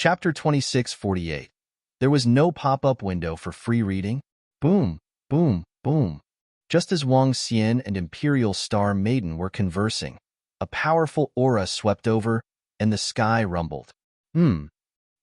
Chapter 2648. There was no pop-up window for free reading. Boom, boom, boom. Just as Wang Xian and Imperial Star Maiden were conversing, a powerful aura swept over, and the sky rumbled. Wang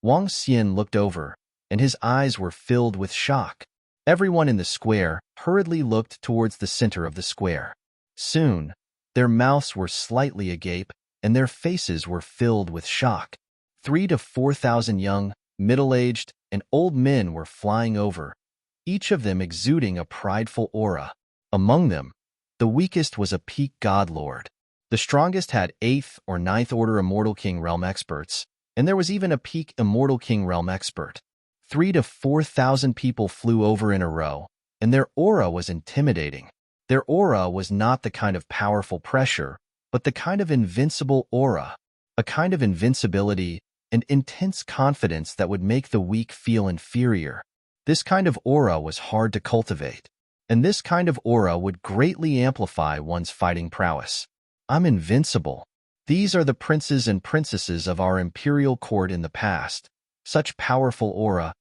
Xian looked over, and his eyes were filled with shock. Everyone in the square hurriedly looked towards the center of the square. Soon, their mouths were slightly agape, and their faces were filled with shock. 3,000 to 4,000 young, middle-aged, and old men were flying over, each of them exuding a prideful aura. Among them, the weakest was a peak god lord. The strongest had 8th or 9th order Immortal King Realm experts, and there was even a peak Immortal King Realm expert. 3,000 to 4,000 people flew over in a row, and their aura was intimidating. Their aura was not the kind of powerful pressure, but the kind of invincible aura, a kind of invincibility and intense confidence that would make the weak feel inferior. This kind of aura was hard to cultivate, and this kind of aura would greatly amplify one's fighting prowess. I'm invincible. These are the princes and princesses of our imperial court in the past. Such powerful aura.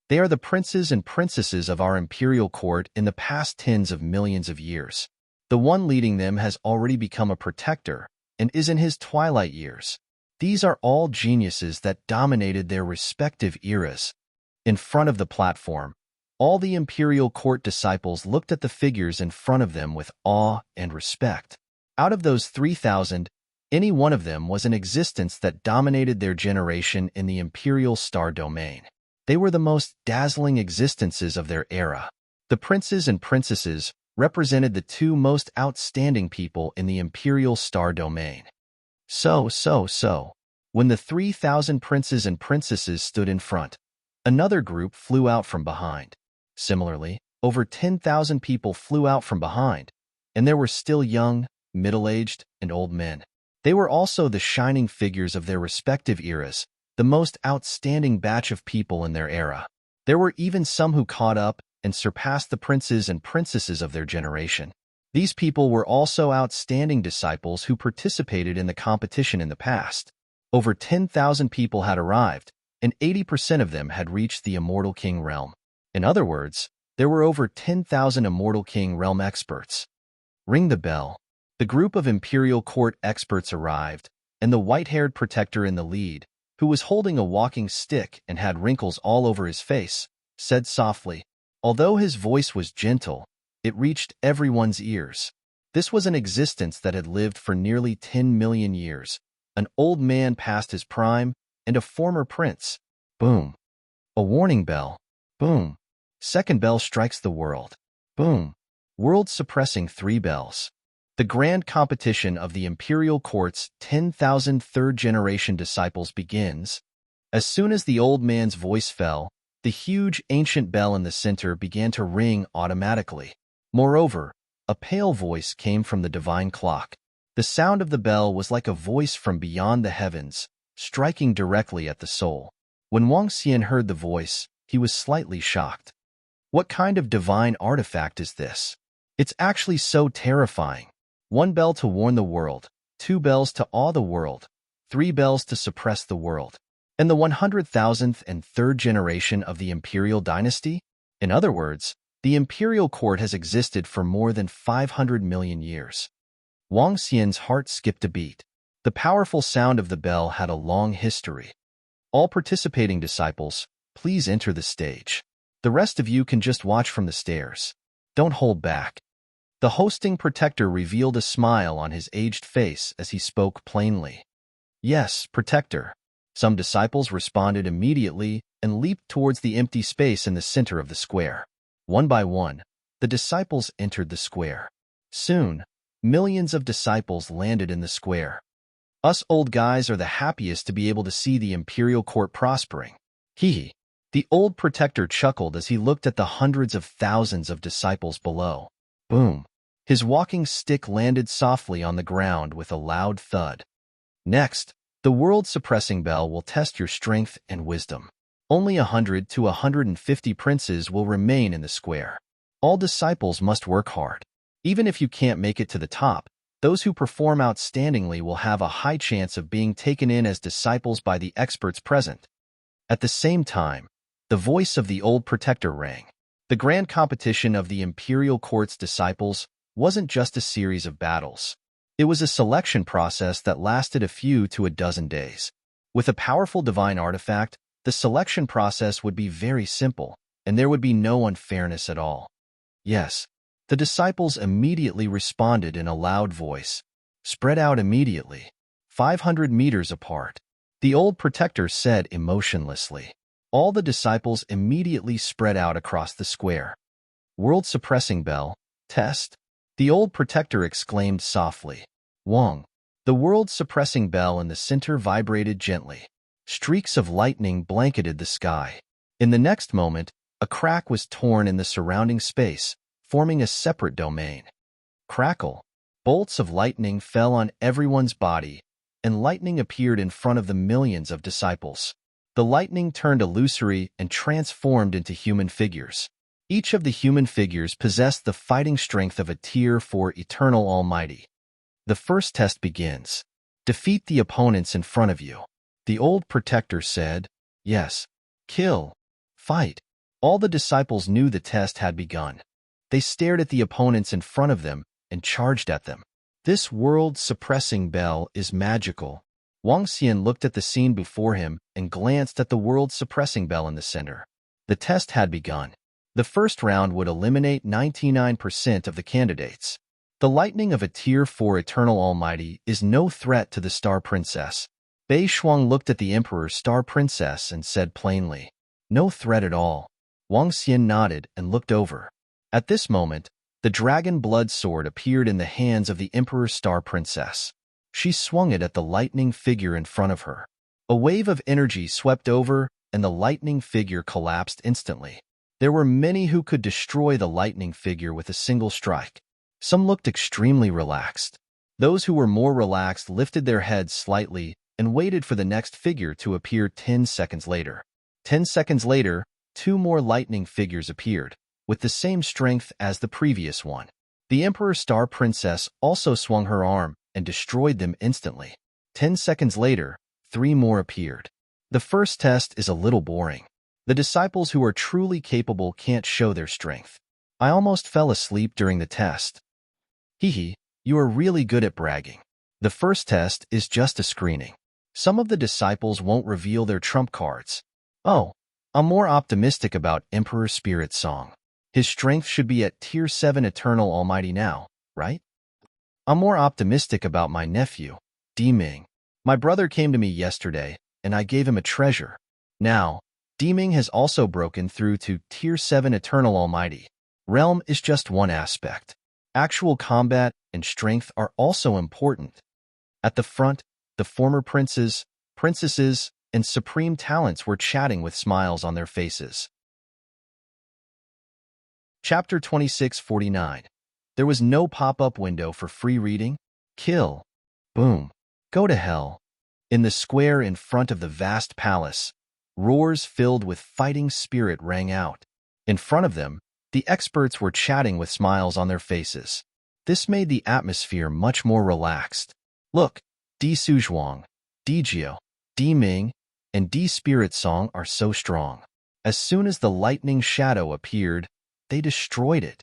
They are the princes and princesses of our imperial court in the past tens of millions of years. The one leading them has already become a protector and is in his twilight years. These are all geniuses that dominated their respective eras. In front of the platform, all the imperial court disciples looked at the figures in front of them with awe and respect. Out of those 3,000, any one of them was an existence that dominated their generation in the imperial star domain. They were the most dazzling existences of their era. The princes and princesses represented the two most outstanding people in the imperial star domain. When the 3,000 princes and princesses stood in front, another group flew out from behind. Similarly, over 10,000 people flew out from behind, and there were still young, middle-aged, and old men. They were also the shining figures of their respective eras, the most outstanding batch of people in their era. There were even some who caught up and surpassed the princes and princesses of their generation. These people were also outstanding disciples who participated in the competition in the past. Over 10,000 people had arrived, and 80% of them had reached the Immortal King realm. In other words, there were over 10,000 Immortal King realm experts. Ring the bell. The group of imperial court experts arrived, and the white-haired protector in the lead, who was holding a walking stick and had wrinkles all over his face, said softly. Although his voice was gentle, it reached everyone's ears. This was an existence that had lived for nearly 10 million years, an old man past his prime, and a former prince. Boom. A warning bell. Boom. Second bell strikes the world. Boom. World suppressing 3 bells. The grand competition of the imperial court's 10,000 third-generation disciples begins. As soon as the old man's voice fell, the huge ancient bell in the center began to ring automatically. Moreover, a pale voice came from the divine clock. The sound of the bell was like a voice from beyond the heavens, striking directly at the soul. When Wang Xian heard the voice, he was slightly shocked. What kind of divine artifact is this? It's actually so terrifying. 1 bell to warn the world, 2 bells to awe the world, 3 bells to suppress the world. And the 100,000th and third generation of the imperial dynasty? In other words, the imperial court has existed for more than 500 million years. Wang Xian's heart skipped a beat. The powerful sound of the bell had a long history. All participating disciples, please enter the stage. The rest of you can just watch from the stairs. Don't hold back. The hosting protector revealed a smile on his aged face as he spoke plainly. Yes, protector. Some disciples responded immediately and leaped towards the empty space in the center of the square. One by one, the disciples entered the square. Soon, millions of disciples landed in the square. Us old guys are the happiest to be able to see the imperial court prospering. Hee. The old protector chuckled as he looked at the hundreds of thousands of disciples below. Boom. His walking stick landed softly on the ground with a loud thud. Next, the world-suppressing bell will test your strength and wisdom. Only 100 to 150 princes will remain in the square. All disciples must work hard. Even if you can't make it to the top, those who perform outstandingly will have a high chance of being taken in as disciples by the experts present. At the same time, the voice of the old protector rang. The grand competition of the imperial court's disciples wasn't just a series of battles. It was a selection process that lasted a few to a dozen days. With a powerful divine artifact, the selection process would be very simple, and there would be no unfairness at all. Yes, the disciples immediately responded in a loud voice. Spread out immediately, 500 meters apart. The old protector said emotionlessly. All the disciples immediately spread out across the square. World suppressing bell, test. The old protector exclaimed softly. Wong. The world suppressing bell in the center vibrated gently. Streaks of lightning blanketed the sky. In the next moment, a crack was torn in the surrounding space, forming a separate domain. Crackle. Bolts of lightning fell on everyone's body, and lightning appeared in front of the millions of disciples. The lightning turned illusory and transformed into human figures. Each of the human figures possessed the fighting strength of a Tier 4 Eternal Almighty. The first test begins. Defeat the opponents in front of you. The old protector said, yes. Kill. Fight. All the disciples knew the test had begun. They stared at the opponents in front of them and charged at them. This world-suppressing bell is magical. Wang Xian looked at the scene before him and glanced at the world-suppressing bell in the center. The test had begun. The first round would eliminate 99% of the candidates. The lightning of a Tier 4 Eternal Almighty is no threat to the Star Princess. Bei Shuang looked at the Emperor's Star Princess and said plainly, no threat at all. Wang Xian nodded and looked over. At this moment, the dragon blood sword appeared in the hands of the Emperor's Star Princess. She swung it at the lightning figure in front of her. A wave of energy swept over, and the lightning figure collapsed instantly. There were many who could destroy the lightning figure with a single strike. Some looked extremely relaxed. Those who were more relaxed lifted their heads slightly and waited for the next figure to appear 10 seconds later. 10 seconds later, 2 more lightning figures appeared, with the same strength as the previous one. The Emperor's Star Princess also swung her arm and destroyed them instantly. 10 seconds later, 3 more appeared. The first test is a little boring. The disciples who are truly capable can't show their strength. I almost fell asleep during the test. Hehe, you are really good at bragging. The first test is just a screening. Some of the disciples won't reveal their trump cards. Oh, I'm more optimistic about Emperor Spirit Song. His strength should be at Tier 7 Eternal Almighty now, right? I'm more optimistic about my nephew, Di Ming. My brother came to me yesterday, and I gave him a treasure. Now, Di Ming has also broken through to Tier 7 Eternal Almighty. Realm is just one aspect. Actual combat and strength are also important. At the front, the former princes, princesses, and supreme talents were chatting with smiles on their faces. Chapter 2649. There was no pop-up window for free reading. Kill. Boom. Go to hell. In the square in front of the vast palace, roars filled with fighting spirit rang out. In front of them, the experts were chatting with smiles on their faces. This made the atmosphere much more relaxed. Look, Di Suzhuang, Di Jiao, Di Ming, and Di Spirit Song are so strong. As soon as the lightning shadow appeared, they destroyed it.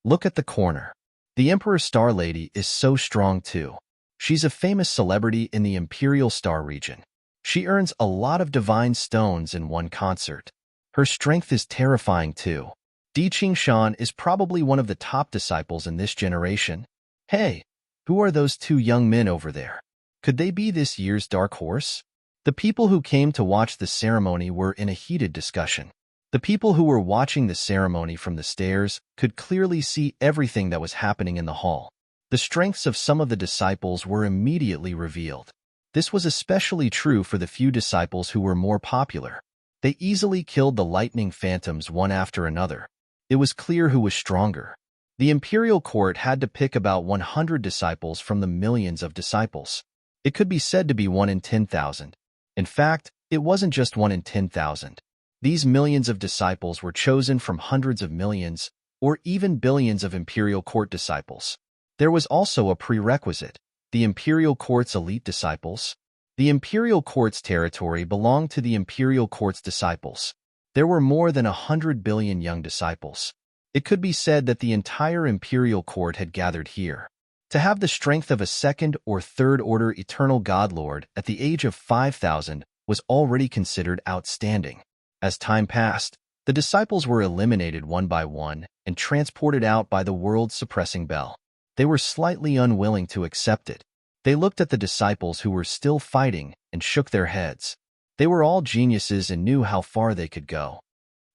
Look at the corner. The Emperor Star Lady is so strong too. She's a famous celebrity in the Imperial Star region. She earns a lot of divine stones in one concert. Her strength is terrifying too. Di Qingshan is probably one of the top disciples in this generation. Hey, who are those 2 young men over there? Could they be this year's dark horse? The people who came to watch the ceremony were in a heated discussion. The people who were watching the ceremony from the stairs could clearly see everything that was happening in the hall. The strengths of some of the disciples were immediately revealed. This was especially true for the few disciples who were more popular. They easily killed the lightning phantoms one after another. It was clear who was stronger. The imperial court had to pick about 100 disciples from the millions of disciples. It could be said to be 1 in 10,000. In fact, it wasn't just 1 in 10,000. These millions of disciples were chosen from hundreds of millions, or even billions of imperial court disciples. There was also a prerequisite, the imperial court's elite disciples. The imperial court's territory belonged to the imperial court's disciples. There were more than 100 billion young disciples. It could be said that the entire imperial court had gathered here. To have the strength of a second or third order eternal godlord at the age of 5,000 was already considered outstanding. As time passed, the disciples were eliminated one by one and transported out by the world's suppressing bell. They were slightly unwilling to accept it. They looked at the disciples who were still fighting and shook their heads. They were all geniuses and knew how far they could go.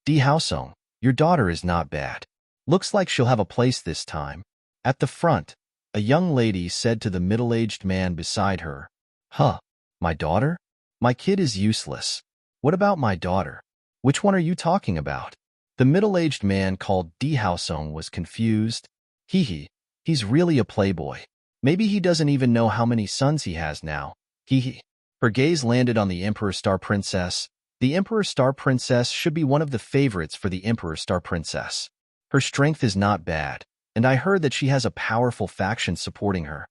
Di Haosong, your daughter is not bad. Looks like she'll have a place this time. At the front, a young lady said to the middle-aged man beside her, "Huh, my daughter? My kid is useless. What about my daughter? Which one are you talking about?" The middle-aged man called Di Haosong was confused. He's really a playboy. Maybe he doesn't even know how many sons he has now. Her gaze landed on the Emperor Star Princess. The Emperor Star Princess should be one of the favorites for the Emperor Star Princess. Her strength is not bad, and I heard that she has a powerful faction supporting her.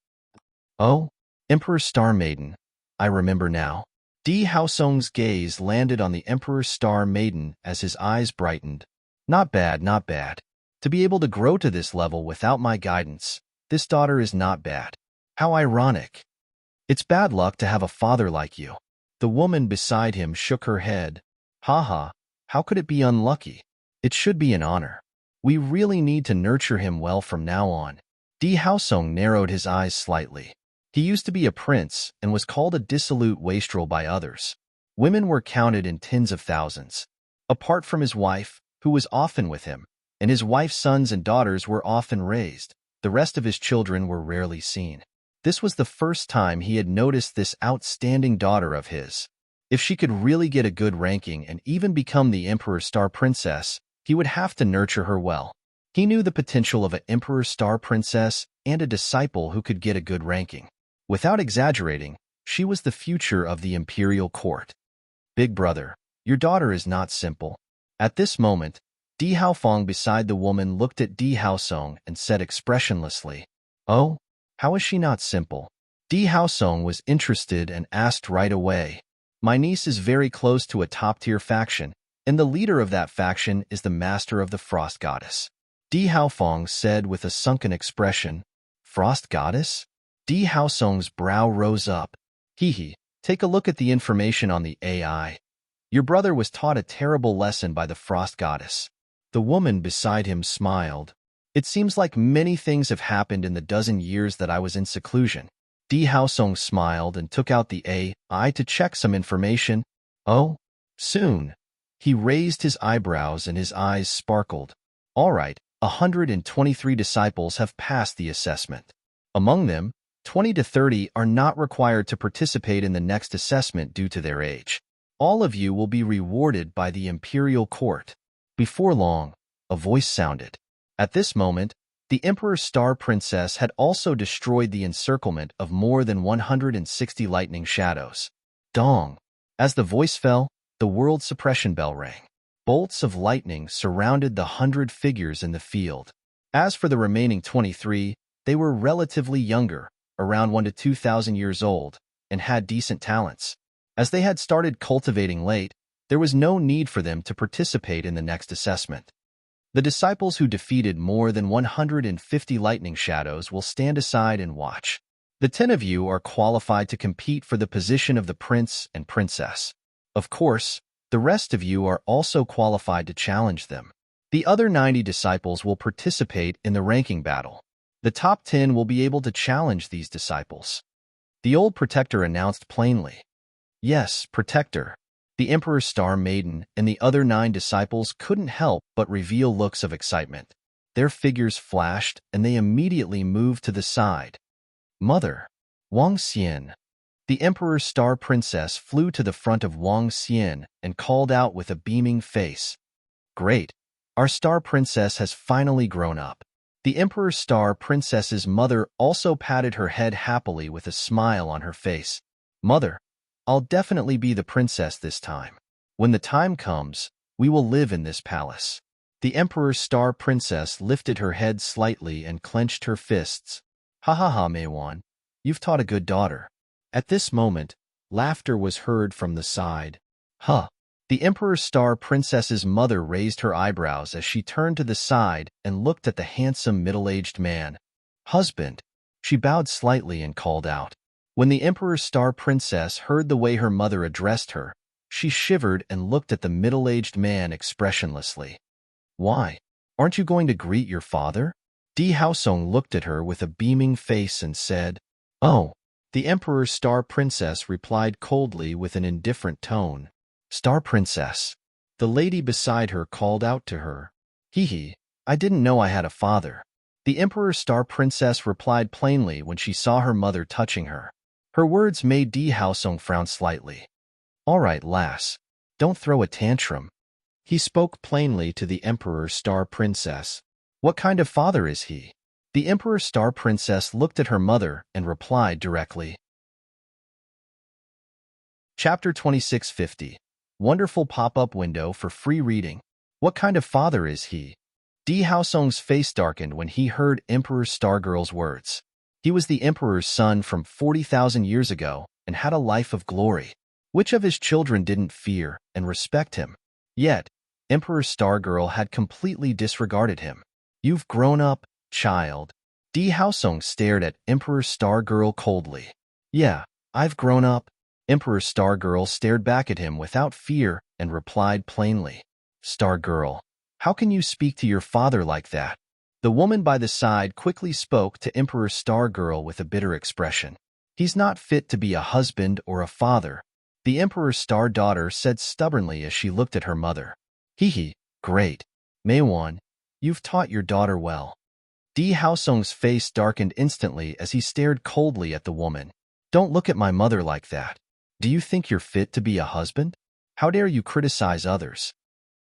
Oh, Emperor Star Maiden. I remember now. Di Haosong's gaze landed on the Emperor Star Maiden as his eyes brightened. Not bad, not bad. To be able to grow to this level without my guidance, this daughter is not bad. How ironic. It's bad luck to have a father like you. The woman beside him shook her head. Haha, how could it be unlucky? It should be an honor. We really need to nurture him well from now on. Di Haosong narrowed his eyes slightly. He used to be a prince and was called a dissolute wastrel by others. Women were counted in tens of thousands. Apart from his wife, who was often with him, and his wife's sons and daughters were often raised, the rest of his children were rarely seen. This was the first time he had noticed this outstanding daughter of his. If she could really get a good ranking and even become the Emperor Star Princess, he would have to nurture her well. He knew the potential of an Emperor Star Princess and a disciple who could get a good ranking. Without exaggerating, she was the future of the imperial court. Big brother, your daughter is not simple. At this moment, Di Haofeng beside the woman looked at Di Haosong and said expressionlessly, "Oh, how is she not simple?" Di Haosong was interested and asked right away, "My niece is very close to a top-tier faction, and the leader of that faction is the master of the Frost Goddess." Di Haofeng said with a sunken expression, "Frost Goddess?" Di Haosong's brow rose up. Take a look at the information on the AI. Your brother was taught a terrible lesson by the Frost Goddess. The woman beside him smiled. It seems like many things have happened in the dozen years that I was in seclusion. Di Haosong smiled and took out the AI to check some information. Oh, soon. He raised his eyebrows and his eyes sparkled. All right, 123 disciples have passed the assessment. Among them, 20 to 30 are not required to participate in the next assessment due to their age. All of you will be rewarded by the imperial court. Before long, a voice sounded. At this moment, the Emperor Star Princess had also destroyed the encirclement of more than 160 lightning shadows. Dong! As the voice fell, the world suppression bell rang. Bolts of lightning surrounded the 100 figures in the field. As for the remaining 23, they were relatively younger, around 1 to 2,000 years old, and had decent talents. As they had started cultivating late, there was no need for them to participate in the next assessment. The disciples who defeated more than 150 lightning shadows will stand aside and watch. The 10 of you are qualified to compete for the position of the prince and princess. Of course, the rest of you are also qualified to challenge them. The other 90 disciples will participate in the ranking battle. The top 10 will be able to challenge these disciples. The old protector announced plainly. Yes, protector. The Emperor Star Maiden and the other 9 disciples couldn't help but reveal looks of excitement. Their figures flashed and they immediately moved to the side. Mother, Wang Xian. The Emperor Star Princess flew to the front of Wang Xian and called out with a beaming face. Great, our Star Princess has finally grown up. The Emperor Star Princess's mother also patted her head happily with a smile on her face. Mother, I'll definitely be the princess this time. When the time comes, we will live in this palace. The Emperor Star Princess lifted her head slightly and clenched her fists. Ha ha ha, Meiwan. You've taught a good daughter. At this moment, Laughter was heard from the side. Huh. The Emperor's Star Princess's mother raised her eyebrows as she turned to the side and looked at the handsome middle-aged man. Husband. She bowed slightly and called out. When the Emperor's Star Princess heard the way her mother addressed her, she shivered and looked at the middle-aged man expressionlessly. Why? Aren't you going to greet your father? Di Haosong looked at her with a beaming face and said, Oh. The Emperor's Star Princess replied coldly with an indifferent tone. Star Princess. The lady beside her called out to her. Hee, I didn't know I had a father. The Emperor's Star Princess replied plainly when she saw her mother touching her. Her words made Di Haosong frown slightly. All right, lass. Don't throw a tantrum. He spoke plainly to the Emperor's Star Princess. What kind of father is he? The Emperor's Star Princess looked at her mother and replied directly. Chapter 2650. Wonderful pop-up window for free reading. What kind of father is he? Di Haosong's face darkened when he heard Emperor Stargirl's words. He was the Emperor's son from 40,000 years ago and had a life of glory. Which of his children didn't fear and respect him? Yet, Emperor Stargirl had completely disregarded him. You've grown up, child. Di Haosong stared at Emperor Stargirl coldly. Yeah, I've grown up. Emperor Stargirl stared back at him without fear and replied plainly. Stargirl, how can you speak to your father like that? The woman by the side quickly spoke to Emperor Stargirl with a bitter expression. He's not fit to be a husband or a father. The Emperor's Star Daughter said stubbornly as she looked at her mother. Great. Meiwan, you've taught your daughter well. Di Haosong's face darkened instantly as he stared coldly at the woman. Don't look at my mother like that. Do you think you're fit to be a husband? How dare you criticize others?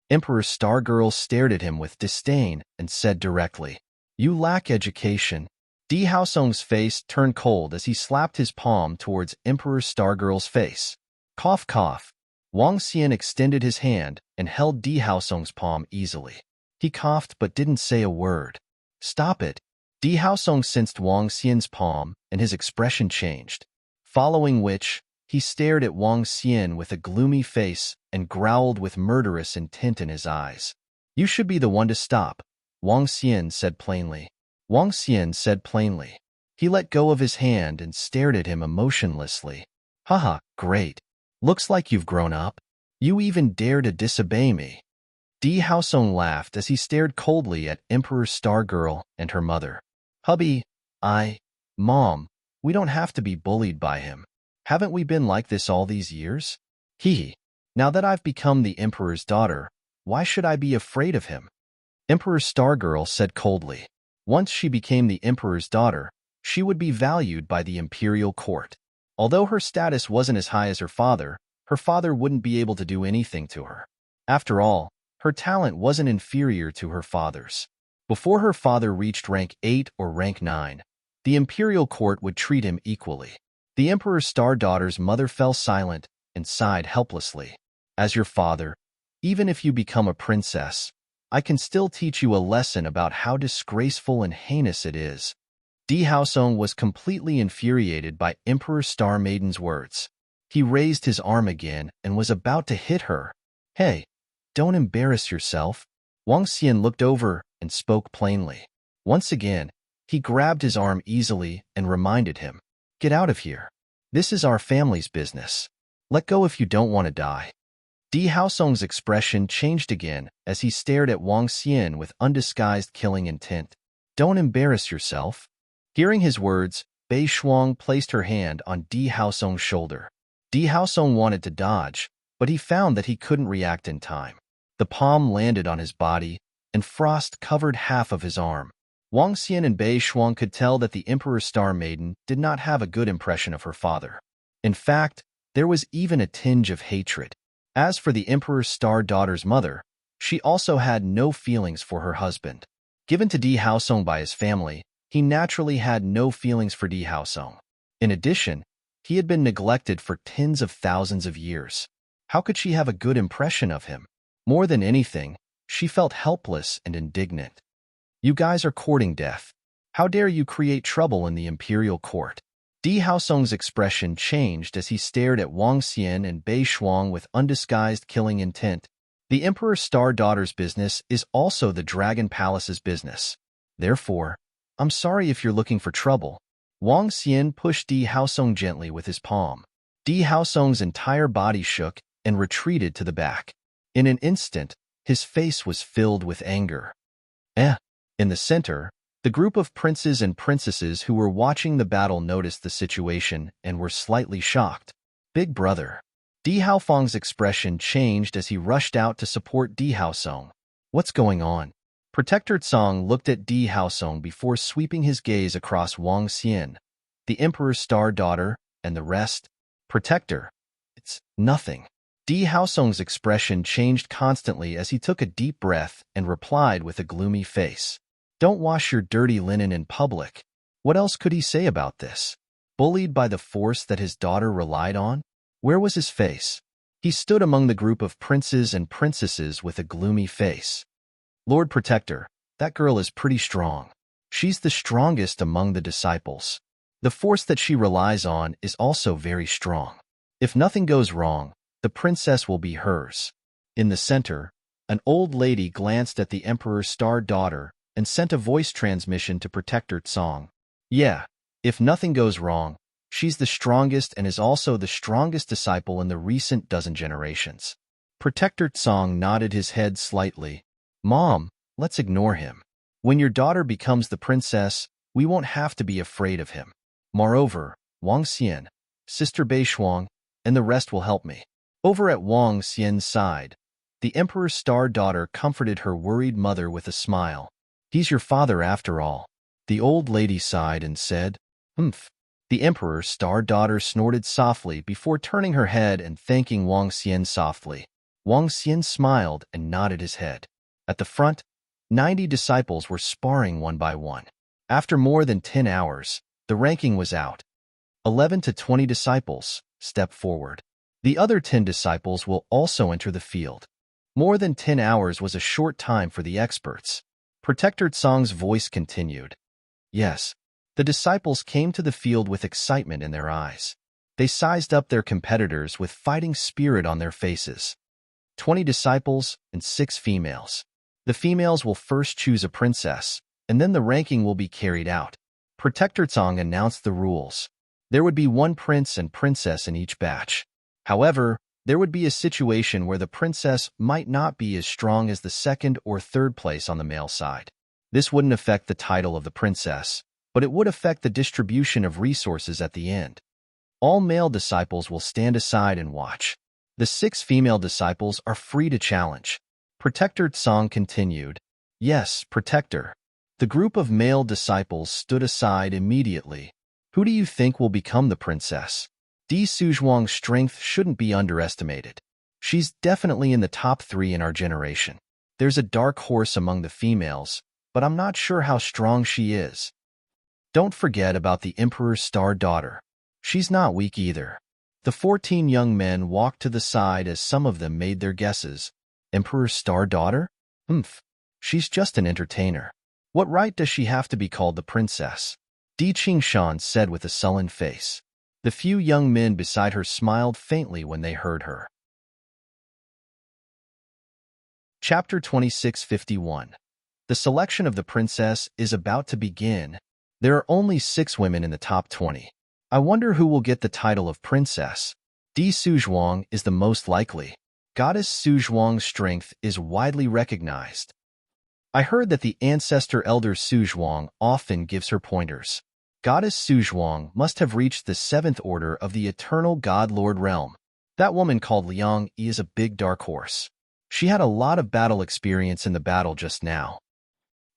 Emperor Stargirl stared at him with disdain and said directly, You lack education. Di Haosong's face turned cold as he slapped his palm towards Emperor Stargirl's face. Cough, cough. Wang Xian extended his hand and held Di Haosong's palm easily. He coughed but didn't say a word. Stop it. Di Haosong sensed Wang Xian's palm and his expression changed. Following which, he stared at Wang Xian with a gloomy face and growled with murderous intent in his eyes. You should be the one to stop, Wang Xian said plainly. Wang Xian said plainly. He let go of his hand and stared at him emotionlessly. Haha, great. Looks like you've grown up. You even dare to disobey me. Di Haosong laughed as he stared coldly at Emperor Stargirl and her mother. Hubby, Mom, we don't have to be bullied by him. Haven't we been like this all these years? Now that I've become the Emperor's daughter, why should I be afraid of him? Emperor Stargirl said coldly. Once she became the Emperor's daughter, she would be valued by the imperial court. Although her status wasn't as high as her father wouldn't be able to do anything to her. After all, her talent wasn't inferior to her father's. Before her father reached rank 8 or rank 9, the imperial court would treat him equally. The Emperor's Star Daughter's mother fell silent and sighed helplessly. As your father, even if you become a princess, I can still teach you a lesson about how disgraceful and heinous it is. Di Haosong was completely infuriated by Emperor Star Maiden's words. He raised his arm again and was about to hit her. Hey, don't embarrass yourself. Wang Xian looked over and spoke plainly. Once again, he grabbed his arm easily and reminded him. Get out of here. This is our family's business. Let go if you don't want to die. Di Haosong's expression changed again as he stared at Wang Xian with undisguised killing intent. Don't embarrass yourself. Hearing his words, Bei Shuang placed her hand on Di Haosong's shoulder. Di Haosong wanted to dodge, but he found that he couldn't react in time. The palm landed on his body, and frost covered half of his arm. Wang Xian and Bei Shuang could tell that the Emperor's Star Maiden did not have a good impression of her father. In fact, there was even a tinge of hatred. As for the Emperor's Star Daughter's mother, she also had no feelings for her husband. Given to Di Haosong by his family, he naturally had no feelings for Di Haosong. In addition, he had been neglected for tens of thousands of years. How could she have a good impression of him? More than anything, she felt helpless and indignant. You guys are courting death. How dare you create trouble in the imperial court? Di Haosong's expression changed as he stared at Wang Xian and Bei Shuang with undisguised killing intent. The Emperor's Star Daughter's business is also the Dragon Palace's business. Therefore, I'm sorry if you're looking for trouble. Wang Xian pushed Di Haosong gently with his palm. Di Haosong's entire body shook and retreated to the back. In an instant, his face was filled with anger. In the center, the group of princes and princesses who were watching the battle noticed the situation and were slightly shocked. Big brother. Di Haofeng's expression changed as he rushed out to support Di Haosong. What's going on? Protector Tsang looked at Di Haosong before sweeping his gaze across Wang Xian, the Emperor's Star Daughter, and the rest. Protector. It's nothing. Di Haosong's expression changed constantly as he took a deep breath and replied with a gloomy face. Don't wash your dirty linen in public. What else could he say about this? Bullied by the force that his daughter relied on? Where was his face? He stood among the group of princes and princesses with a gloomy face. Lord Protector, that girl is pretty strong. She's the strongest among the disciples. The force that she relies on is also very strong. If nothing goes wrong, the princess will be hers. In the center, an old lady glanced at the Emperor's Star Daughter and sent a voice transmission to Protector Tsang. Yeah, if nothing goes wrong, she's the strongest and is also the strongest disciple in the recent dozen generations. Protector Tsang nodded his head slightly. Mom, let's ignore him. When your daughter becomes the princess, we won't have to be afraid of him. Moreover, Wang Xian, Sister Bei Shuang, and the rest will help me. Over at Wang Xian's side, the Emperor's Star Daughter comforted her worried mother with a smile. He's your father after all. The old lady sighed and said, Humph. The Emperor's Star Daughter snorted softly before turning her head and thanking Wang Xian softly. Wang Xian smiled and nodded his head. At the front, 90 disciples were sparring one by one. After more than 10 hours, the ranking was out. 11 to 20 disciples step forward. The other 10 disciples will also enter the field. More than 10 hours was a short time for the experts. Protector Tsang's voice continued. Yes, the disciples came to the field with excitement in their eyes. They sized up their competitors with fighting spirit on their faces. 20 disciples and 6 females. The females will first choose a princess, and then the ranking will be carried out. Protector Tsang announced the rules. There would be 1 prince and princess in each batch. However, there would be a situation where the princess might not be as strong as the second or third place on the male side. This wouldn't affect the title of the princess, but it would affect the distribution of resources at the end. All male disciples will stand aside and watch. The 6 female disciples are free to challenge. Protector Tsang continued. Yes, Protector. The group of male disciples stood aside immediately. Who do you think will become the princess? Di Suzhuang's strength shouldn't be underestimated. She's definitely in the top 3 in our generation. There's a dark horse among the females, but I'm not sure how strong she is. Don't forget about the Emperor's Star Daughter. She's not weak either. The 14 young men walked to the side as some of them made their guesses. Emperor's Star Daughter? Humph. She's just an entertainer. What right does she have to be called the princess? Di Qingshan said with a sullen face. The few young men beside her smiled faintly when they heard her. Chapter 2651. The selection of the princess is about to begin. There are only 6 women in the top 20. I wonder who will get the title of princess. Di Suzhuang is the most likely. Goddess Suzhuang's strength is widely recognized. I heard that the ancestor Elder Suzhuang often gives her pointers. Goddess Suzhuang must have reached the 7th order of the eternal God Lord realm. That woman called Liang Yi is a big dark horse. She had a lot of battle experience in the battle just now.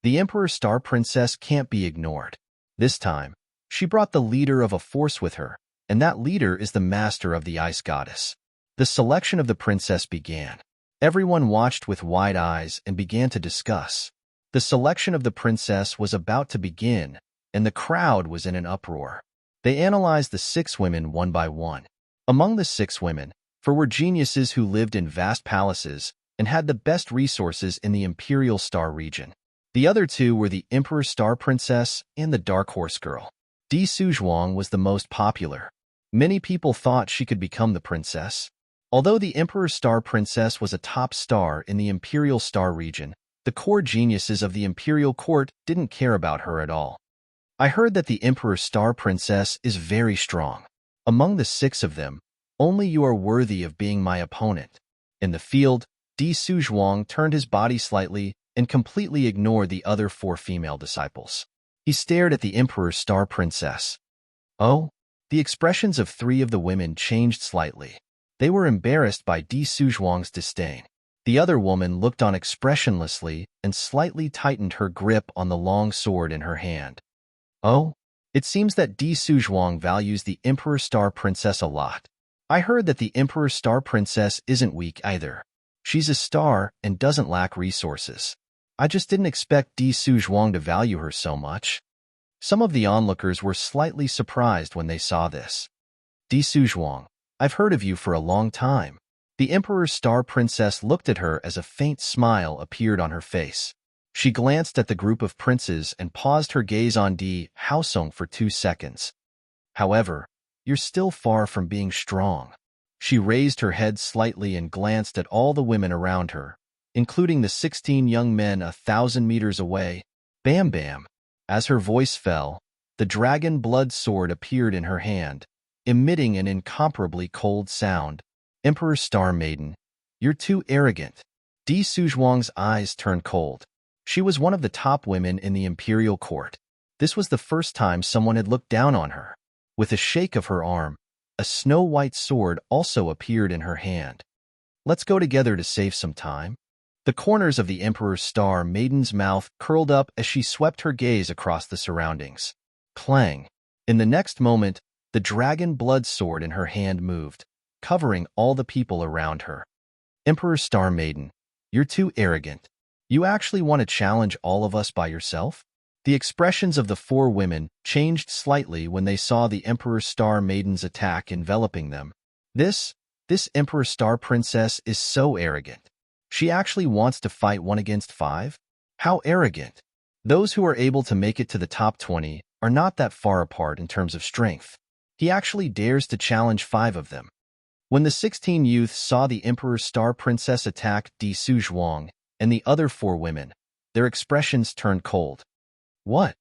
The Emperor's Star Princess can't be ignored. This time, she brought the leader of a force with her, and that leader is the master of the Ice Goddess. The selection of the princess began. Everyone watched with wide eyes and began to discuss. The selection of the princess was about to begin, and the crowd was in an uproar. They analyzed the 6 women one by one. Among the 6 women, 4 were geniuses who lived in vast palaces and had the best resources in the Imperial Star region. The other 2 were the Emperor's Star Princess and the Dark Horse Girl. Di Suzhuang was the most popular. Many people thought she could become the princess. Although the Emperor Star Princess was a top star in the Imperial Star region, the core geniuses of the Imperial Court didn't care about her at all. I heard that the Emperor Star Princess is very strong. Among the 6 of them, only you are worthy of being my opponent. In the field, Di Suzhuang turned his body slightly and completely ignored the other 4 female disciples. He stared at the Emperor Star Princess. Oh? The expressions of 3 of the women changed slightly. They were embarrassed by Di Suzhuang's disdain. The other woman looked on expressionlessly and slightly tightened her grip on the long sword in her hand. Oh? It seems that Di Suzhuang values the Emperor Star Princess a lot. I heard that the Emperor Star Princess isn't weak either. She's a star and doesn't lack resources. I just didn't expect Di Suzhuang to value her so much. Some of the onlookers were slightly surprised when they saw this. Di Suzhuang, I've heard of you for a long time. The Emperor's Star Princess looked at her as a faint smile appeared on her face. She glanced at the group of princes and paused her gaze on Di Haosong for 2 seconds. However, you're still far from being strong. She raised her head slightly and glanced at all the women around her, including the 16 young men 1,000 meters away. Bam bam. As her voice fell, the dragon blood sword appeared in her hand, emitting an incomparably cold sound. Emperor Star Maiden, you're too arrogant. Di Suzhuang's eyes turned cold. She was one of the top women in the imperial court. This was the first time someone had looked down on her. With a shake of her arm, a snow-white sword also appeared in her hand. Let's go together to save some time. The corners of the Emperor's Star Maiden's mouth curled up as she swept her gaze across the surroundings. Clang! In the next moment, the dragon blood sword in her hand moved, covering all the people around her. Emperor Star Maiden, you're too arrogant. You actually want to challenge all of us by yourself? The expressions of the 4 women changed slightly when they saw the Emperor Star Maiden's attack enveloping them. This Emperor Star Princess is so arrogant. She actually wants to fight 1 against 5? How arrogant! Those who are able to make it to the top 20 are not that far apart in terms of strength. He actually dares to challenge 5 of them. When the 16 youths saw the Emperor Star Princess attack Di Suzhuang and the other 4 women, their expressions turned cold. What?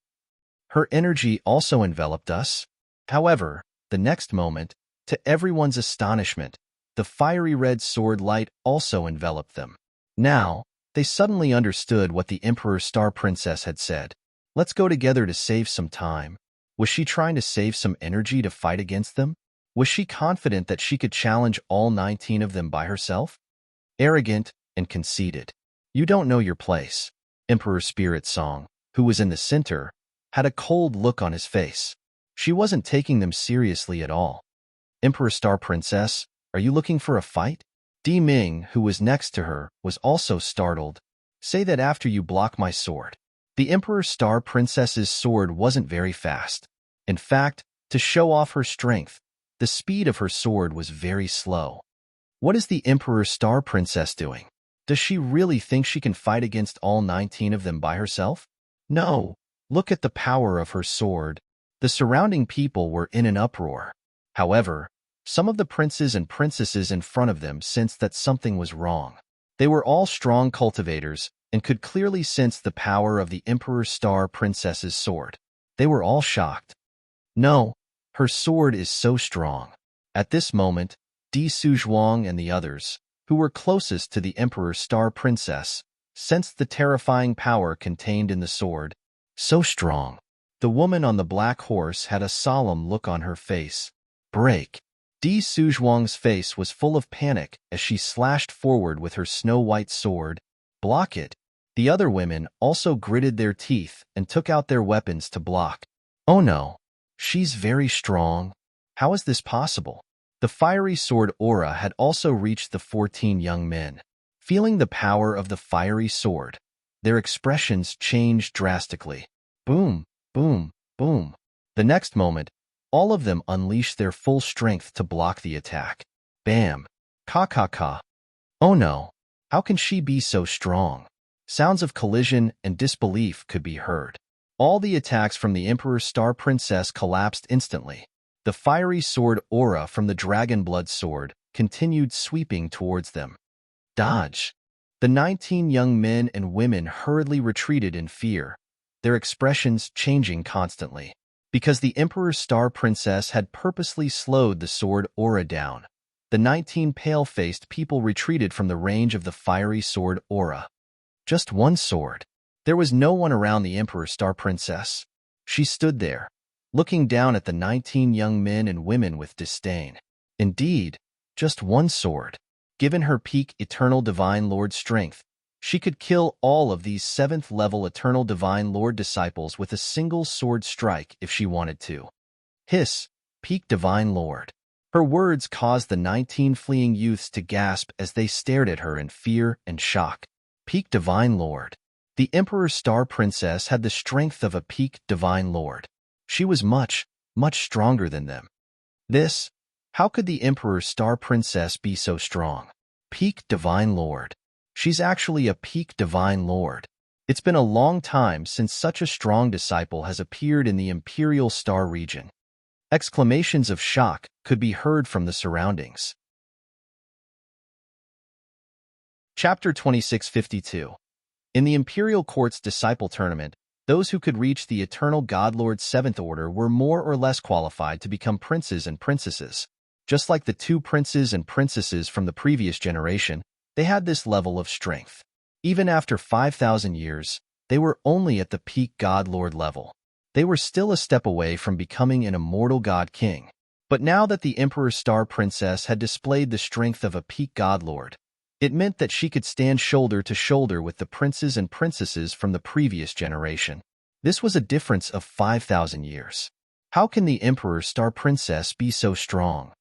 Her energy also enveloped us? However, the next moment, to everyone's astonishment, the fiery red sword light also enveloped them. Now, they suddenly understood what the Emperor Star Princess had said. Let's go together to save some time. Was she trying to save some energy to fight against them? Was she confident that she could challenge all 19 of them by herself? Arrogant and conceited. You don't know your place. Emperor Spirit Song, who was in the center, had a cold look on his face. She wasn't taking them seriously at all. Emperor Star Princess, are you looking for a fight? Di Ming, who was next to her, was also startled. Say that after you block my sword. The Emperor Star Princess's sword wasn't very fast. In fact, to show off her strength, the speed of her sword was very slow. What is the Emperor Star Princess doing? Does she really think she can fight against all 19 of them by herself? No. Look at the power of her sword. The surrounding people were in an uproar. However, some of the princes and princesses in front of them sensed that something was wrong. They were all strong cultivators and could clearly sense the power of the Emperor Star Princess's sword. They were all shocked. No, her sword is so strong. At this moment, Di Suzhuang and the others, who were closest to the Emperor Star Princess, sensed the terrifying power contained in the sword. So strong. The woman on the black horse had a solemn look on her face. Break. Di Suzhuang's face was full of panic as she slashed forward with her snow-white sword. Block it. The other women also gritted their teeth and took out their weapons to block. Oh no. She's very strong. How is this possible? The fiery sword aura had also reached the 14 young men. Feeling the power of the fiery sword, their expressions changed drastically. Boom, boom, boom. The next moment, all of them unleashed their full strength to block the attack. Bam. Ka ka ka. Oh no. How can she be so strong? Sounds of collision and disbelief could be heard. All the attacks from the Emperor's Star Princess collapsed instantly. The fiery sword aura from the dragon blood sword continued sweeping towards them. Dodge! The 19 young men and women hurriedly retreated in fear, their expressions changing constantly. Because the Emperor's Star Princess had purposely slowed the sword aura down, the 19 pale-faced people retreated from the range of the fiery sword aura. Just one sword. There was no one around the Emperor's Star Princess. She stood there, looking down at the 19 young men and women with disdain. Indeed, just one sword. Given her peak Eternal Divine Lord strength, she could kill all of these 7th-level Eternal Divine Lord disciples with a single sword strike if she wanted to. Hiss, peak Divine Lord. Her words caused the 19 fleeing youths to gasp as they stared at her in fear and shock. Peak Divine Lord. The Emperor's Star Princess had the strength of a peak Divine Lord. She was much, much stronger than them. How could the Emperor's Star Princess be so strong? Peak Divine Lord. She's actually a peak Divine Lord. It's been a long time since such a strong disciple has appeared in the Imperial Star region. Exclamations of shock could be heard from the surroundings. Chapter 2652. In the Imperial Court's Disciple Tournament, those who could reach the Eternal Godlord's 7th Order were more or less qualified to become princes and princesses. Just like the 2 princes and princesses from the previous generation, they had this level of strength. Even after 5,000 years, they were only at the peak Godlord level. They were still a step away from becoming an immortal God King. But now that the Emperor's Star Princess had displayed the strength of a peak Godlord, it meant that she could stand shoulder to shoulder with the princes and princesses from the previous generation. This was a difference of 5,000 years. How can the Emperor's Star Princess be so strong?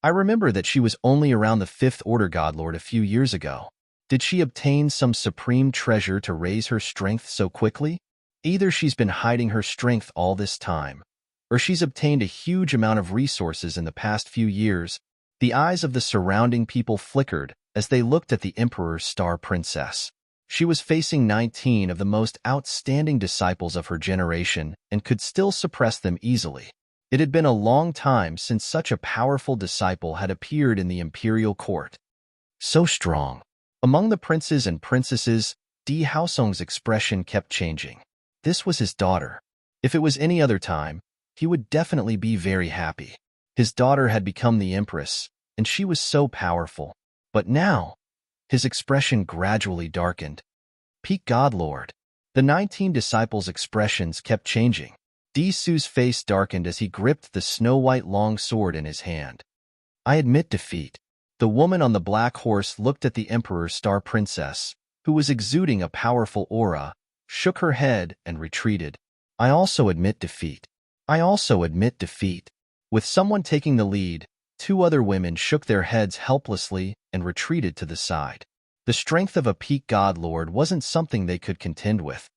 I remember that she was only around the 5th Order Godlord a few years ago. Did she obtain some supreme treasure to raise her strength so quickly? Either she's been hiding her strength all this time, or she's obtained a huge amount of resources in the past few years. The eyes of the surrounding people flickered as they looked at the Emperor's Star Princess. She was facing 19 of the most outstanding disciples of her generation and could still suppress them easily. It had been a long time since such a powerful disciple had appeared in the Imperial Court. So strong. Among the princes and princesses, Di Haosong's expression kept changing. This was his daughter. If it was any other time, he would definitely be very happy. His daughter had become the Empress, and she was so powerful. But now, his expression gradually darkened. Peak Godlord. The 19 disciples' expressions kept changing. Di Su's face darkened as he gripped the snow-white long sword in his hand. I admit defeat. The woman on the black horse looked at the Emperor's Star Princess, who was exuding a powerful aura, shook her head, and retreated. I also admit defeat. I also admit defeat. With someone taking the lead, 2 other women shook their heads helplessly and retreated to the side. The strength of a peak Godlord wasn't something they could contend with.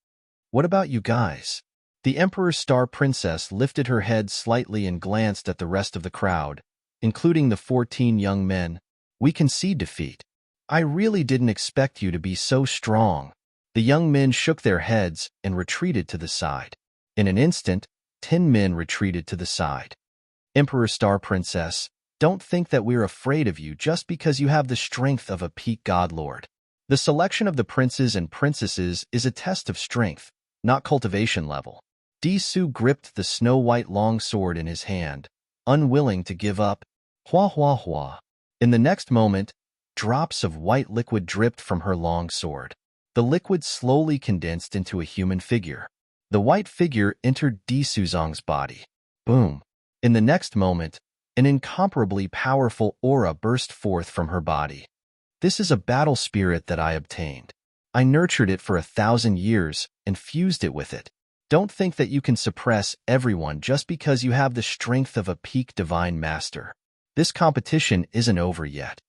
What about you guys? The Emperor's Star Princess lifted her head slightly and glanced at the rest of the crowd, including the 14 young men. We concede defeat. I really didn't expect you to be so strong. The young men shook their heads and retreated to the side. In an instant, 10 men retreated to the side. Emperor Star Princess, don't think that we're afraid of you just because you have the strength of a peak Godlord. The selection of the princes and princesses is a test of strength, not cultivation level. Di Su gripped the snow-white long sword in his hand, unwilling to give up. Hua hua hua. In the next moment, drops of white liquid dripped from her long sword. The liquid slowly condensed into a human figure. The white figure entered Di Suzong's body. Boom. In the next moment, an incomparably powerful aura burst forth from her body. This is a battle spirit that I obtained. I nurtured it for 1,000 years and fused it with it. Don't think that you can suppress everyone just because you have the strength of a peak divine master. This competition isn't over yet.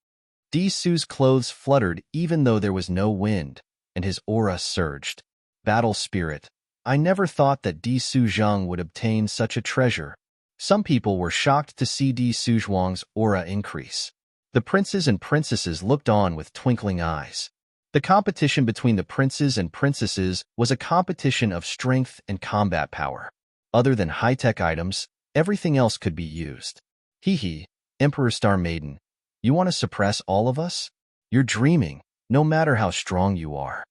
Di Su's clothes fluttered even though there was no wind, and his aura surged. Battle spirit. I never thought that Di Suzhong would obtain such a treasure. Some people were shocked to see Di Suzhuang's aura increase. The princes and princesses looked on with twinkling eyes. The competition between the princes and princesses was a competition of strength and combat power. Other than high-tech items, everything else could be used. Hee, Emperor Star Maiden, you want to suppress all of us? You're dreaming, no matter how strong you are.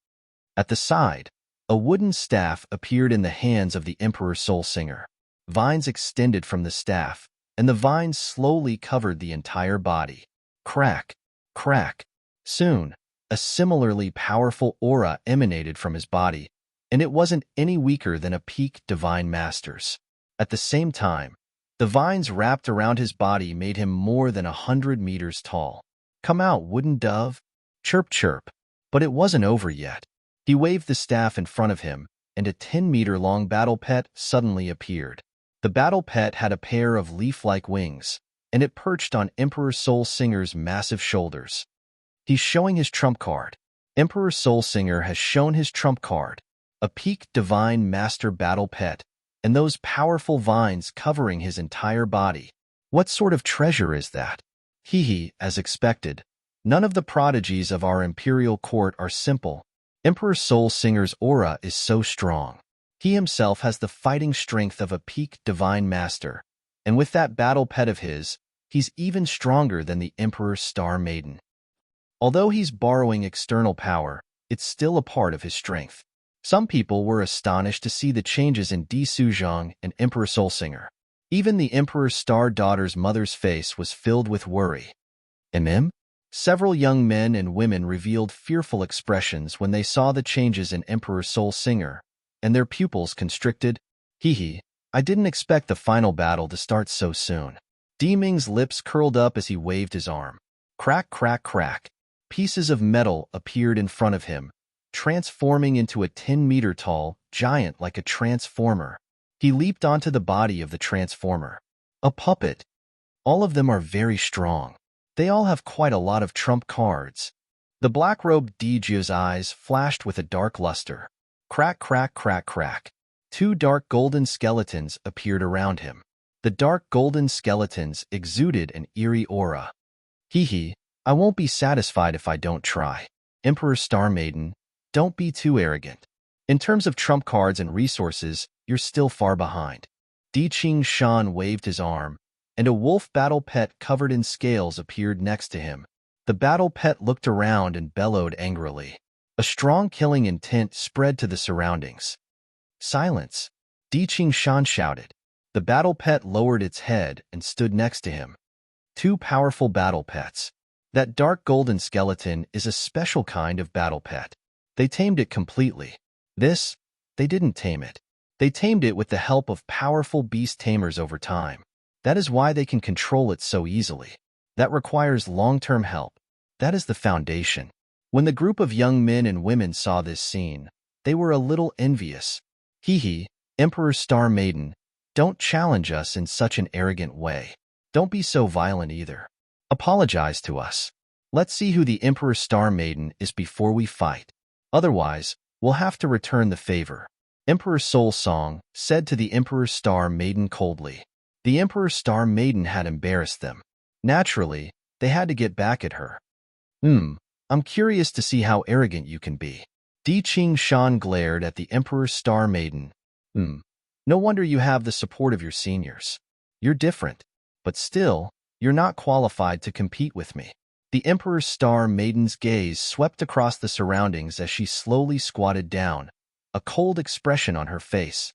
At the side, a wooden staff appeared in the hands of the Emperor Soul Singer. Vines extended from the staff, and the vines slowly covered the entire body. Crack, crack. Soon, a similarly powerful aura emanated from his body, and it wasn't any weaker than a peak divine master's. At the same time, the vines wrapped around his body made him more than 100 meters tall. Come out, wooden dove. Chirp, chirp. But it wasn't over yet. He waved the staff in front of him, and a 10-meter-long battle pet suddenly appeared. The battle pet had a pair of leaf-like wings, and it perched on Emperor Soul Singer's massive shoulders. He's showing his trump card. Emperor Soul Singer has shown his trump card, a peak divine master battle pet, and those powerful vines covering his entire body. What sort of treasure is that? As expected. None of the prodigies of our imperial court are simple. Emperor Soul Singer's aura is so strong. He himself has the fighting strength of a peak divine master, and with that battle pet of his, he's even stronger than the Emperor's Star Maiden. Although he's borrowing external power, it's still a part of his strength. Some people were astonished to see the changes in Di Suzhong and Emperor Soul Singer. Even the Emperor's Star Daughter's mother's face was filled with worry. Several young men and women revealed fearful expressions when they saw the changes in Emperor Soul Singer, and their pupils constricted. I didn't expect the final battle to start so soon. Di Ming's lips curled up as he waved his arm. Crack, crack, crack. Pieces of metal appeared in front of him, transforming into a 10-meter-tall giant like a transformer. He leaped onto the body of the transformer. A puppet. All of them are very strong. They all have quite a lot of trump cards. The black-robed Diju's eyes flashed with a dark luster. Crack, crack, crack, crack. 2 dark golden skeletons appeared around him. The dark golden skeletons exuded an eerie aura. I won't be satisfied if I don't try. Emperor Star Maiden, don't be too arrogant. In terms of trump cards and resources, you're still far behind. Di Qing Shan waved his arm, and a wolf battle pet covered in scales appeared next to him. The battle pet looked around and bellowed angrily. A strong killing intent spread to the surroundings. Silence! Di Qing Shan shouted. The battle pet lowered its head and stood next to him. 2 powerful battle pets. That dark golden skeleton is a special kind of battle pet. They tamed it completely. They didn't tame it. They tamed it with the help of powerful beast tamers over time. That is why they can control it so easily. That requires long-term help. That is the foundation. When the group of young men and women saw this scene, they were a little envious. Emperor Star Maiden, don't challenge us in such an arrogant way. Don't be so violent either. Apologize to us. Let's see who the Emperor Star Maiden is before we fight. Otherwise, we'll have to return the favor. Emperor Soul Song said to the Emperor Star Maiden coldly. The Emperor Star Maiden had embarrassed them. Naturally, they had to get back at her. I'm curious to see how arrogant you can be. Di Qing Shan glared at the Emperor Star Maiden. No wonder you have the support of your seniors. You're different, but still, you're not qualified to compete with me. The Emperor Star Maiden's gaze swept across the surroundings as she slowly squatted down, a cold expression on her face.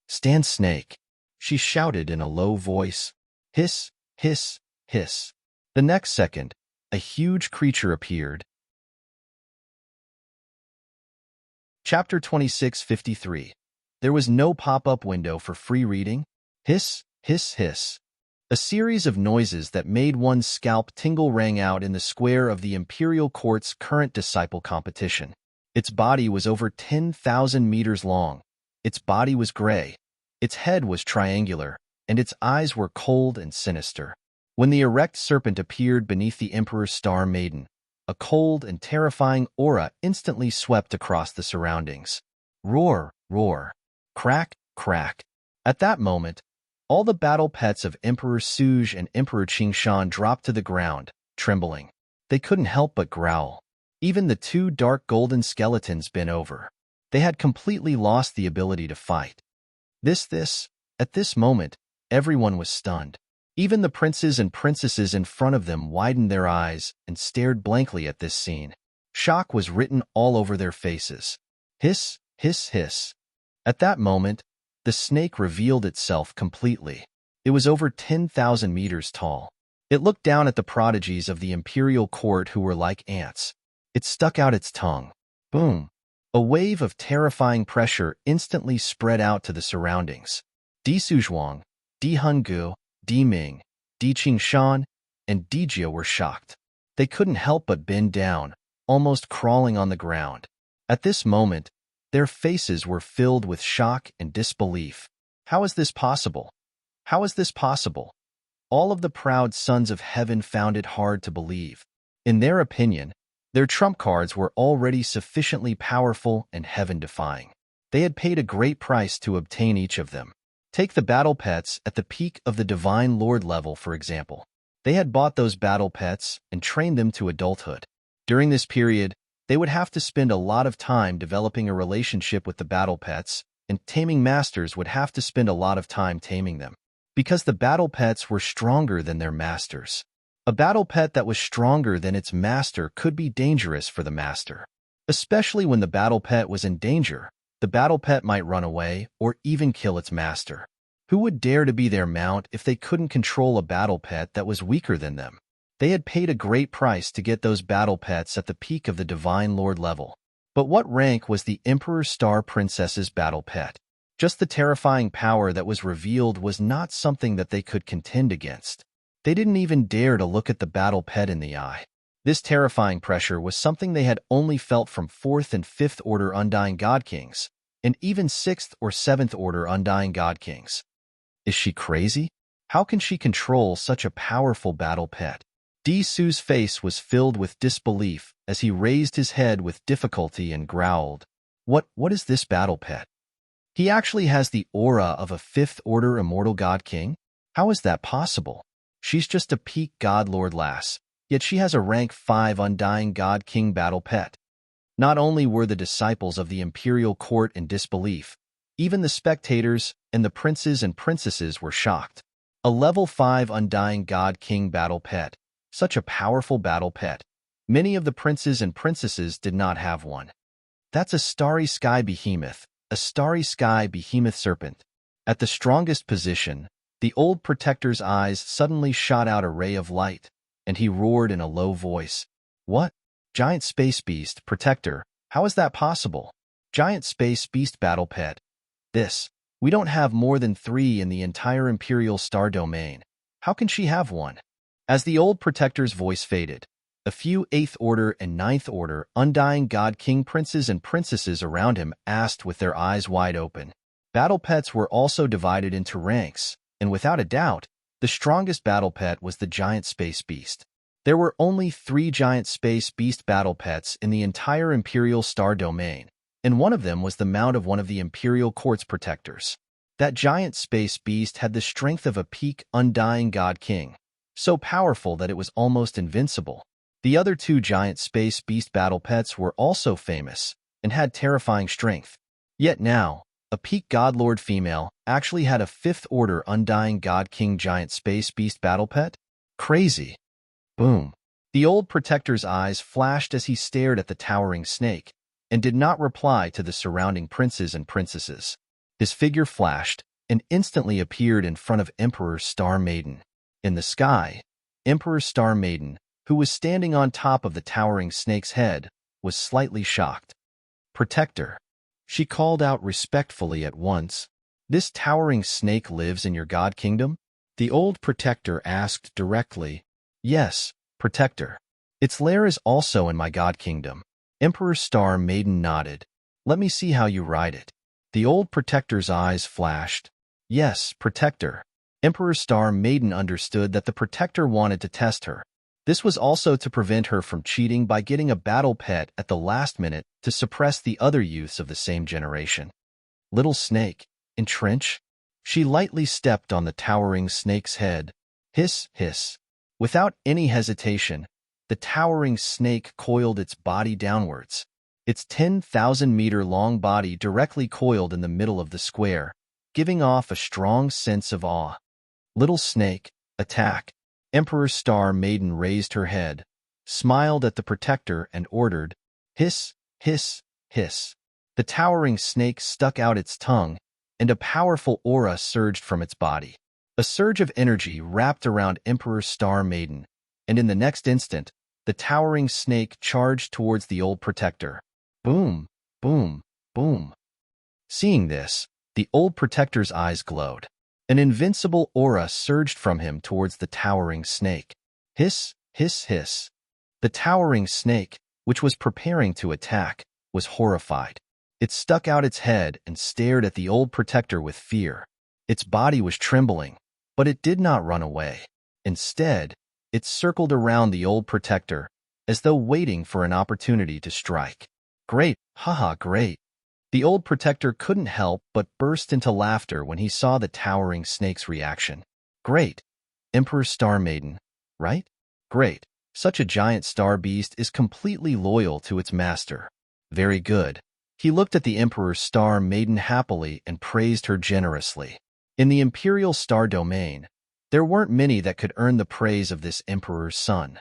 Stand snake, she shouted in a low voice. Hiss, hiss, hiss. The next second, a huge creature appeared. Chapter 2653. There was no pop-up window for free reading. Hiss, hiss, hiss. A series of noises that made one's scalp tingle rang out in the square of the Imperial Court's current disciple competition. Its body was over 10,000 meters long. Its body was gray. Its head was triangular, and its eyes were cold and sinister. When the erect serpent appeared beneath the Emperor's Star Maiden, a cold and terrifying aura instantly swept across the surroundings. Roar, roar. Crack, crack. At that moment, all the battle pets of Emperor Suge and Emperor Qingshan dropped to the ground, trembling. They couldn't help but growl. Even the two dark golden skeletons bent over. They had completely lost the ability to fight. At this moment, everyone was stunned. Even the princes and princesses in front of them widened their eyes and stared blankly at this scene. Shock was written all over their faces. Hiss, hiss, hiss. At that moment, the snake revealed itself completely. It was over 10,000 meters tall. It looked down at the prodigies of the imperial court who were like ants. It stuck out its tongue. Boom! A wave of terrifying pressure instantly spread out to the surroundings. Di Suzhuang, Di Hungu, Di Ming, Di Qingshan, and Di Jia were shocked. They couldn't help but bend down, almost crawling on the ground. At this moment, their faces were filled with shock and disbelief. How is this possible? How is this possible? All of the proud sons of heaven found it hard to believe. In their opinion, their trump cards were already sufficiently powerful and heaven-defying. They had paid a great price to obtain each of them. Take the battle pets at the peak of the Divine Lord level, for example. They had bought those battle pets and trained them to adulthood. During this period, they would have to spend a lot of time developing a relationship with the battle pets, and taming masters would have to spend a lot of time taming them. Because the battle pets were stronger than their masters. A battle pet that was stronger than its master could be dangerous for the master. Especially when the battle pet was in danger, the battle pet might run away or even kill its master. Who would dare to be their mount if they couldn't control a battle pet that was weaker than them? They had paid a great price to get those battle pets at the peak of the Divine Lord level. But what rank was the Emperor Star Princess's battle pet? Just the terrifying power that was revealed was not something that they could contend against. They didn't even dare to look at the battle pet in the eye. This terrifying pressure was something they had only felt from 4th and 5th Order Undying God Kings, and even 6th or 7th Order Undying God Kings. Is she crazy? How can she control such a powerful battle pet? Di Su's face was filled with disbelief as he raised his head with difficulty and growled, What is this battle pet? He actually has the aura of a 5th Order Immortal God King? How is that possible? She's just a peak God Lord lass, yet she has a rank 5 Undying God King battle pet. Not only were the disciples of the imperial court in disbelief, even the spectators and the princes and princesses were shocked. A level 5 Undying God King battle pet. Such a powerful battle pet. Many of the princes and princesses did not have one. That's a starry sky behemoth, a starry sky behemoth serpent. At the strongest position, the old protector's eyes suddenly shot out a ray of light, and he roared in a low voice. What? Giant space beast, protector, how is that possible? Giant space beast battle pet. We don't have more than 3 in the entire Imperial Star Domain. How can she have one? As the old protector's voice faded, a few 8th Order and 9th Order Undying God King princes and princesses around him asked with their eyes wide open. Battle pets were also divided into ranks, and without a doubt, the strongest battle pet was the Giant Space Beast. There were only 3 Giant Space Beast battle pets in the entire Imperial Star Domain, and one of them was the mount of one of the Imperial Court's protectors. That Giant Space Beast had the strength of a peak Undying God King, so powerful that it was almost invincible. The other 2 Giant Space Beast battle pets were also famous and had terrifying strength. Yet now, a peak Godlord female actually had a 5th Order Undying God King Giant Space Beast battle pet? Crazy. Boom. The old protector's eyes flashed as he stared at the towering snake and did not reply to the surrounding princes and princesses. His figure flashed and instantly appeared in front of Emperor Star Maiden. In the sky, Emperor Star Maiden, who was standing on top of the towering snake's head, was slightly shocked. Protector. She called out respectfully at once. This towering snake lives in your god kingdom? The old protector asked directly. Yes, Protector. Its lair is also in my god kingdom. Emperor Star Maiden nodded. Let me see how you ride it. The old protector's eyes flashed. Yes, Protector. Emperor Star Maiden understood that the protector wanted to test her. This was also to prevent her from cheating by getting a battle pet at the last minute to suppress the other youths of the same generation. Little snake, entrench. She lightly stepped on the towering snake's head. Hiss, hiss. Without any hesitation, the towering snake coiled its body downwards. Its 10,000-meter-long body directly coiled in the middle of the square, giving off a strong sense of awe. Little snake, attack. Emperor Star Maiden raised her head, smiled at the protector, and ordered, hiss, hiss, hiss. The towering snake stuck out its tongue, and a powerful aura surged from its body. A surge of energy wrapped around Emperor Star Maiden, and in the next instant, the towering snake charged towards the old protector. Boom, boom, boom. Seeing this, the old protector's eyes glowed. An invincible aura surged from him towards the towering snake. Hiss, hiss, hiss. The towering snake, which was preparing to attack, was horrified. It stuck out its head and stared at the old protector with fear. Its body was trembling, but it did not run away. Instead, it circled around the old protector, as though waiting for an opportunity to strike. Great, haha, great. The old protector couldn't help but burst into laughter when he saw the towering snake's reaction. Great. Emperor Star Maiden, right? Great. Such a giant star beast is completely loyal to its master. Very good. He looked at the Emperor Star Maiden happily and praised her generously. In the Imperial Star Domain, there weren't many that could earn the praise of this Emperor's son.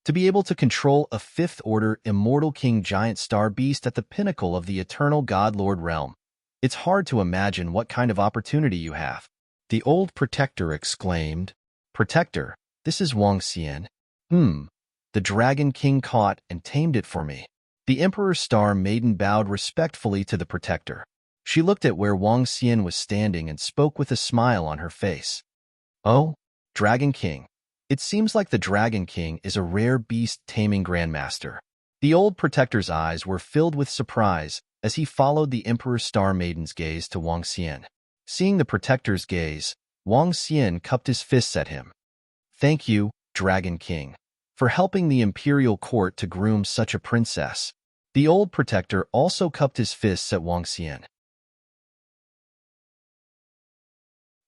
To be able to control a fifth-order immortal king giant star beast at the pinnacle of the eternal God Lord realm, it's hard to imagine what kind of opportunity you have. The old protector exclaimed, Protector, this is Wang Xian. The Dragon King caught and tamed it for me. The Emperor Star Maiden bowed respectfully to the protector. She looked at where Wang Xian was standing and spoke with a smile on her face. Oh, Dragon King. It seems like the Dragon King is a rare beast-taming grandmaster. The old protector's eyes were filled with surprise as he followed the Emperor Star Maiden's gaze to Wang Xian. Seeing the protector's gaze, Wang Xian cupped his fists at him. Thank you, Dragon King, for helping the imperial court to groom such a princess. The old protector also cupped his fists at Wang Xian.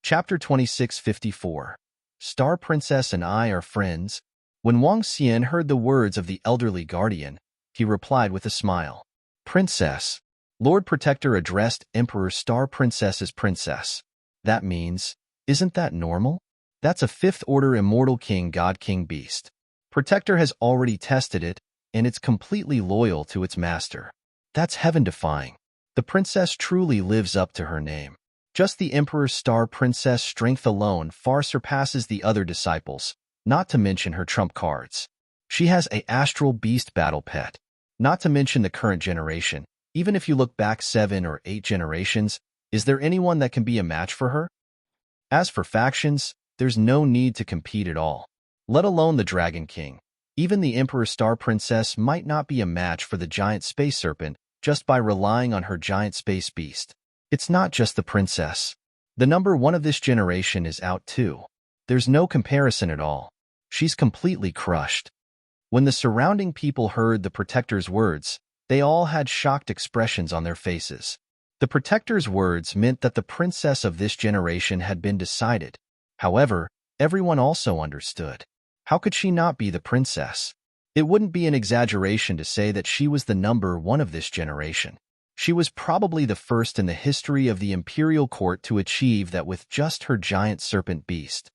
Chapter 2654. Star Princess and I are friends. When Wang Xian heard the words of the elderly guardian, he replied with a smile. Princess. Lord Protector addressed Emperor Star Princess as princess. That means, isn't that normal? That's a fifth-order immortal king god king beast. Protector has already tested it, and it's completely loyal to its master. That's heaven-defying. The princess truly lives up to her name. Just the Emperor Star Princess' strength alone far surpasses the other disciples, not to mention her trump cards. She has a astral beast battle pet. Not to mention the current generation. Even if you look back 7 or 8 generations, is there anyone that can be a match for her? As for factions, there's no need to compete at all. Let alone the Dragon King. Even the Emperor Star Princess might not be a match for the giant space serpent just by relying on her giant space beast. It's not just the princess. The number 1 of this generation is out too. There's no comparison at all. She's completely crushed. When the surrounding people heard the Protector's words, they all had shocked expressions on their faces. The Protector's words meant that the princess of this generation had been decided. However, everyone also understood. How could she not be the princess? It wouldn't be an exaggeration to say that she was the number 1 of this generation. She was probably the first in the history of the imperial court to achieve that with just her giant serpent beast.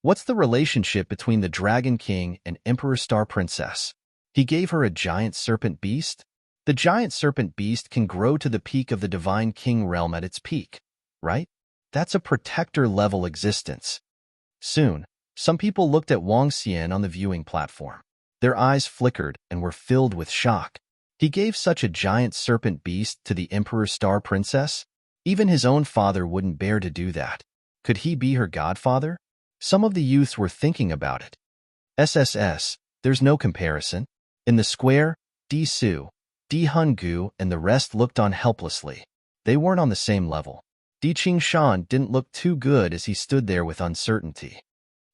What's the relationship between the Dragon King and Emperor Star Princess? He gave her a giant serpent beast? The giant serpent beast can grow to the peak of the Divine King realm at its peak, right? That's a protector-level existence. Soon, some people looked at Wang Xian on the viewing platform. Their eyes flickered and were filled with shock. He gave such a giant serpent beast to the Emperor Star Princess? Even his own father wouldn't bear to do that. Could he be her godfather? Some of the youths were thinking about it. SSS, there's no comparison. In the square, Di Su, Di Hungu, and the rest looked on helplessly. They weren't on the same level. Di Qingshan didn't look too good as he stood there with uncertainty.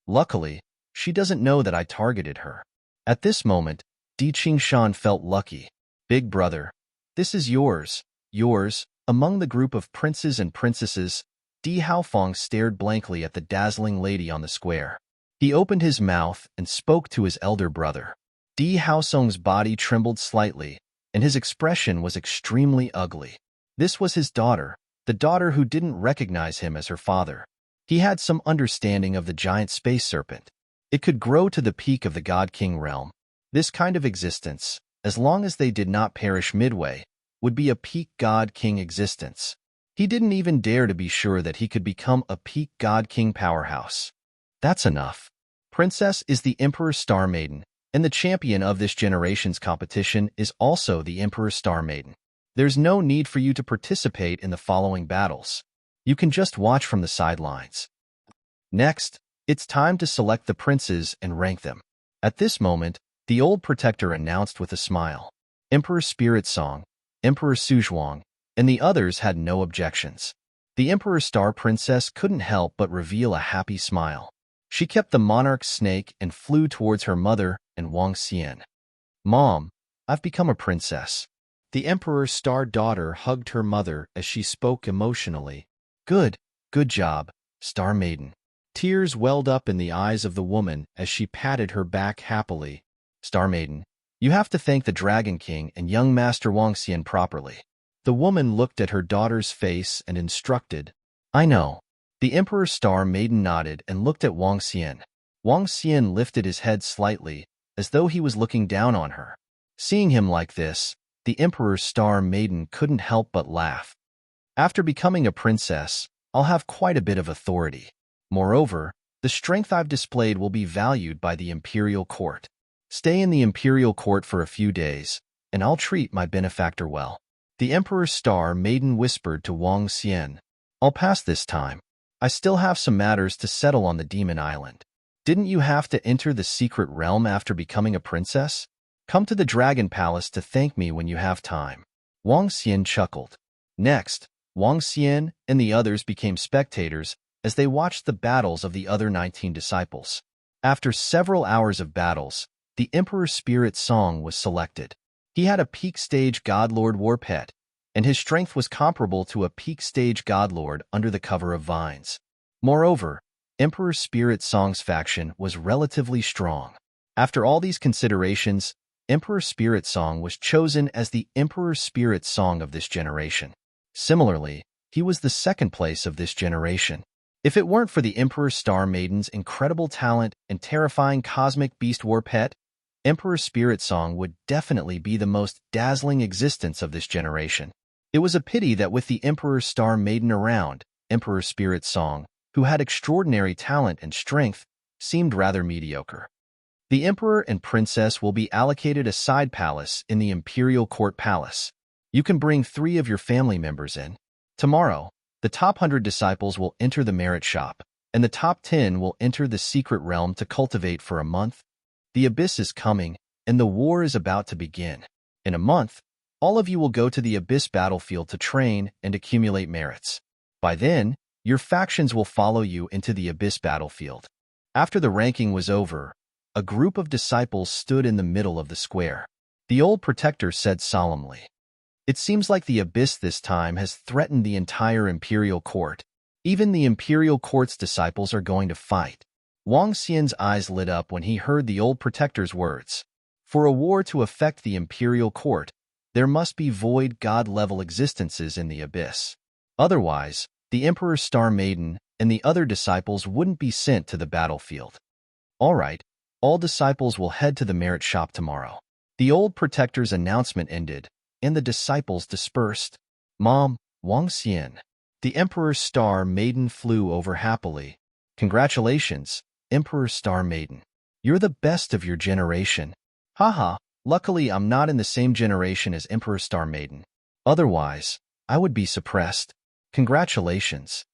Luckily, she doesn't know that I targeted her. At this moment, Di Qingshan felt lucky. Big brother, this is yours. Yours. Among the group of princes and princesses, Di Haofeng stared blankly at the dazzling lady on the square. He opened his mouth and spoke to his elder brother. Di Haosong's body trembled slightly, and his expression was extremely ugly. This was his daughter, the daughter who didn't recognize him as her father. He had some understanding of the giant space serpent. It could grow to the peak of the God-King realm. This kind of existence, as long as they did not perish midway, would be a peak God-King existence. He didn't even dare to be sure that he could become a peak God-King powerhouse. That's enough. Princess is the Emperor's Star Maiden, and the champion of this generation's competition is also the Emperor's Star Maiden. There's no need for you to participate in the following battles. You can just watch from the sidelines. Next, it's time to select the princes and rank them. At this moment, the old protector announced with a smile. Emperor Spirit Song, Emperor Suzhuang, and the others had no objections. The Emperor's Star Princess couldn't help but reveal a happy smile. She kept the monarch's snake and flew towards her mother and Wang Xian. Mom, I've become a princess. The Emperor's Star daughter hugged her mother as she spoke emotionally. Good job, Star Maiden. Tears welled up in the eyes of the woman as she patted her back happily. Star Maiden, you have to thank the Dragon King and young Master Wang Xian properly. The woman looked at her daughter's face and instructed. I know. The Emperor's Star Maiden nodded and looked at Wang Xian. Wang Xian lifted his head slightly, as though he was looking down on her. Seeing him like this, the Emperor's Star Maiden couldn't help but laugh. After becoming a princess, I'll have quite a bit of authority. Moreover, the strength I've displayed will be valued by the imperial court. Stay in the imperial court for a few days, and I'll treat my benefactor well. The Emperor's Star Maiden whispered to Wang Xian. I'll pass this time. I still have some matters to settle on the Demon Island. Didn't you have to enter the secret realm after becoming a princess? Come to the Dragon Palace to thank me when you have time. Wang Xian chuckled. Next, Wang Xian and the others became spectators as they watched the battles of the other 19 disciples. After several hours of battles, the Emperor's Spirit Song was selected. He had a peak stage Godlord war pet, and his strength was comparable to a peak stage Godlord under the cover of vines. Moreover, Emperor Spirit Song's faction was relatively strong. After all these considerations, Emperor Spirit Song was chosen as the Emperor Spirit Song of this generation. Similarly, he was the second place of this generation. If it weren't for the Emperor Star Maiden's incredible talent and terrifying cosmic beast war pet, Emperor Spirit Song would definitely be the most dazzling existence of this generation. It was a pity that with the Emperor Star Maiden around, Emperor Spirit Song, who had extraordinary talent and strength, seemed rather mediocre. The Emperor and Princess will be allocated a side palace in the Imperial Court Palace. You can bring 3 of your family members in. Tomorrow, the top 100 disciples will enter the merit shop, and the top 10 will enter the secret realm to cultivate for a month. The Abyss is coming, and the war is about to begin. In a month, all of you will go to the Abyss battlefield to train and accumulate merits. By then, your factions will follow you into the Abyss battlefield. After the ranking was over, a group of disciples stood in the middle of the square. The old protector said solemnly, "It seems like the Abyss this time has threatened the entire Imperial Court. Even the Imperial Court's disciples are going to fight." Wang Xian's eyes lit up when he heard the old protector's words. For a war to affect the Imperial Court, there must be void god-level existences in the Abyss. Otherwise, the Emperor's Star Maiden and the other disciples wouldn't be sent to the battlefield. All right, all disciples will head to the merit shop tomorrow. The old protector's announcement ended, and the disciples dispersed. Mom, Wang Xian. The Emperor's Star Maiden flew over happily. Congratulations, Emperor Star Maiden. You're the best of your generation. Haha, luckily I'm not in the same generation as Emperor Star Maiden. Otherwise, I would be suppressed. Congratulations.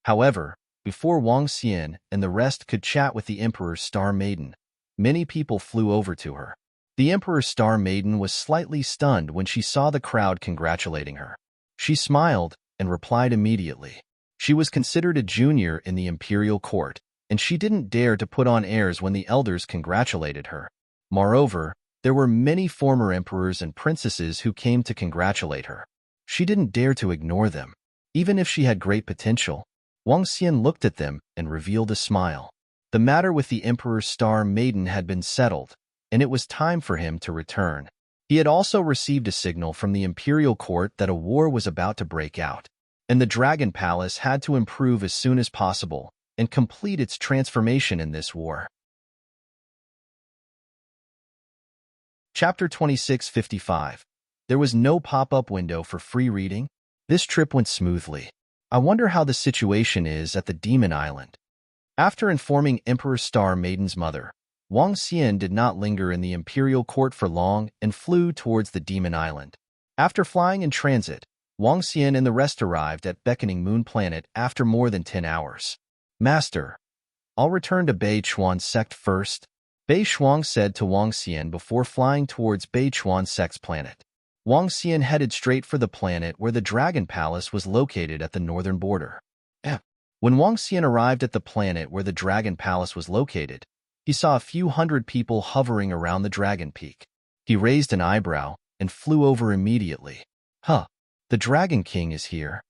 However, before Wang Xian and the rest could chat with the Emperor's Star Maiden, many people flew over to her. The Emperor's Star Maiden was slightly stunned when she saw the crowd congratulating her. She smiled and replied immediately. She was considered a junior in the Imperial Court, and she didn't dare to put on airs when the elders congratulated her. Moreover, there were many former emperors and princesses who came to congratulate her. She didn't dare to ignore them. Even if she had great potential, Wang Xian looked at them and revealed a smile. The matter with the Emperor's Star Maiden had been settled, and it was time for him to return. He had also received a signal from the imperial court that a war was about to break out, and the Dragon Palace had to improve as soon as possible and complete its transformation in this war. Chapter 2655. There was no pop-up window for free reading. This trip went smoothly. I wonder how the situation is at the Demon Island. After informing Emperor Star Maiden's mother, Wang Xian did not linger in the imperial court for long and flew towards the Demon Island. After flying in transit, Wang Xian and the rest arrived at Beckoning Moon Planet after more than 10 hours. Master, I'll return to Bei Chuan Sect first, Bei Shuang said to Wang Xian before flying towards Bei Chuan Sect's planet. Wang Xian headed straight for the planet where the Dragon Palace was located at the northern border. When Wang Xian arrived at the planet where the Dragon Palace was located, he saw a few hundred people hovering around the Dragon Peak. He raised an eyebrow and flew over immediately. The Dragon King is here.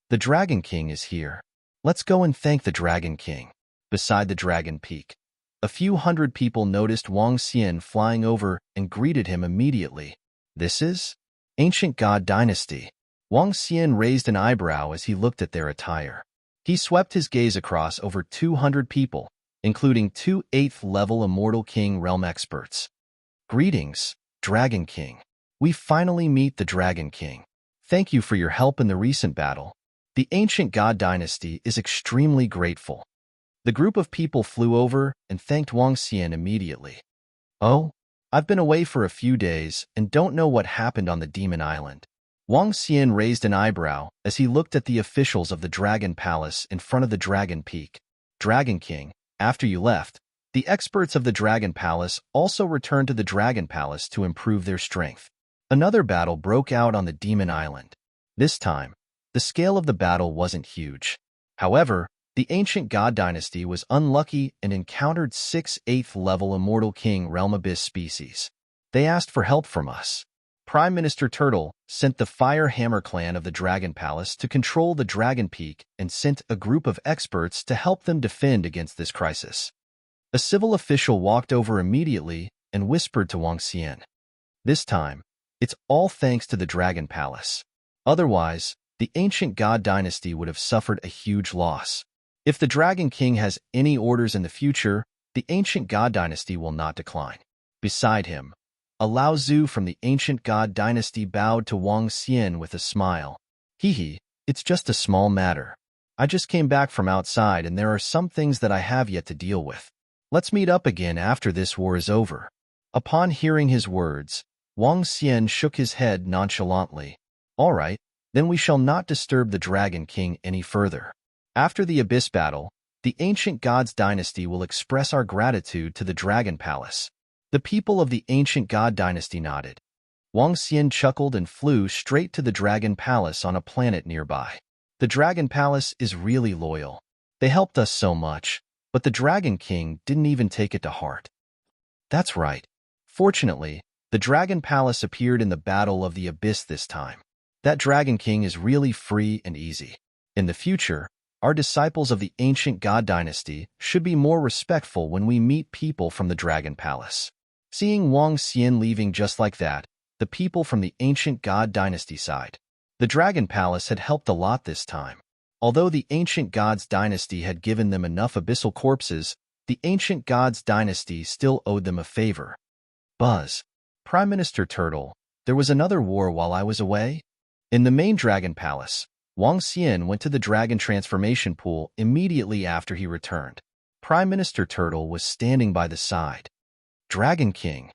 The Dragon King is here. Let's go and thank the Dragon King. Beside the Dragon Peak, a few hundred people noticed Wang Xian flying over and greeted him immediately. This is Ancient God Dynasty. Wang Xian raised an eyebrow as he looked at their attire. He swept his gaze across over 200 people, including 2 8th-level Immortal King realm experts. Greetings, Dragon King. We finally meet the Dragon King. Thank you for your help in the recent battle. The Ancient God Dynasty is extremely grateful. The group of people flew over and thanked Wang Xian immediately. Oh, I've been away for a few days and don't know what happened on the Demon Island. Wang Xian raised an eyebrow as he looked at the officials of the Dragon Palace in front of the Dragon Peak. Dragon King, after you left, the experts of the Dragon Palace also returned to the Dragon Palace to improve their strength. Another battle broke out on the Demon Island. This time, the scale of the battle wasn't huge. However, the Ancient God Dynasty was unlucky and encountered 6 8th-level Immortal King Realm Abyss species. They asked for help from us. Prime Minister Turtle sent the Fire Hammer clan of the Dragon Palace to control the Dragon Peak and sent a group of experts to help them defend against this crisis. A civil official walked over immediately and whispered to Wang Xian. This time, it's all thanks to the Dragon Palace. Otherwise, the Ancient God Dynasty would have suffered a huge loss. If the Dragon King has any orders in the future, the Ancient God Dynasty will not decline. Beside him, a Lao Zu from the Ancient God Dynasty bowed to Wang Xian with a smile. It's just a small matter. I just came back from outside and there are some things that I have yet to deal with. Let's meet up again after this war is over. Upon hearing his words, Wang Xian shook his head nonchalantly. All right, then we shall not disturb the Dragon King any further. After the Abyss battle, the Ancient God's Dynasty will express our gratitude to the Dragon Palace. The people of the Ancient God Dynasty nodded. Wang Xian chuckled and flew straight to the Dragon Palace on a planet nearby. The Dragon Palace is really loyal. They helped us so much, but the Dragon King didn't even take it to heart. That's right. Fortunately, the Dragon Palace appeared in the Battle of the Abyss this time. That Dragon King is really free and easy. In the future, our disciples of the Ancient God Dynasty should be more respectful when we meet people from the Dragon Palace. Seeing Wang Xian leaving just like that, the people from the Ancient God Dynasty sighed. The Dragon Palace had helped a lot this time. Although the Ancient God's Dynasty had given them enough abyssal corpses, the Ancient God's Dynasty still owed them a favor. Buzz, Prime Minister Turtle, there was another war while I was away? In the main Dragon Palace, Wang Xian went to the Dragon Transformation Pool immediately after he returned. Prime Minister Turtle was standing by the side. Dragon King,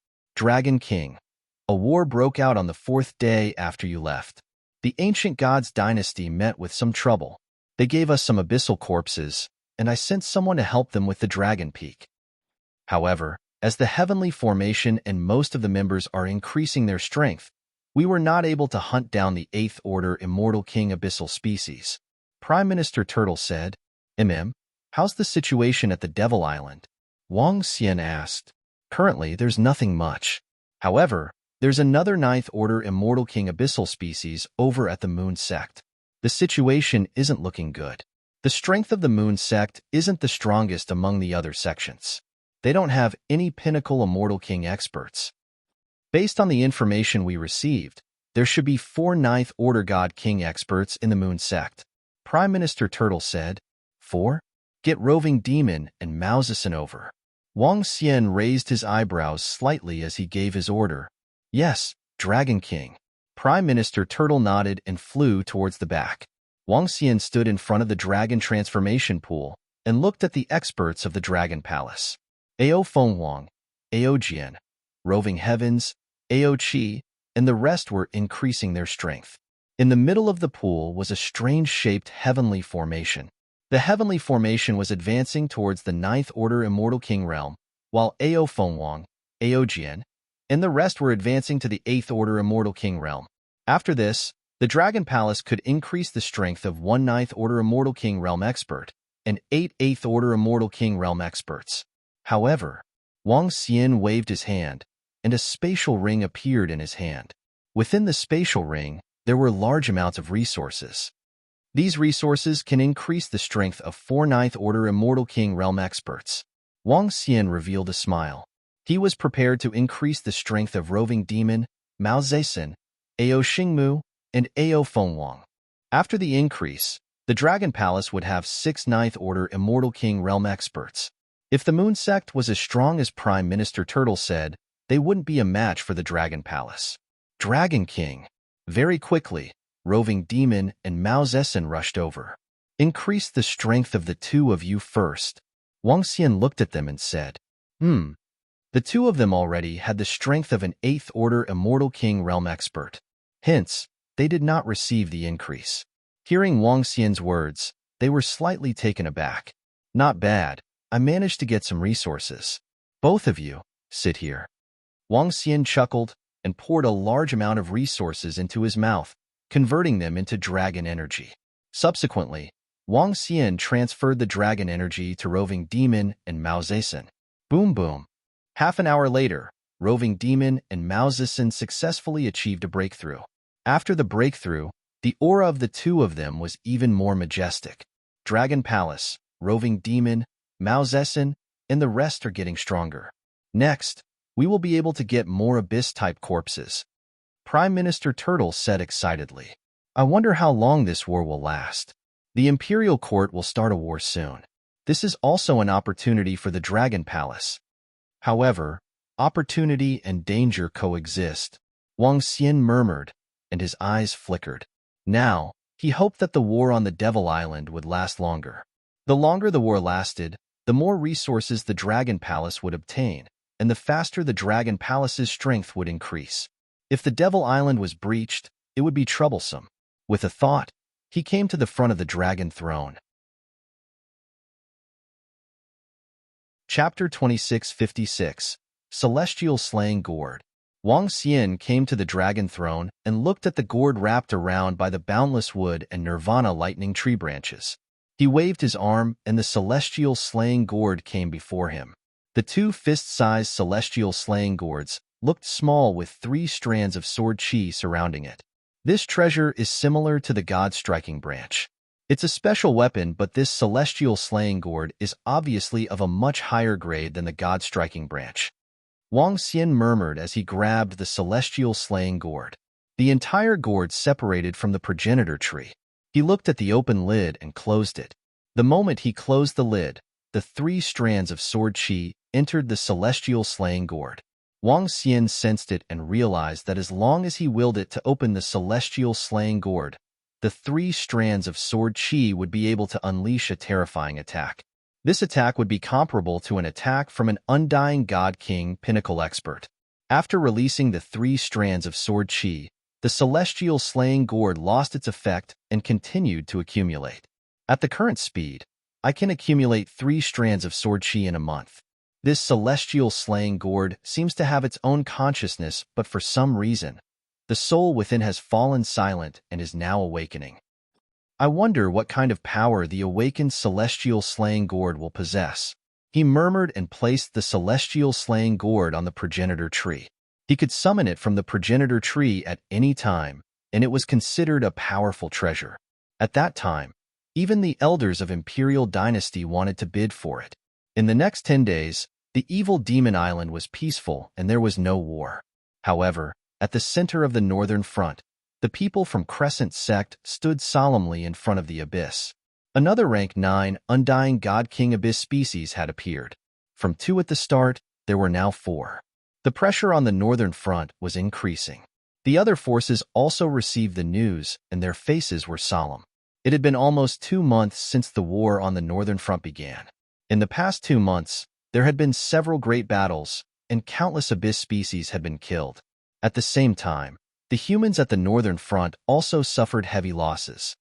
a war broke out on the 4th day after you left. The Ancient God's Dynasty met with some trouble. They gave us some abyssal corpses, and I sent someone to help them with the Dragon Peak. However, as the Heavenly Formation and most of the members are increasing their strength, we were not able to hunt down the 8th Order Immortal King abyssal species. Prime Minister Turtle said, how's the situation at the Devil Island? Wang Xian asked. Currently, there's nothing much. However, there's another 9th Order Immortal King abyssal species over at the Moon Sect. The situation isn't looking good. The strength of the Moon Sect isn't the strongest among the other sections. They don't have any pinnacle Immortal King experts. Based on the information we received, there should be 4 Ninth Order God King experts in the Moon Sect. Prime Minister Turtle said. 4? Get Roving Demon and Mao Zedong over. Wang Xian raised his eyebrows slightly as he gave his order. Yes, Dragon King. Prime Minister Turtle nodded and flew towards the back. Wang Xian stood in front of the dragon transformation pool and looked at the experts of the Dragon Palace. Ao Fenghuang, Ao Jian, Roving Heavens, Ao Qi, and the rest were increasing their strength. In the middle of the pool was a strange-shaped heavenly formation. The heavenly formation was advancing towards the Ninth Order Immortal King realm, while Ao Fenghuang, Ao Jian, and the rest were advancing to the 8th Order Immortal King realm. After this, the Dragon Palace could increase the strength of 1 Ninth Order Immortal King realm expert and 8 8th Order Immortal King realm experts. However, Wang Xian waved his hand, and a spatial ring appeared in his hand. Within the spatial ring, there were large amounts of resources. These resources can increase the strength of 4 Ninth Order Immortal King realm experts. Wang Xian revealed a smile. He was prepared to increase the strength of Roving Demon, Mao Zedong, Ao Xingmu, and Ao Fenghuang. After the increase, the Dragon Palace would have 6 Ninth Order Immortal King realm experts. If the Moon Sect was as strong as Prime Minister Turtle said, they wouldn't be a match for the Dragon Palace. Dragon King. Very quickly, Roving Demon and Mao Zedong rushed over. Increase the strength of the 2 of you first. Wang Xian looked at them and said, The 2 of them already had the strength of an 8th Order Immortal King realm expert. Hence, they did not receive the increase. Hearing Wang Xian's words, they were slightly taken aback. Not bad. I managed to get some resources. Both of you, sit here. Wang Xian chuckled and poured a large amount of resources into his mouth, converting them into dragon energy. Subsequently, Wang Xian transferred the dragon energy to Roving Demon and Mao Zedong. Boom boom. Half an hour later, Roving Demon and Mao Zedong successfully achieved a breakthrough. After the breakthrough, the aura of the 2 of them was even more majestic. Dragon Palace, Roving Demon, Mao Zedong, and the rest are getting stronger. Next, we will be able to get more Abyss-type corpses. Prime Minister Turtle said excitedly. I wonder how long this war will last. The Imperial Court will start a war soon. This is also an opportunity for the Dragon Palace. However, opportunity and danger coexist. Wang Xian murmured, and his eyes flickered. Now, he hoped that the war on the Devil Island would last longer. The longer the war lasted, the more resources the Dragon Palace would obtain, and the faster the Dragon Palace's strength would increase. If the Devil Island was breached, it would be troublesome. With a thought, he came to the front of the Dragon Throne. Chapter 2656, Celestial Slaying Gourd. Wang Xian came to the Dragon Throne and looked at the gourd wrapped around by the boundless wood and nirvana lightning tree branches. He waved his arm, and the Celestial Slaying Gourd came before him. The 2 fist-sized Celestial Slaying Gourds looked small with 3 strands of sword chi surrounding it. This treasure is similar to the God Striking Branch. It's a special weapon, but this Celestial Slaying Gourd is obviously of a much higher grade than the God Striking Branch. Wang Xian murmured as he grabbed the Celestial Slaying Gourd. The entire gourd separated from the progenitor tree. He looked at the open lid and closed it. The moment he closed the lid, the 3 strands of sword chi entered the Celestial Slaying Gourd. Wang Xian sensed it and realized that as long as he willed it to open the Celestial Slaying Gourd, the 3 strands of sword chi would be able to unleash a terrifying attack. This attack would be comparable to an attack from an Undying God King Pinnacle expert. After releasing the 3 strands of sword chi, the Celestial Slaying Gourd lost its effect and continued to accumulate. At the current speed, I can accumulate 3 strands of sword chi in a month. This Celestial Slaying Gourd seems to have its own consciousness, but for some reason, the soul within has fallen silent and is now awakening. I wonder what kind of power the awakened Celestial Slaying Gourd will possess. He murmured and placed the Celestial Slaying Gourd on the progenitor tree. He could summon it from the progenitor tree at any time, and it was considered a powerful treasure. At that time, even the elders of Imperial Dynasty wanted to bid for it. In the next 10 days, The evil demon island was peaceful and there was no war. However, at the center of the northern front, the people from Crescent Sect stood solemnly in front of the abyss. Another rank 9 undying God King Abyss species had appeared. From 2 at the start, there were now 4. The pressure on the northern front was increasing. The other forces also received the news, and their faces were solemn. It had been almost 2 months since the war on the northern front began. In the past 2 months, there had been several great battles, and countless abyss species had been killed. At the same time, the humans at the northern front also suffered heavy losses.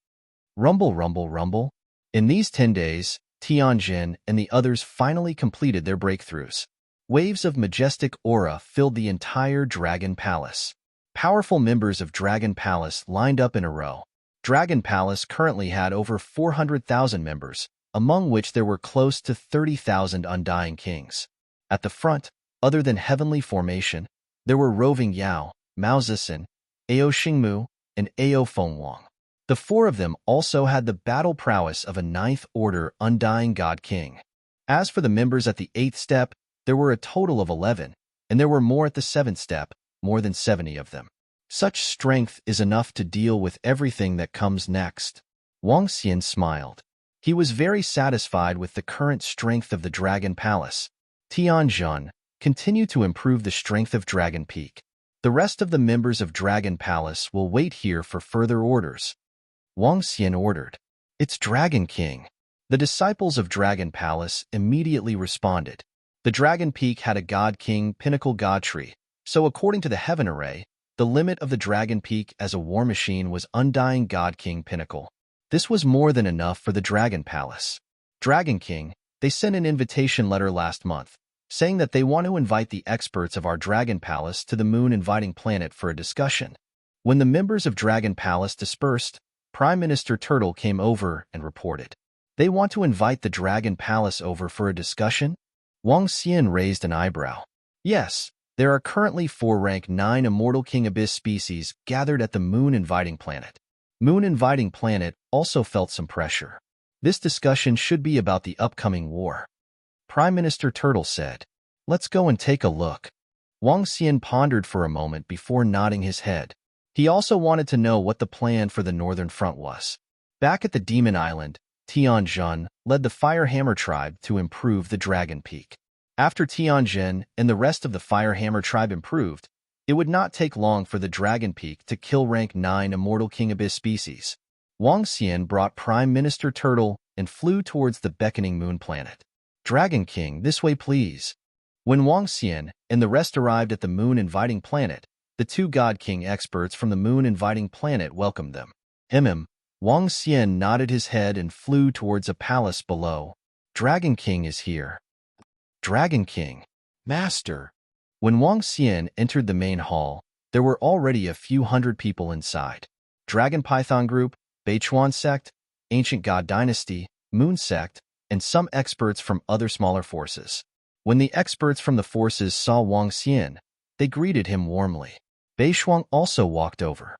Rumble, rumble, rumble. In these 10 days, Tianjin and the others finally completed their breakthroughs. Waves of majestic aura filled the entire Dragon Palace. Powerful members of Dragon Palace lined up in a row. Dragon Palace currently had over 400,000 members, among which there were close to 30,000 undying kings. At the front, other than Heavenly Formation, there were Roving Yao, Mao Zixin, Ao Xingmu, and Ao Fengwang. The 4 of them also had the battle prowess of a 9th Order Undying God King. As for the members at the 8th step, there were a total of 11, and there were more at the 7th step, more than 70 of them. Such strength is enough to deal with everything that comes next. Wang Xian smiled. He was very satisfied with the current strength of the Dragon Palace. Tianjin continued to improve the strength of Dragon Peak. The rest of the members of Dragon Palace will wait here for further orders. Wang Xian ordered. It's Dragon King. The disciples of Dragon Palace immediately responded. The Dragon Peak had a God King Pinnacle God Tree, so according to the Heaven Array, the limit of the Dragon Peak as a war machine was Undying God King Pinnacle. This was more than enough for the Dragon Palace. Dragon King, they sent an invitation letter last month, saying that they want to invite the experts of our Dragon Palace to the Moon Inviting Planet for a discussion. When the members of Dragon Palace dispersed, Prime Minister Turtle came over and reported. They want to invite the Dragon Palace over for a discussion? Wang Xian raised an eyebrow. Yes, there are currently 4 rank 9 Immortal King Abyss species gathered at the Moon Inviting Planet. Moon Inviting Planet also felt some pressure. This discussion should be about the upcoming war. Prime Minister Turtle said. Let's go and take a look. Wang Xian pondered for a moment before nodding his head. He also wanted to know what the plan for the Northern Front was. Back at the Demon Island, Tianjin led the Firehammer tribe to improve the Dragon Peak. After Tianjin and the rest of the Firehammer tribe improved, it would not take long for the Dragon Peak to kill rank 9 Immortal King Abyss species. Wang Xian brought Prime Minister Turtle and flew towards the beckoning moon planet. Dragon King, this way please. When Wang Xian and the rest arrived at the Moon Inviting Planet, the 2 God King experts from the Moon Inviting Planet welcomed them. Wang Xian nodded his head and flew towards a palace below. Dragon King is here. Dragon King. Master. When Wang Xian entered the main hall, there were already a few hundred people inside. Dragon Python Group, Beichuan Sect, Ancient God Dynasty, Moon Sect, and some experts from other smaller forces. When the experts from the forces saw Wang Xian, they greeted him warmly. Beishuang also walked over.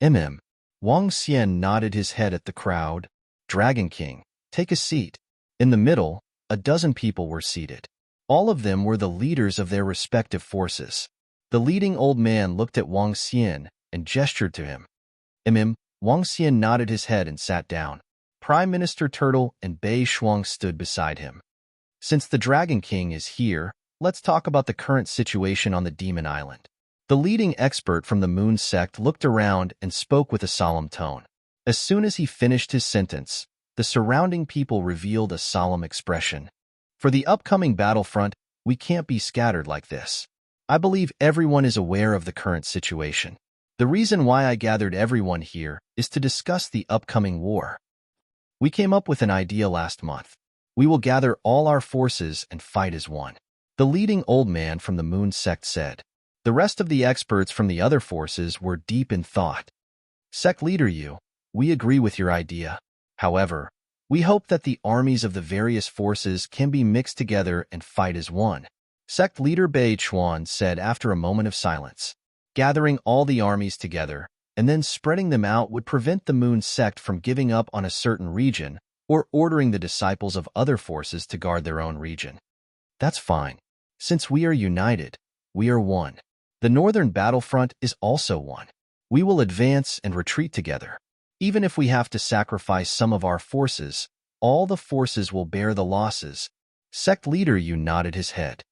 Wang Xian nodded his head at the crowd. Dragon King, take a seat. In the middle, a dozen people were seated. All of them were the leaders of their respective forces. The leading old man looked at Wang Xian and gestured to him. Wang Xian nodded his head and sat down. Prime Minister Turtle and Bei Shuang stood beside him. Since the Dragon King is here, let's talk about the current situation on the Demon Island. The leading expert from the Moon Sect looked around and spoke with a solemn tone. As soon as he finished his sentence, the surrounding people revealed a solemn expression. For the upcoming battlefront, we can't be scattered like this. I believe everyone is aware of the current situation. The reason why I gathered everyone here is to discuss the upcoming war. We came up with an idea last month. We will gather all our forces and fight as one. The leading old man from the Moon Sect said. The rest of the experts from the other forces were deep in thought. Sect leader Yu, we agree with your idea. However, we hope that the armies of the various forces can be mixed together and fight as one. Sect leader Bei Chuan said after a moment of silence. Gathering all the armies together and then spreading them out would prevent the Moon Sect from giving up on a certain region or ordering the disciples of other forces to guard their own region. That's fine. Since we are united, we are one. The northern battlefront is also one. We will advance and retreat together. Even if we have to sacrifice some of our forces, all the forces will bear the losses. Sect leader Yu nodded his head.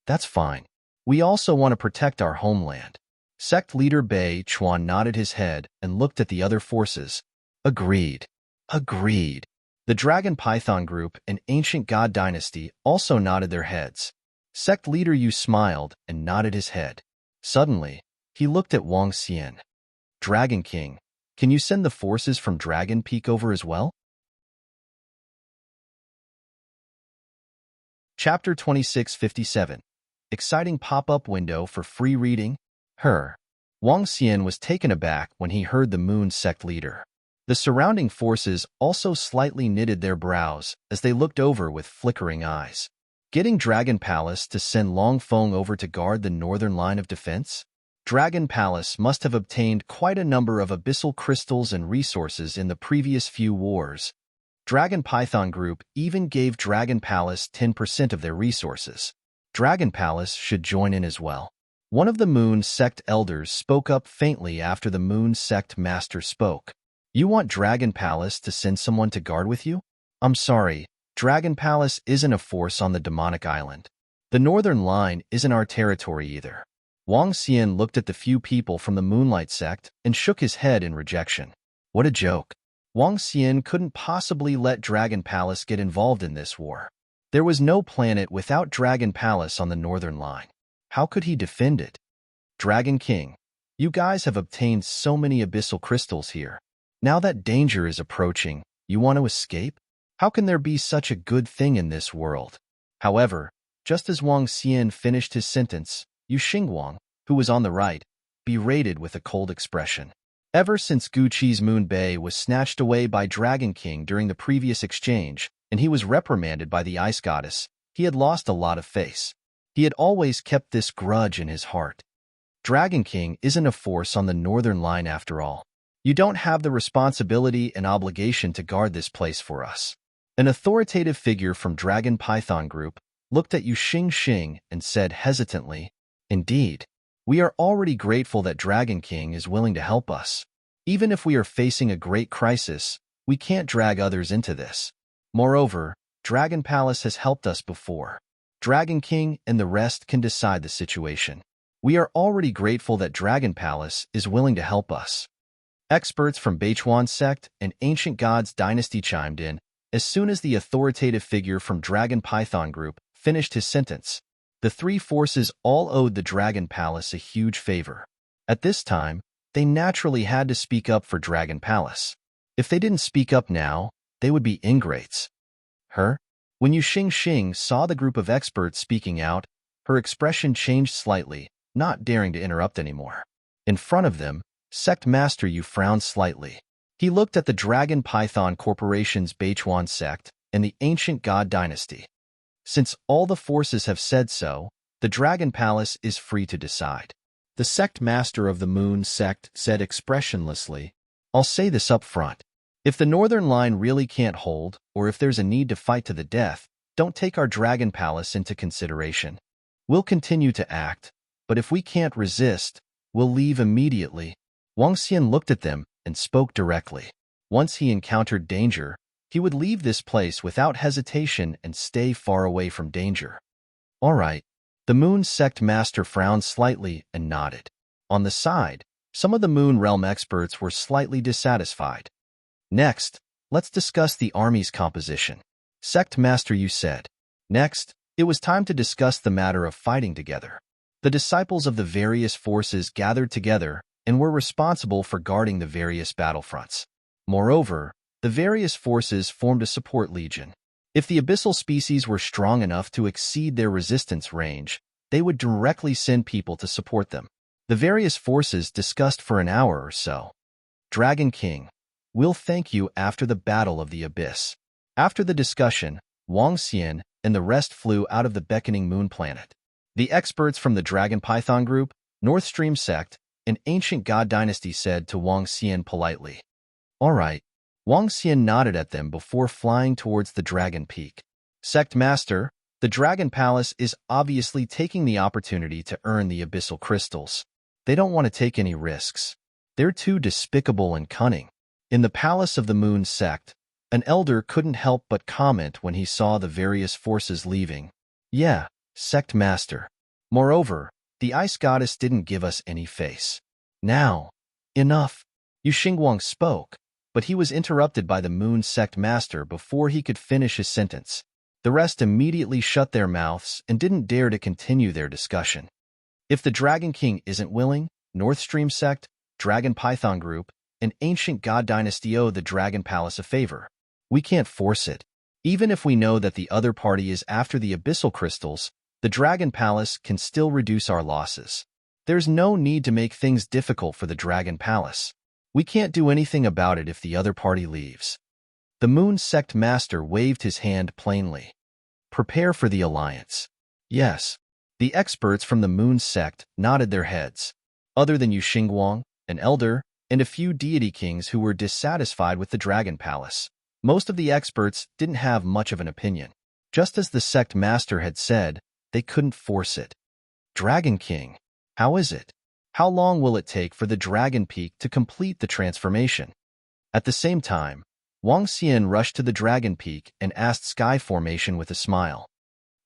That's fine. We also want to protect our homeland. Sect leader Bei Chuan nodded his head and looked at the other forces. Agreed. Agreed. The Dragon Python group and Ancient God Dynasty also nodded their heads. Sect leader Yu smiled and nodded his head. Suddenly, he looked at Wang Xian. Dragon King, can you send the forces from Dragon Peak over as well? Chapter 2657. Exciting pop-up window for free reading. Wang Xian was taken aback when he heard the Moon Sect leader. The surrounding forces also slightly knitted their brows as they looked over with flickering eyes. Getting Dragon Palace to send Long Feng over to guard the northern line of defense? Dragon Palace must have obtained quite a number of abyssal crystals and resources in the previous few wars. Dragon Python Group even gave Dragon Palace 10% of their resources. Dragon Palace should join in as well. One of the Moon Sect elders spoke up faintly after the Moon Sect master spoke. You want Dragon Palace to send someone to guard with you? I'm sorry, Dragon Palace isn't a force on the demonic island. The northern line isn't our territory either. Wang Xian looked at the few people from the Moonlight Sect and shook his head in rejection. What a joke. Wang Xian couldn't possibly let Dragon Palace get involved in this war. There was no planet without Dragon Palace on the northern line. How could he defend it? Dragon King, you guys have obtained so many abyssal crystals here. Now that danger is approaching, you want to escape? How can there be such a good thing in this world? However, just as Wang Xian finished his sentence, Yu Xingguang, who was on the right, berated with a cold expression. Ever since Guqi's Moon Bay was snatched away by Dragon King during the previous exchange, and he was reprimanded by the Ice Goddess, he had lost a lot of face. He had always kept this grudge in his heart. Dragon King isn't a force on the northern line after all. You don't have the responsibility and obligation to guard this place for us. An authoritative figure from Dragon Python Group looked at Yu Xing and said hesitantly, Indeed, we are already grateful that Dragon King is willing to help us. Even if we are facing a great crisis, we can't drag others into this. Moreover, Dragon Palace has helped us before. Dragon King and the rest can decide the situation. We are already grateful that Dragon Palace is willing to help us. Experts from Beichuan Sect and Ancient Gods Dynasty chimed in as soon as the authoritative figure from Dragon Python Group finished his sentence. The three forces all owed the Dragon Palace a huge favor. At this time, they naturally had to speak up for Dragon Palace. If they didn't speak up now, they would be ingrates. When Yu Xing saw the group of experts speaking out, her expression changed slightly, not daring to interrupt anymore. In front of them, Sect Master Yu frowned slightly. He looked at the Dragon Python Corporation's Beichuan Sect and the Ancient God Dynasty. Since all the forces have said so, the Dragon Palace is free to decide. The Sect Master of the Moon Sect said expressionlessly, I'll say this up front. If the northern line really can't hold, or if there's a need to fight to the death, don't take our Dragon Palace into consideration. We'll continue to act, but if we can't resist, we'll leave immediately. Wang Xian looked at them and spoke directly. Once he encountered danger, he would leave this place without hesitation and stay far away from danger. All right. The Moon Sect Master frowned slightly and nodded. On the side, some of the Moon Realm experts were slightly dissatisfied. Next, let's discuss the army's composition. Sect Master Yu said. Next, it was time to discuss the matter of fighting together. The disciples of the various forces gathered together and were responsible for guarding the various battlefronts. Moreover, the various forces formed a support legion. If the abyssal species were strong enough to exceed their resistance range, they would directly send people to support them. The various forces discussed for an hour or so. Dragon King, we'll thank you after the Battle of the Abyss. After the discussion, Wang Xian and the rest flew out of the beckoning moon planet. The experts from the Dragon Python Group, North Stream Sect, and Ancient God Dynasty said to Wang Xian politely. All right. Wang Xian nodded at them before flying towards the Dragon Peak. Sect Master, The Dragon Palace is obviously taking the opportunity to earn the abyssal crystals. They don't want to take any risks. They're too despicable and cunning. In the Palace of the Moon sect, an elder couldn't help but comment when he saw the various forces leaving. Yeah, sect master. Moreover, the ice goddess didn't give us any face. Now, enough. Yu Xingguang spoke, but he was interrupted by the Moon sect master before he could finish his sentence. The rest immediately shut their mouths and didn't dare to continue their discussion. If the Dragon King isn't willing, North Stream sect, Dragon Python group, and Ancient God Dynasty owe the Dragon Palace a favor. We can't force it. Even if we know that the other party is after the abyssal crystals, the Dragon Palace can still reduce our losses. There's no need to make things difficult for the Dragon Palace. We can't do anything about it if the other party leaves. The Moon Sect Master waved his hand plainly. Prepare for the alliance. Yes. The experts from the Moon Sect nodded their heads. Other than Yu Xingguang, an elder, and a few deity kings who were dissatisfied with the Dragon Palace, most of the experts didn't have much of an opinion. Just as the sect master had said, they couldn't force it. Dragon King, how is it? How long will it take for the Dragon Peak to complete the transformation? At the same time, Wang Xian rushed to the Dragon Peak and asked Sky Formation with a smile.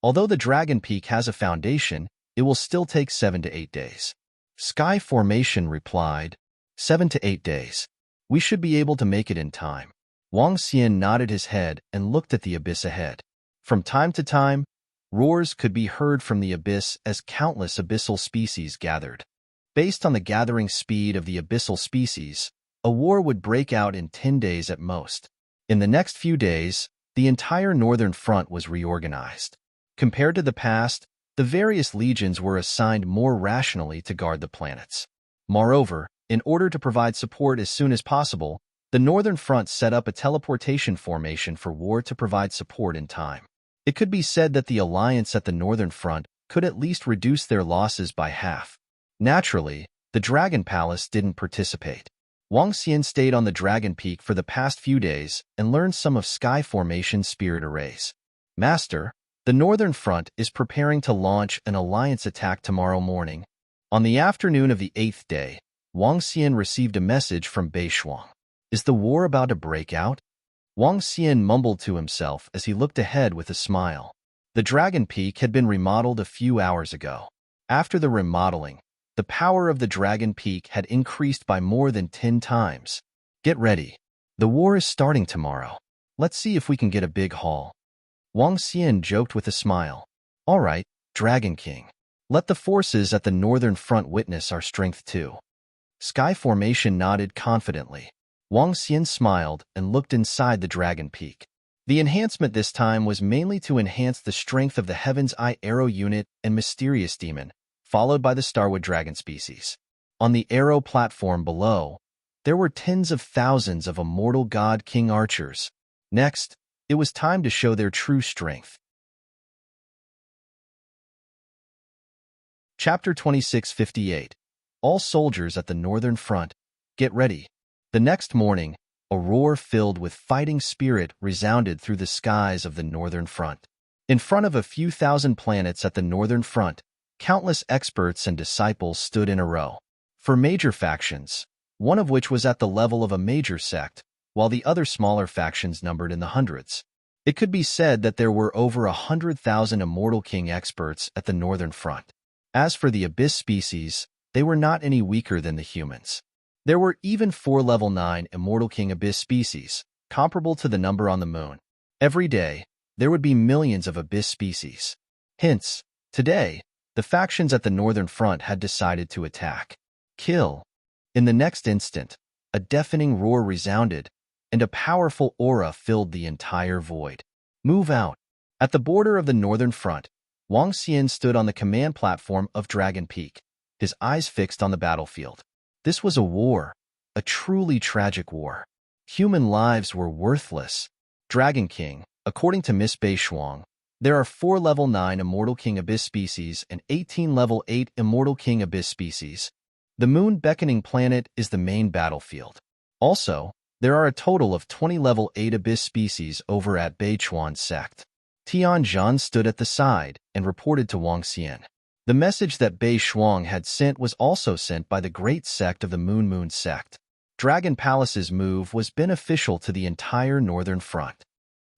Although the Dragon Peak has a foundation, it will still take 7 to 8 days. Sky Formation replied, 7 to 8 days. We should be able to make it in time. Wang Xian nodded his head and looked at the abyss ahead. From time to time, roars could be heard from the abyss as countless abyssal species gathered. Based on the gathering speed of the abyssal species, a war would break out in 10 days at most. In the next few days, the entire northern front was reorganized. Compared to the past, the various legions were assigned more rationally to guard the planets. Moreover, in order to provide support as soon as possible, the northern front set up a teleportation formation for war to provide support in time. It could be said that the alliance at the northern front could at least reduce their losses by half. Naturally, the Dragon Palace didn't participate. Wang Xian stayed on the Dragon Peak for the past few days and learned some of Sky Formation spirit arrays. Master, the northern front is preparing to launch an alliance attack tomorrow morning. On the afternoon of the 8th day, Wang Xian received a message from Beishuang. Is the war about to break out? Wang Xian mumbled to himself as he looked ahead with a smile. The Dragon Peak had been remodeled a few hours ago. After the remodeling, the power of the Dragon Peak had increased by more than 10 times. Get ready. The war is starting tomorrow. Let's see if we can get a big haul. Wang Xian joked with a smile. All right, Dragon King. Let the forces at the northern front witness our strength too. Sky Formation nodded confidently. Wang Xian smiled and looked inside the Dragon Peak. The enhancement this time was mainly to enhance the strength of the Heaven's Eye Arrow unit and Mysterious Demon, followed by the Starwood Dragon species. On the Arrow platform below, there were tens of thousands of Immortal God King archers. Next, it was time to show their true strength. Chapter 2658. All soldiers at the northern front, get ready. The next morning, a roar filled with fighting spirit resounded through the skies of the northern front. In front of a few thousand planets at the northern front, countless experts and disciples stood in a row. For major factions, one of which was at the level of a major sect, while the other smaller factions numbered in the hundreds. It could be said that there were over 100,000 Immortal King experts at the northern front. As for the Abyss species, they were not any weaker than the humans. There were even 4 level 9 Immortal King Abyss species, comparable to the number on the moon. Every day, there would be millions of Abyss species. Hence, today, the factions at the northern front had decided to attack. Kill. In the next instant, a deafening roar resounded, and a powerful aura filled the entire void. Move out. At the border of the northern front, Wang Xian stood on the command platform of Dragon Peak, his eyes fixed on the battlefield. This was a war, a truly tragic war. Human lives were worthless. Dragon King, according to Miss Beishuang, there are 4 level 9 Immortal King Abyss species and 18 level 8 Immortal King Abyss species. The Moon Beckoning Planet is the main battlefield. Also, there are a total of 20 level 8 Abyss species over at Beichuan Sect. Tianjin stood at the side and reported to Wang Xian. The message that Bei Shuang had sent was also sent by the great sect of the Moon sect. Dragon Palace's move was beneficial to the entire northern front.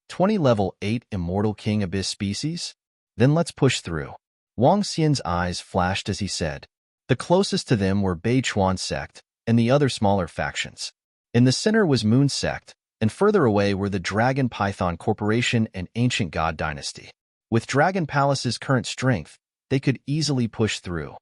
20 level 8 Immortal King Abyss species? Then let's push through. Wang Xian's eyes flashed as he said. The closest to them were Bei Chuan sect and the other smaller factions. In the center was Moon sect, and further away were the Dragon Python Corporation and Ancient God Dynasty. With Dragon Palace's current strength, they could easily push through.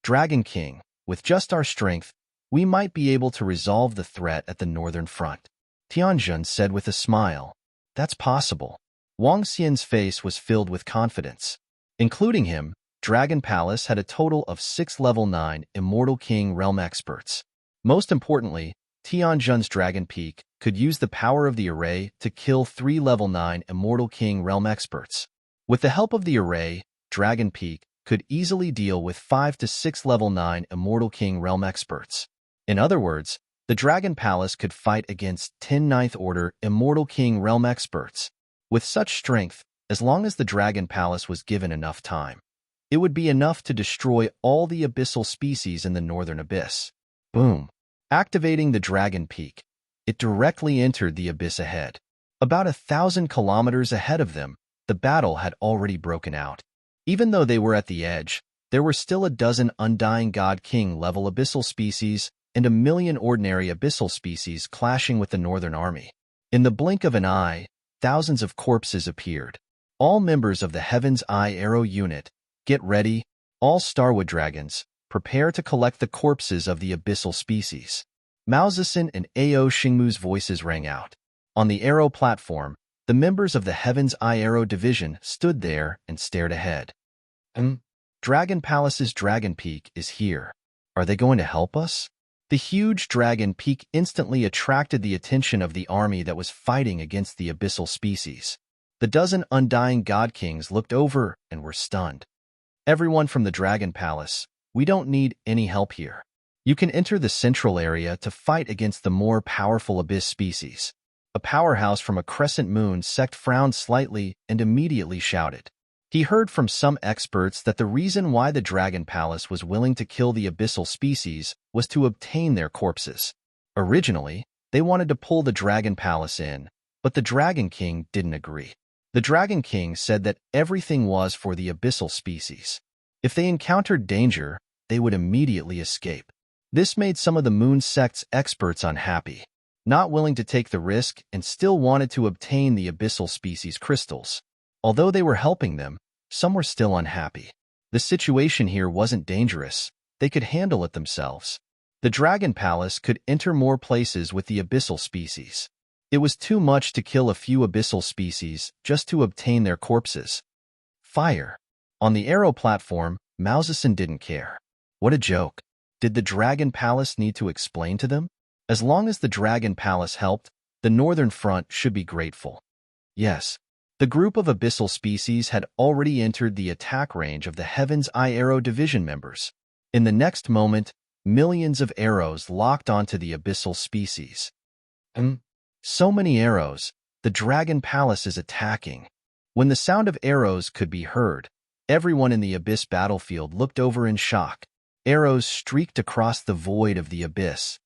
Dragon King, with just our strength, we might be able to resolve the threat at the northern front. Tianjin said with a smile. That's possible. Wang Xian's face was filled with confidence. Including him, Dragon Palace had a total of 6 level 9 Immortal King Realm experts. Most importantly, Tianjin's Dragon Peak could use the power of the array to kill 3 level 9 Immortal King Realm experts. With the help of the array, Dragon Peak could easily deal with 5 to 6 level 9 Immortal King Realm experts. In other words, the Dragon Palace could fight against 10 Ninth Order Immortal King Realm experts. With such strength, as long as the Dragon Palace was given enough time, it would be enough to destroy all the abyssal species in the northern abyss. Boom! Activating the Dragon Peak, it directly entered the abyss ahead. About 1,000 kilometers ahead of them, the battle had already broken out. Even though they were at the edge, there were still a dozen Undying God King level abyssal species and 1,000,000 ordinary abyssal species clashing with the northern army. In the blink of an eye, thousands of corpses appeared. All members of the Heaven's Eye Arrow unit, get ready, all Starwood Dragons, prepare to collect the corpses of the abyssal species. Mao Zedong and Ao Xingmu's voices rang out. On the Arrow platform, the members of the Heaven's Eye Arrow division stood there and stared ahead. Dragon Palace's Dragon Peak is here. Are they going to help us? The huge Dragon Peak instantly attracted the attention of the army that was fighting against the abyssal species. The dozen Undying God Kings looked over and were stunned. Everyone from the Dragon Palace, we don't need any help here. You can enter the central area to fight against the more powerful abyss species. A powerhouse from a crescent moon sect frowned slightly and immediately shouted. He heard from some experts that the reason why the Dragon Palace was willing to kill the abyssal species was to obtain their corpses. Originally, they wanted to pull the Dragon Palace in, but the Dragon King didn't agree. The Dragon King said that everything was for the abyssal species. If they encountered danger, they would immediately escape. This made some of the Moon Sect's experts unhappy, not willing to take the risk and still wanted to obtain the abyssal species crystals. Although they were helping them, some were still unhappy. The situation here wasn't dangerous. They could handle it themselves. The Dragon Palace could enter more places with the abyssal species. It was too much to kill a few abyssal species just to obtain their corpses. Fire. On the Arrow platform, Mao Zedong didn't care. What a joke. Did the Dragon Palace need to explain to them? As long as the Dragon Palace helped, the northern front should be grateful. Yes. The group of abyssal species had already entered the attack range of the Heaven's Eye Arrow division members. In the next moment, millions of arrows locked onto the abyssal species. So many arrows, the Dragon Palace is attacking. When the sound of arrows could be heard, everyone in the abyss battlefield looked over in shock. Arrows streaked across the void of the abyss.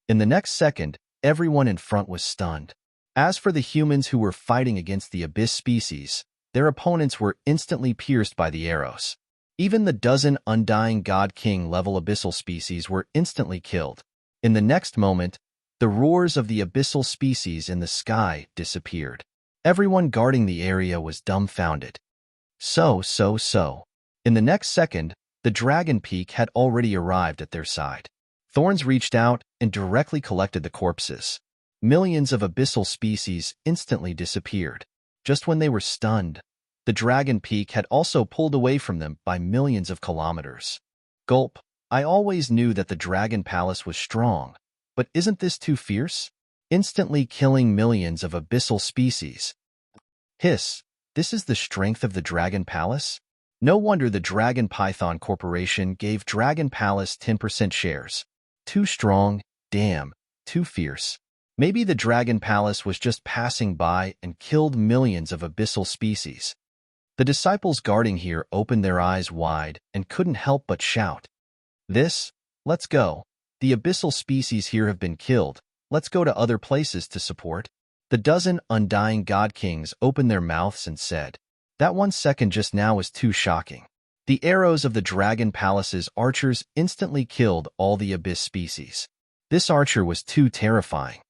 In the next second, everyone in front was stunned. As for the humans who were fighting against the abyss species, their opponents were instantly pierced by the arrows. Even the dozen Undying God King level abyssal species were instantly killed. In the next moment, the roars of the abyssal species in the sky disappeared. Everyone guarding the area was dumbfounded. So. In the next second, the Dragon Peak had already arrived at their side. Thorns reached out and directly collected the corpses. Millions of abyssal species instantly disappeared. Just when they were stunned, the Dragon Peak had also pulled away from them by millions of kilometers. Gulp. I always knew that the Dragon Palace was strong, but isn't this too fierce? Instantly killing millions of abyssal species. Hiss. This is the strength of the Dragon Palace? No wonder the Dragon Python Corporation gave Dragon Palace 10% shares. Too strong, damn, too fierce. Maybe the Dragon Palace was just passing by and killed millions of abyssal species. The disciples guarding here opened their eyes wide and couldn't help but shout, Let's go. The abyssal species here have been killed. Let's go to other places to support." The dozen undying god kings opened their mouths and said, "That 1 second just now was too shocking." The arrows of the Dragon Palace's archers instantly killed all the abyss species. This archer was too terrifying.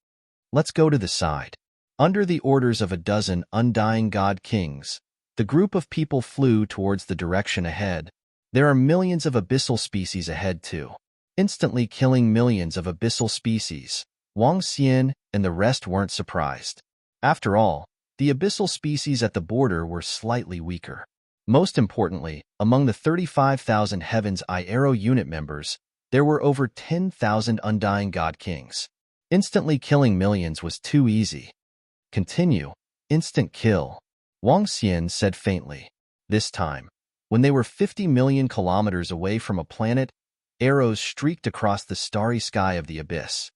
"Let's go to the side." Under the orders of a dozen undying god kings, the group of people flew towards the direction ahead. There are millions of abyssal species ahead too. Instantly killing millions of abyssal species, Wang Xian and the rest weren't surprised. After all, the abyssal species at the border were slightly weaker. Most importantly, among the 35,000 Heaven's Eye Arrow unit members, there were over 10,000 undying god kings. Instantly killing millions was too easy. "Continue. Instant kill," Wang Xian said faintly. This time, when they were 50 million kilometers away from a planet, arrows streaked across the starry sky of the abyss.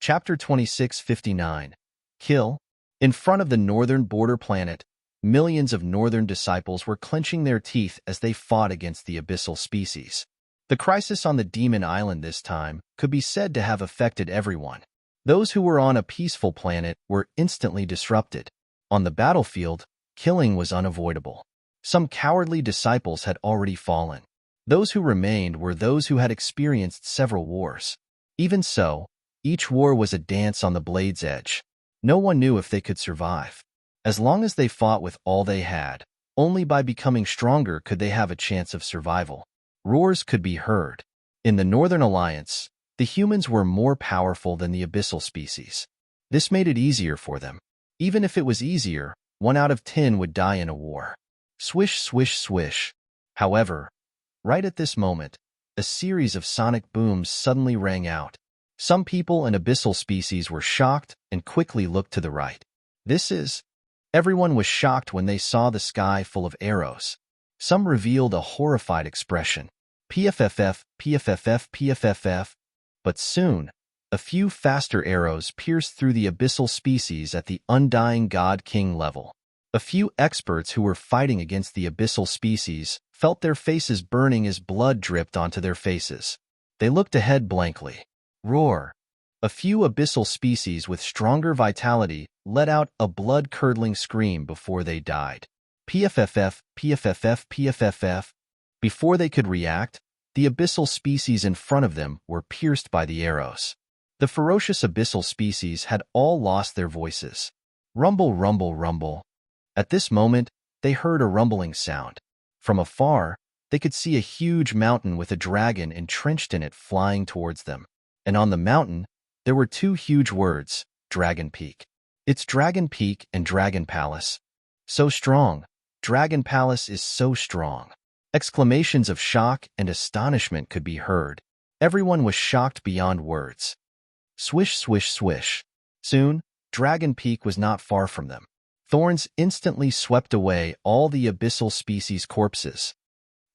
Chapter 26:59. Kill. In front of the northern border planet, millions of northern disciples were clenching their teeth as they fought against the abyssal species. The crisis on the Demon Island this time could be said to have affected everyone. Those who were on a peaceful planet were instantly disrupted. On the battlefield, killing was unavoidable. Some cowardly disciples had already fallen. Those who remained were those who had experienced several wars. Even so, each war was a dance on the blade's edge. No one knew if they could survive. As long as they fought with all they had, only by becoming stronger could they have a chance of survival. Roars could be heard. In the Northern Alliance, the humans were more powerful than the abyssal species. This made it easier for them. Even if it was easier, 1 out of 10 would die in a war. Swish, swish, swish. However, right at this moment, a series of sonic booms suddenly rang out. Some people and abyssal species were shocked and quickly looked to the right. Everyone was shocked when they saw the sky full of arrows. Some revealed a horrified expression. PFFF, PFFF, PFFF. But soon, a few faster arrows pierced through the abyssal species at the undying god king level. A few experts who were fighting against the abyssal species felt their faces burning as blood dripped onto their faces. They looked ahead blankly. Roar. A few abyssal species with stronger vitality let out a blood-curdling scream before they died. PFFF, PFFF, PFFF. Before they could react, the abyssal species in front of them were pierced by the arrows. The ferocious abyssal species had all lost their voices. Rumble, rumble, rumble. At this moment, they heard a rumbling sound. From afar, they could see a huge mountain with a dragon entrenched in it flying towards them. And on the mountain, there were 2 huge words, Dragon Peak. It's Dragon Peak and Dragon Palace. So strong. Dragon Palace is so strong. Exclamations of shock and astonishment could be heard. Everyone was shocked beyond words. Swish, swish, swish. Soon, Dragon Peak was not far from them. Thorns instantly swept away all the abyssal species' corpses.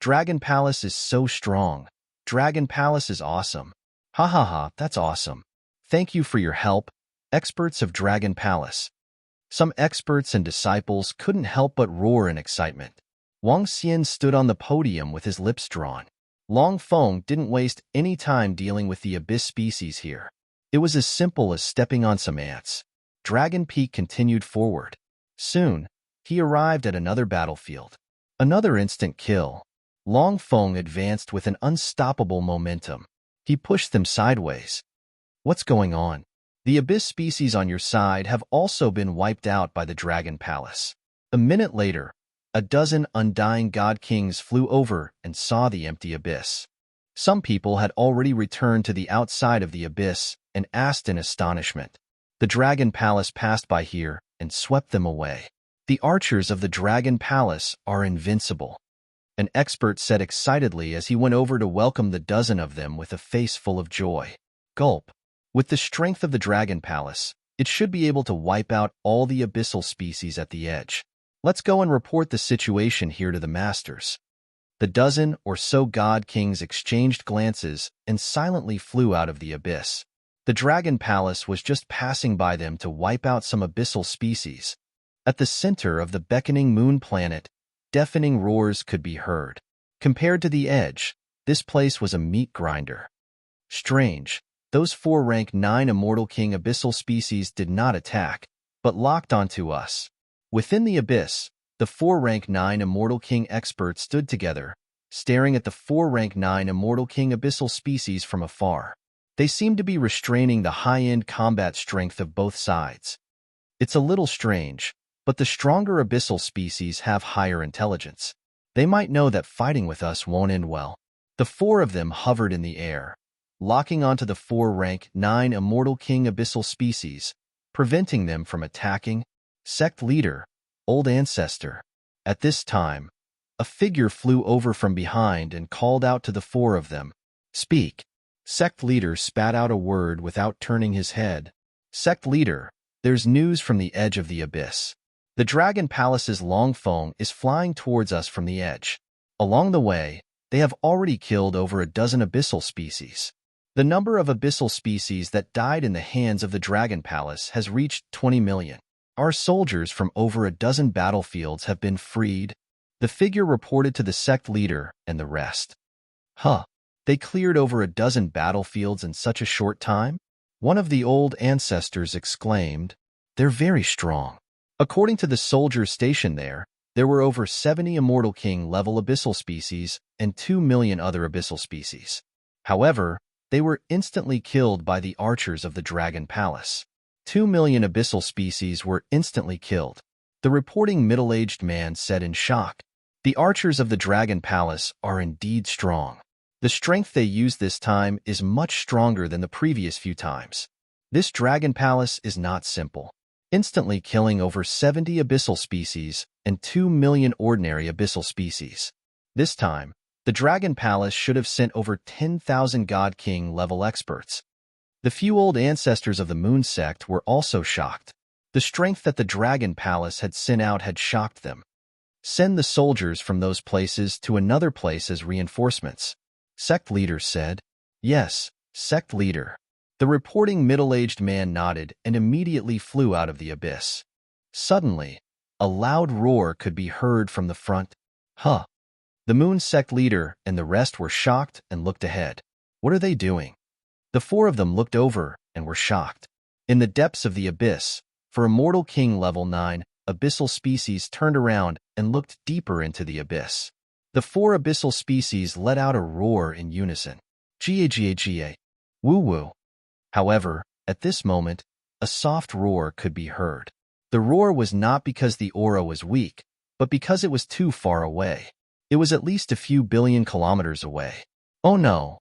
Dragon Palace is so strong. Dragon Palace is awesome. Ha ha ha, that's awesome. Thank you for your help, experts of Dragon Palace. Some experts and disciples couldn't help but roar in excitement. Wang Xian stood on the podium with his lips drawn. Long Feng didn't waste any time dealing with the abyss species here. It was as simple as stepping on some ants. Dragon Peak continued forward. Soon, he arrived at another battlefield. Another instant kill. Long Feng advanced with an unstoppable momentum. He pushed them sideways. What's going on? The abyss species on your side have also been wiped out by the Dragon Palace. A minute later, a dozen undying god kings flew over and saw the empty abyss. Some people had already returned to the outside of the abyss and asked in astonishment. The Dragon Palace passed by here and swept them away. The archers of the Dragon Palace are invincible. An expert said excitedly as he went over to welcome the dozen of them with a face full of joy. Gulp. With the strength of the Dragon Palace, it should be able to wipe out all the abyssal species at the edge. Let's go and report the situation here to the masters. The dozen or so god kings exchanged glances and silently flew out of the abyss. The dragon palace was just passing by them to wipe out some abyssal species. At the center of the beckoning moon planet, deafening roars could be heard. Compared to the edge, this place was a meat grinder. Strange, those 4 rank 9 immortal king abyssal species did not attack, but locked onto us. Within the abyss, the 4 rank 9 immortal king experts stood together, staring at the 4 rank 9 immortal king abyssal species from afar. They seemed to be restraining the high-end combat strength of both sides. It's a little strange, but the stronger abyssal species have higher intelligence. They might know that fighting with us won't end well. The 4 of them hovered in the air, locking onto the 4 rank 9 immortal king abyssal species, preventing them from attacking. Sect leader, old ancestor. At this time, a figure flew over from behind and called out to the 4 of them. Speak. Sect leader spat out a word without turning his head. Sect leader, there's news from the edge of the abyss. The Dragon Palace's Longfeng is flying towards us from the edge. Along the way, they have already killed over a dozen abyssal species. The number of abyssal species that died in the hands of the Dragon Palace has reached 20 million. Our soldiers from over a dozen battlefields have been freed. The figure reported to the sect leader and the rest. Huh. They cleared over a dozen battlefields in such a short time? One of the old ancestors exclaimed, They're very strong. According to the soldiers stationed there were over 70 Immortal King level abyssal species and 2 million other abyssal species. However, they were instantly killed by the archers of the Dragon Palace. 2 million abyssal species were instantly killed. The reporting middle-aged man said in shock, The archers of the Dragon Palace are indeed strong. The strength they use this time is much stronger than the previous few times. This Dragon Palace is not simple. Instantly killing over 70 abyssal species and 2 million ordinary abyssal species. This time, the Dragon Palace should have sent over 10,000 God King level experts. The few old ancestors of the Moon Sect were also shocked. The strength that the Dragon Palace had sent out had shocked them. Send the soldiers from those places to another place as reinforcements. Sect leader said. Yes, sect leader. The reporting middle-aged man nodded and immediately flew out of the abyss. Suddenly, a loud roar could be heard from the front. Huh. The Moon Sect leader and the rest were shocked and looked ahead. What are they doing? The 4 of them looked over and were shocked. In the depths of the abyss, for Immortal King level 9, abyssal species turned around and looked deeper into the abyss. The 4 abyssal species let out a roar in unison. Ga. Woo-woo. However, at this moment, a soft roar could be heard. The roar was not because the aura was weak, but because it was too far away. It was at least a few billion kilometers away. Oh no.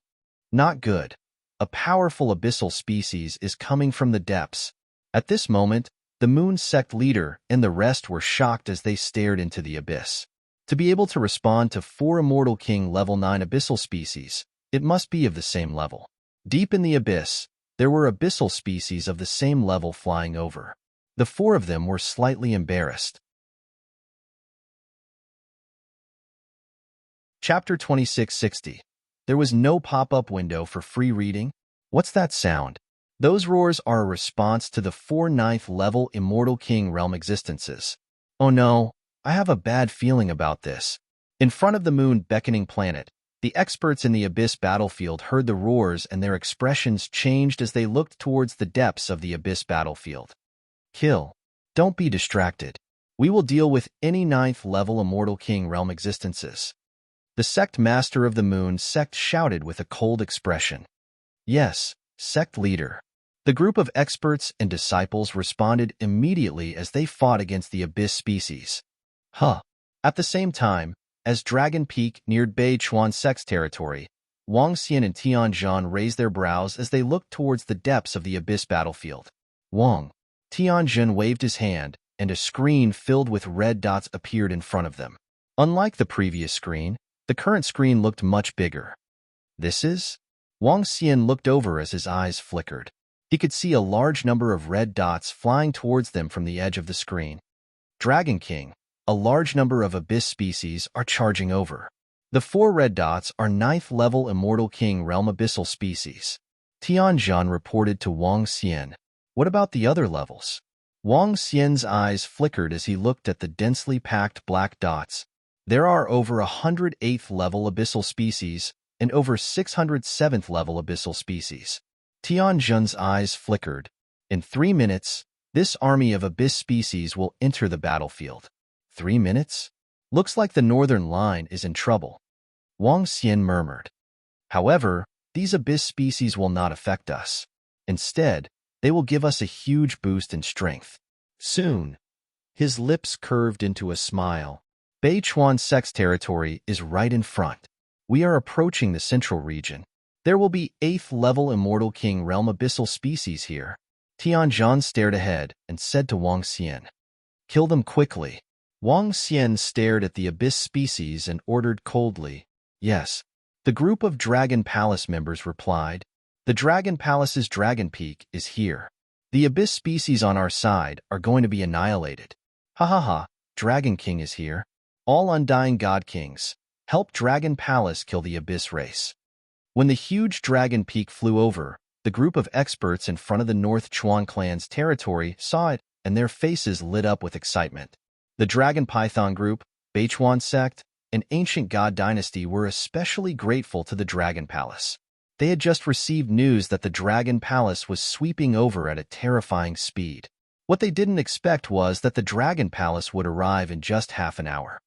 Not good. A powerful abyssal species is coming from the depths. At this moment, the Moon Sect leader and the rest were shocked as they stared into the abyss. To be able to respond to 4 Immortal King level 9 abyssal species, it must be of the same level. Deep in the abyss, there were abyssal species of the same level flying over. The 4 of them were slightly embarrassed. Chapter 2660. There was no pop-up window for free reading. What's that sound? Those roars are a response to the 4 9th level Immortal King realm existences. Oh no, I have a bad feeling about this. In front of the moon beckoning planet, the experts in the Abyss battlefield heard the roars and their expressions changed as they looked towards the depths of the Abyss battlefield. Kill. Don't be distracted. We will deal with any 9th level Immortal King realm existences. The sect master of the moon sect shouted with a cold expression. Yes, sect leader. The group of experts and disciples responded immediately as they fought against the Abyss species. Huh. At the same time, as Dragon Peak neared Beichuan Sect's territory, Wang Xian and Tianzhan raised their brows as they looked towards the depths of the Abyss battlefield. Wang. Tianzhan waved his hand, and a screen filled with red dots appeared in front of them. Unlike the previous screen, the current screen looked much bigger. This is? Wang Xian looked over as his eyes flickered. He could see a large number of red dots flying towards them from the edge of the screen. Dragon King, a large number of Abyss species are charging over. The 4 red dots are 9th level Immortal King Realm Abyssal species. Tianzhan reported to Wang Xian. What about the other levels? Wang Xian's eyes flickered as he looked at the densely packed black dots. There are over 100 8th level abyssal species and over 600 7th level abyssal species. Tianzhan's eyes flickered. In 3 minutes, this army of abyss species will enter the battlefield. 3 minutes? Looks like the northern line is in trouble. Wang Xian murmured. However, these abyss species will not affect us. Instead, they will give us a huge boost in strength. Soon, his lips curved into a smile. Beichuan Sect's territory is right in front. We are approaching the central region. There will be 8th level Immortal King Realm Abyssal species here. Tianzhan stared ahead and said to Wang Xian, "Kill them quickly." Wang Xian stared at the abyss species and ordered coldly, "Yes." The group of Dragon Palace members replied, "The Dragon Palace's Dragon Peak is here. The abyss species on our side are going to be annihilated. Ha ha ha, Dragon King is here. All Undying God Kings, help Dragon Palace kill the abyss race." When the huge Dragon Peak flew over, the group of experts in front of the North Chuan clan's territory saw it, and their faces lit up with excitement. The Dragon Python group, Beichuan Sect, and Ancient God Dynasty were especially grateful to the Dragon Palace. They had just received news that the Dragon Palace was sweeping over at a terrifying speed. What they didn't expect was that the Dragon Palace would arrive in just half an hour.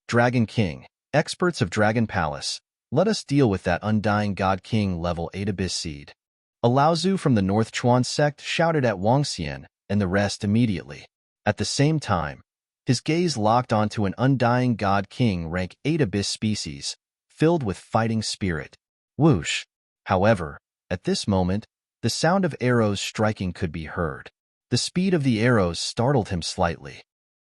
Dragon King, experts of Dragon Palace, let us deal with that Undying God King level 8 abyss seed. A Laozu from the North Chuan sect shouted at Wang Xian and the rest immediately. At the same time, his gaze locked onto an Undying God King rank 8 abyss species, filled with fighting spirit. Whoosh! However, at this moment, the sound of arrows striking could be heard. The speed of the arrows startled him slightly.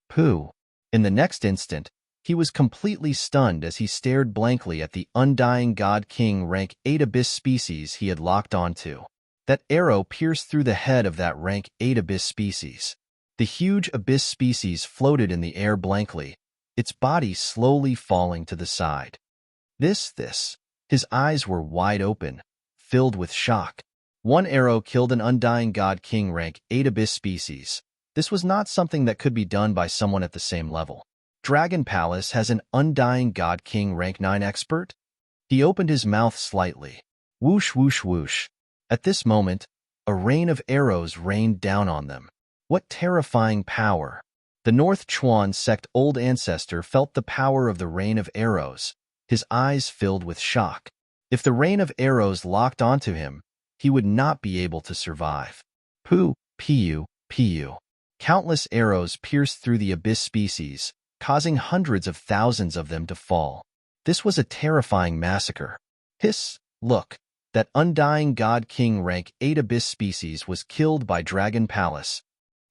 Pooh! In the next instant, he was completely stunned as he stared blankly at the Undying God King rank 8 abyss species he had locked onto. That arrow pierced through the head of that rank 8 abyss species. The huge abyss species floated in the air blankly, its body slowly falling to the side. This. His eyes were wide open, filled with shock. One arrow killed an Undying God King rank 8 abyss species. This was not something that could be done by someone at the same level. Dragon Palace has an Undying God King rank 9 expert? He opened his mouth slightly. Whoosh, whoosh, whoosh. At this moment, a rain of arrows rained down on them. What terrifying power! The North Chuan sect old ancestor felt the power of the rain of arrows, his eyes filled with shock. If the rain of arrows locked onto him, he would not be able to survive. Pu. Countless arrows pierced through the abyss species, causing hundreds of thousands of them to fall. This was a terrifying massacre. Hiss! Look, that Undying God King rank 8 abyss species was killed by Dragon Palace.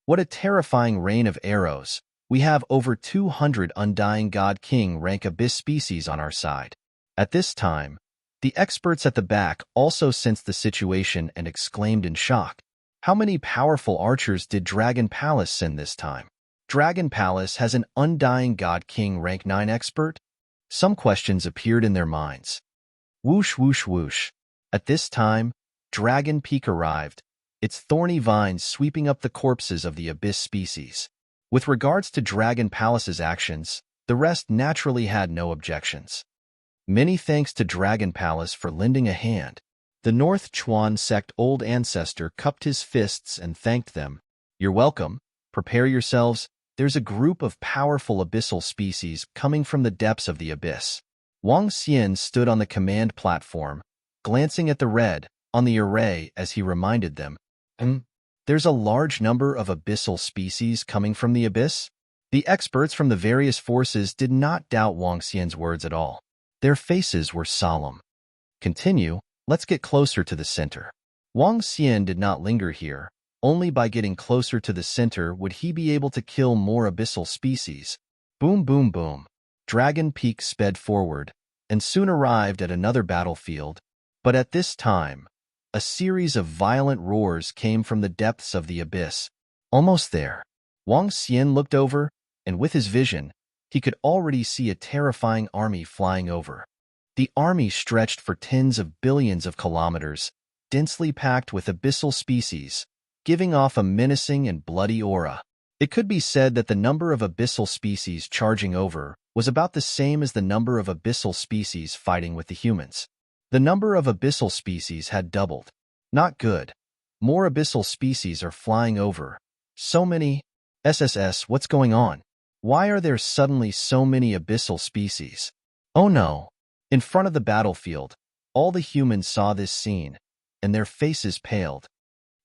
What a terrifying rain of arrows. We have over 200 Undying God King rank abyss species on our side. At this time, the experts at the back also sensed the situation and exclaimed in shock. How many powerful archers did Dragon Palace send this time? Dragon Palace has an Undying God King rank 9 expert? Some questions appeared in their minds. Whoosh, whoosh, whoosh. At this time, Dragon Peak arrived, its thorny vines sweeping up the corpses of the abyss species. With regards to Dragon Palace's actions, the rest naturally had no objections. Many thanks to Dragon Palace for lending a hand. The North Chuan sect old ancestor cupped his fists and thanked them. You're welcome. Prepare yourselves. There's a group of powerful abyssal species coming from the depths of the abyss. Wang Xian stood on the command platform, glancing at the red on the array as he reminded them. There's a large number of abyssal species coming from the abyss? The experts from the various forces did not doubt Wang Xian's words at all. Their faces were solemn. Continue, let's get closer to the center. Wang Xian did not linger here. Only by getting closer to the center would he be able to kill more abyssal species. Boom, boom, boom. Dragon Peak sped forward, and soon arrived at another battlefield. But at this time, a series of violent roars came from the depths of the abyss. Almost there. Wang Xian looked over, and with his vision, he could already see a terrifying army flying over. The army stretched for tens of billions of kilometers, densely packed with abyssal species, giving off a menacing and bloody aura. It could be said that the number of abyssal species charging over was about the same as the number of abyssal species fighting with the humans. The number of abyssal species had doubled. Not good. More abyssal species are flying over. So many. SSS, what's going on? Why are there suddenly so many abyssal species? Oh no. In front of the battlefield, all the humans saw this scene, and their faces paled.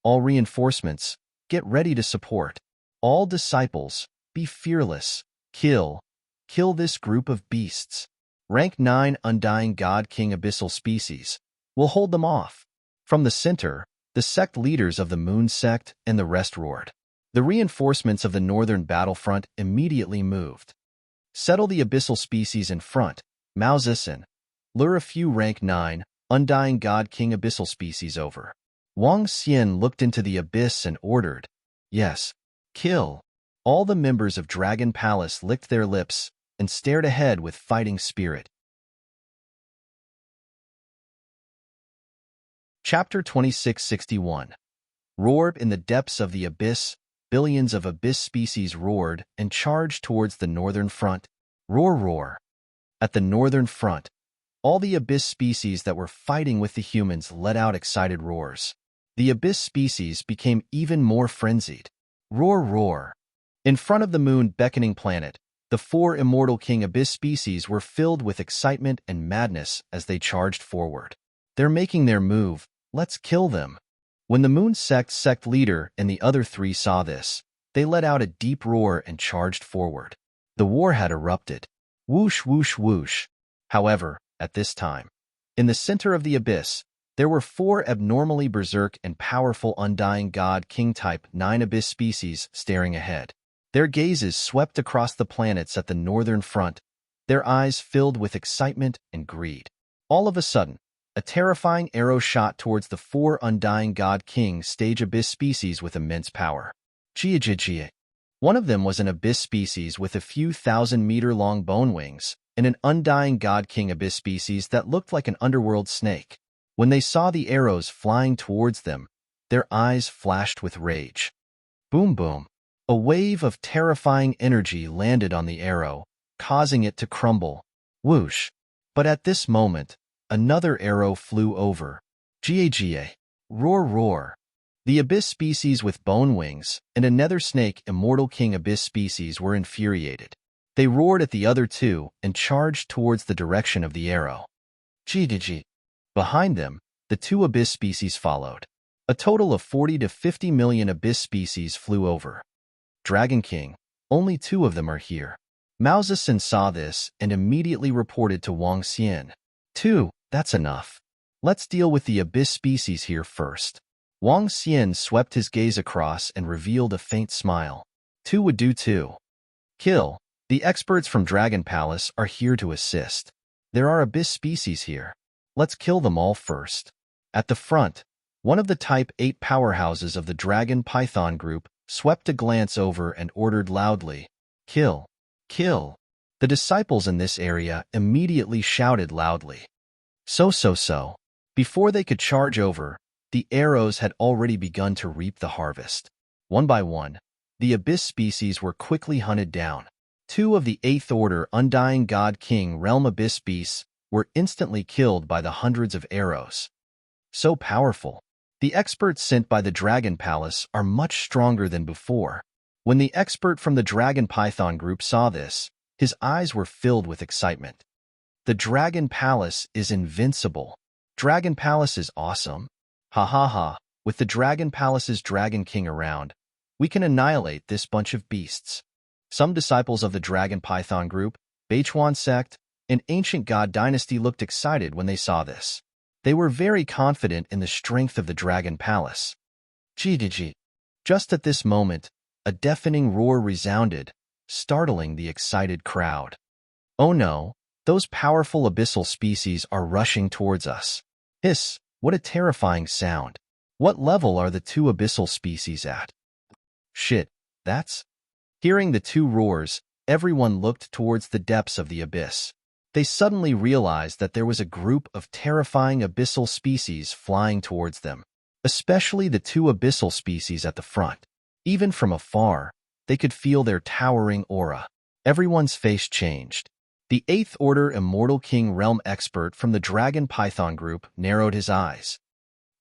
All reinforcements, get ready to support. All disciples, be fearless. Kill this group of beasts. Rank 9 Undying God King Abyssal Species. We'll hold them off. From the center, the sect leaders of the Moon Sect and the rest roared. The reinforcements of the northern battlefront immediately moved. Settle the abyssal species in front, Mao Zedong. Lure a few rank 9, Undying God King Abyssal Species over. Wang Xian looked into the abyss and ordered, yes, kill. All the members of Dragon Palace licked their lips and stared ahead with fighting spirit. Chapter 2661. Roared in the depths of the abyss, billions of abyss species roared and charged towards the northern front. Roar, roar. At the northern front, all the abyss species that were fighting with the humans let out excited roars. The abyss species became even more frenzied. Roar, roar. In front of the moon beckoning planet, the 4 immortal king abyss species were filled with excitement and madness as they charged forward. They're making their move. Let's kill them. When the Moon sect leader and the other 3 saw this, they let out a deep roar and charged forward. The war had erupted. Whoosh, whoosh, whoosh. However, at this time, in the center of the abyss, there were 4 abnormally berserk and powerful Undying God King type 9 abyss species staring ahead. Their gazes swept across the planets at the northern front, their eyes filled with excitement and greed. All of a sudden, a terrifying arrow shot towards the 4 Undying God King stage abyss species with immense power. Gia. One of them was an abyss species with a few 1,000-meter-long bone wings, and an Undying God King abyss species that looked like an underworld snake. When they saw the arrows flying towards them, their eyes flashed with rage. Boom, boom. A wave of terrifying energy landed on the arrow, causing it to crumble. Whoosh. But at this moment, another arrow flew over. Gia. Roar, roar. The abyss species with bone wings and a nether snake immortal king abyss species were infuriated. They roared at the other 2 and charged towards the direction of the arrow. Gia. Behind them, the 2 abyss species followed. A total of 40 to 50 million abyss species flew over. Dragon King, only 2 of them are here. Mao Zedong saw this and immediately reported to Wang Xian. 2, that's enough. Let's deal with the abyss species here first. Wang Xian swept his gaze across and revealed a faint smile. 2 would do too. Kill. The experts from Dragon Palace are here to assist. There are abyss species here. Let's kill them all first. At the front, one of the Type 8 powerhouses of the Dragon Python group swept a glance over and ordered loudly, kill. Kill. The disciples in this area immediately shouted loudly. So. Before they could charge over, the arrows had already begun to reap the harvest. One by one, the abyss species were quickly hunted down. 2 of the 8th Order Undying God King Realm abyss beasts were instantly killed by the hundreds of arrows. So powerful. The experts sent by the Dragon Palace are much stronger than before. When the expert from the Dragon Python group saw this, his eyes were filled with excitement. The Dragon Palace is invincible. Dragon Palace is awesome. Ha ha ha. With the Dragon Palace's Dragon King around, we can annihilate this bunch of beasts. Some disciples of the Dragon Python group, Beichuan sect, and Ancient God Dynasty looked excited when they saw this. They were very confident in the strength of the Dragon Palace. Gia. Just at this moment, a deafening roar resounded, startling the excited crowd. Oh no, those powerful abyssal species are rushing towards us. Hiss, what a terrifying sound. What level are the 2 abyssal species at? Shit, that's... Hearing the 2 roars, everyone looked towards the depths of the abyss. They suddenly realized that there was a group of terrifying abyssal species flying towards them, especially the two abyssal species at the front. Even from afar, they could feel their towering aura. Everyone's face changed. The 8th Order Immortal King Realm expert from the Dragon Python group narrowed his eyes,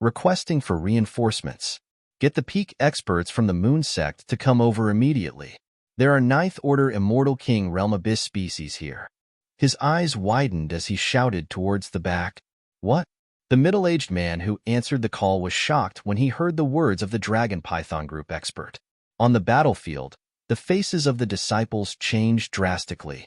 requesting for reinforcements. Get the peak experts from the Moon Sect to come over immediately. There are 9th Order Immortal King Realm Abyss species here. His eyes widened as he shouted towards the back. What? The middle-aged man who answered the call was shocked when he heard the words of the Dragon Python group expert. On the battlefield, the faces of the disciples changed drastically.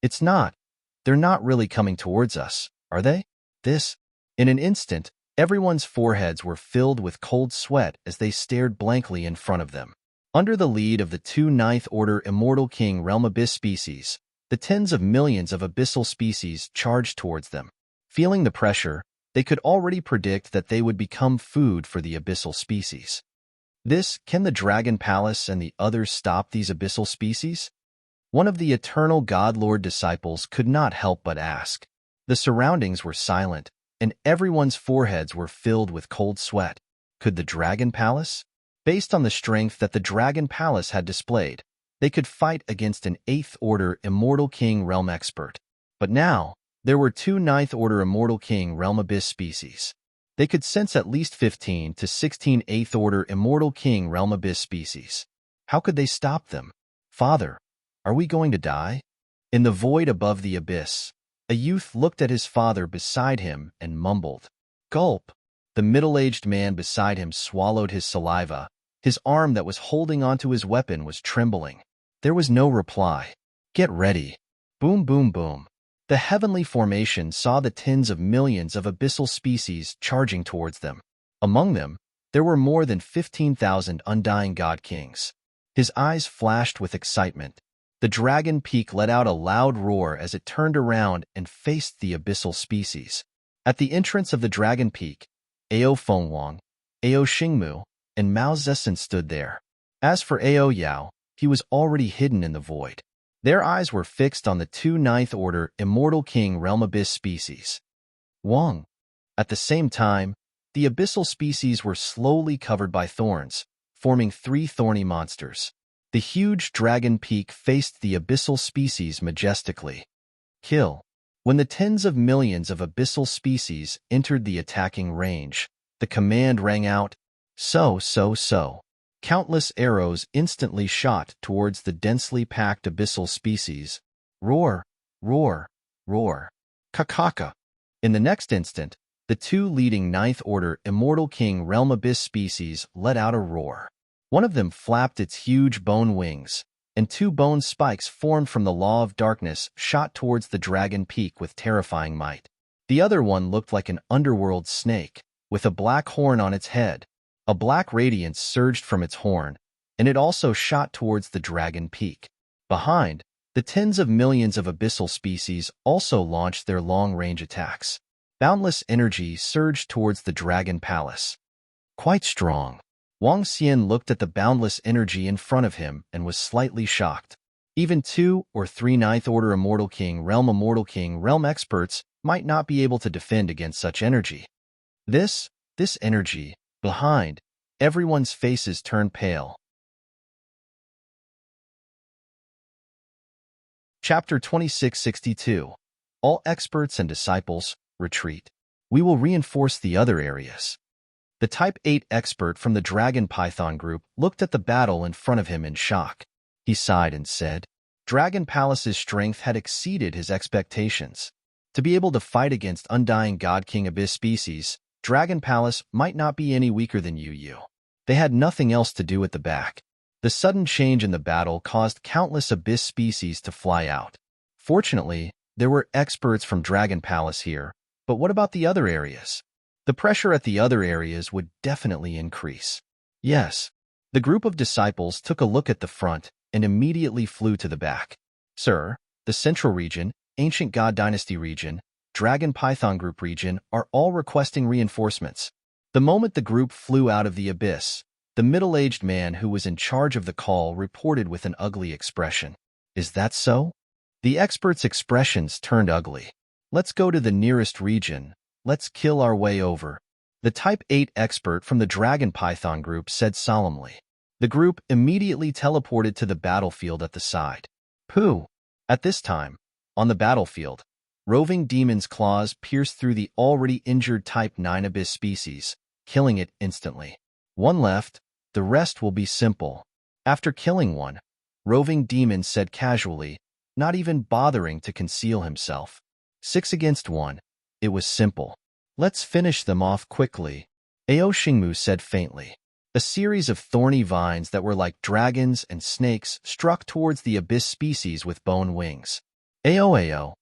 They're not really coming towards us, are they? In an instant, everyone's foreheads were filled with cold sweat as they stared blankly in front of them. Under the lead of the two 9th Order Immortal King Realm Abyss species, the tens of millions of abyssal species charged towards them. Feeling the pressure, they could already predict that they would become food for the abyssal species. Can the Dragon Palace and the others stop these abyssal species? One of the eternal God Lord disciples could not help but ask. The surroundings were silent, and everyone's foreheads were filled with cold sweat. Could the Dragon Palace? Based on the strength that the Dragon Palace had displayed, they could fight against an 8th Order Immortal King Realm expert. But now, there were two 9th Order Immortal King Realm Abyss species. They could sense at least 15 to 16 8th Order Immortal King Realm Abyss species. How could they stop them? Father, are we going to die? In the void above the abyss, a youth looked at his father beside him and mumbled. Gulp! The middle-aged man beside him swallowed his saliva. His arm that was holding onto his weapon was trembling. There was no reply. Get ready. Boom, boom, boom. The heavenly formation saw the tens of millions of abyssal species charging towards them. Among them, there were more than 15,000 undying god kings. His eyes flashed with excitement. The dragon peak let out a loud roar as it turned around and faced the abyssal species. At the entrance of the dragon peak, Ao Fengwang, Ao Xingmu, and Mao Zesen stood there. As for Ao Yao, he was already hidden in the void. Their eyes were fixed on the two 9th Order Immortal King Realm Abyss species. Wang. At the same time, the abyssal species were slowly covered by thorns, forming 3 thorny monsters. The huge dragon peak faced the abyssal species majestically. Kill. When the tens of millions of abyssal species entered the attacking range, the command rang out, so. Countless arrows instantly shot towards the densely packed abyssal species. Roar, roar, roar. Kakaka. In the next instant, the two leading 9th Order Immortal King Realm Abyss species let out a roar. One of them flapped its huge bone wings, and 2 bone spikes formed from the Law of Darkness shot towards the dragon peak with terrifying might. The other one looked like an underworld snake, with a black horn on its head. A black radiance surged from its horn, and it also shot towards the dragon peak. Behind, the tens of millions of abyssal species also launched their long-range attacks. Boundless energy surged towards the dragon palace. Quite strong. Wang Xian looked at the boundless energy in front of him and was slightly shocked. Even 2 or 3 9th Order Immortal King Realm experts might not be able to defend against such energy. This energy, behind, everyone's faces turned pale. Chapter 2662. All experts and disciples, retreat. We will reinforce the other areas. The Type 8 expert from the Dragon Python group looked at the battle in front of him in shock. He sighed and said, Dragon Palace's strength had exceeded his expectations. To be able to fight against undying God King Abyss species, Dragon Palace might not be any weaker than Yu. They had nothing else to do at the back. The sudden change in the battle caused countless Abyss species to fly out. Fortunately, there were experts from Dragon Palace here, but what about the other areas? The pressure at the other areas would definitely increase. Yes. The group of disciples took a look at the front and immediately flew to the back. Sir, the Central Region, Ancient God Dynasty Region, Dragon Python Group Region are all requesting reinforcements. The moment the group flew out of the abyss, the middle-aged man who was in charge of the call reported with an ugly expression. Is that so? The expert's expressions turned ugly. Let's go to the nearest region. Let's kill our way over. The Type 8 expert from the Dragon Python group said solemnly. The group immediately teleported to the battlefield at the side. Pooh! At this time, on the battlefield, roving demon's claws pierced through the already injured Type 9 abyss species, killing it instantly. One left, the rest will be simple. After killing one, roving demon said casually, not even bothering to conceal himself. 6 against 1. It was simple. Let's finish them off quickly, Ao Xingmu said faintly. A series of thorny vines that were like dragons and snakes struck towards the abyss species with bone wings. Ao.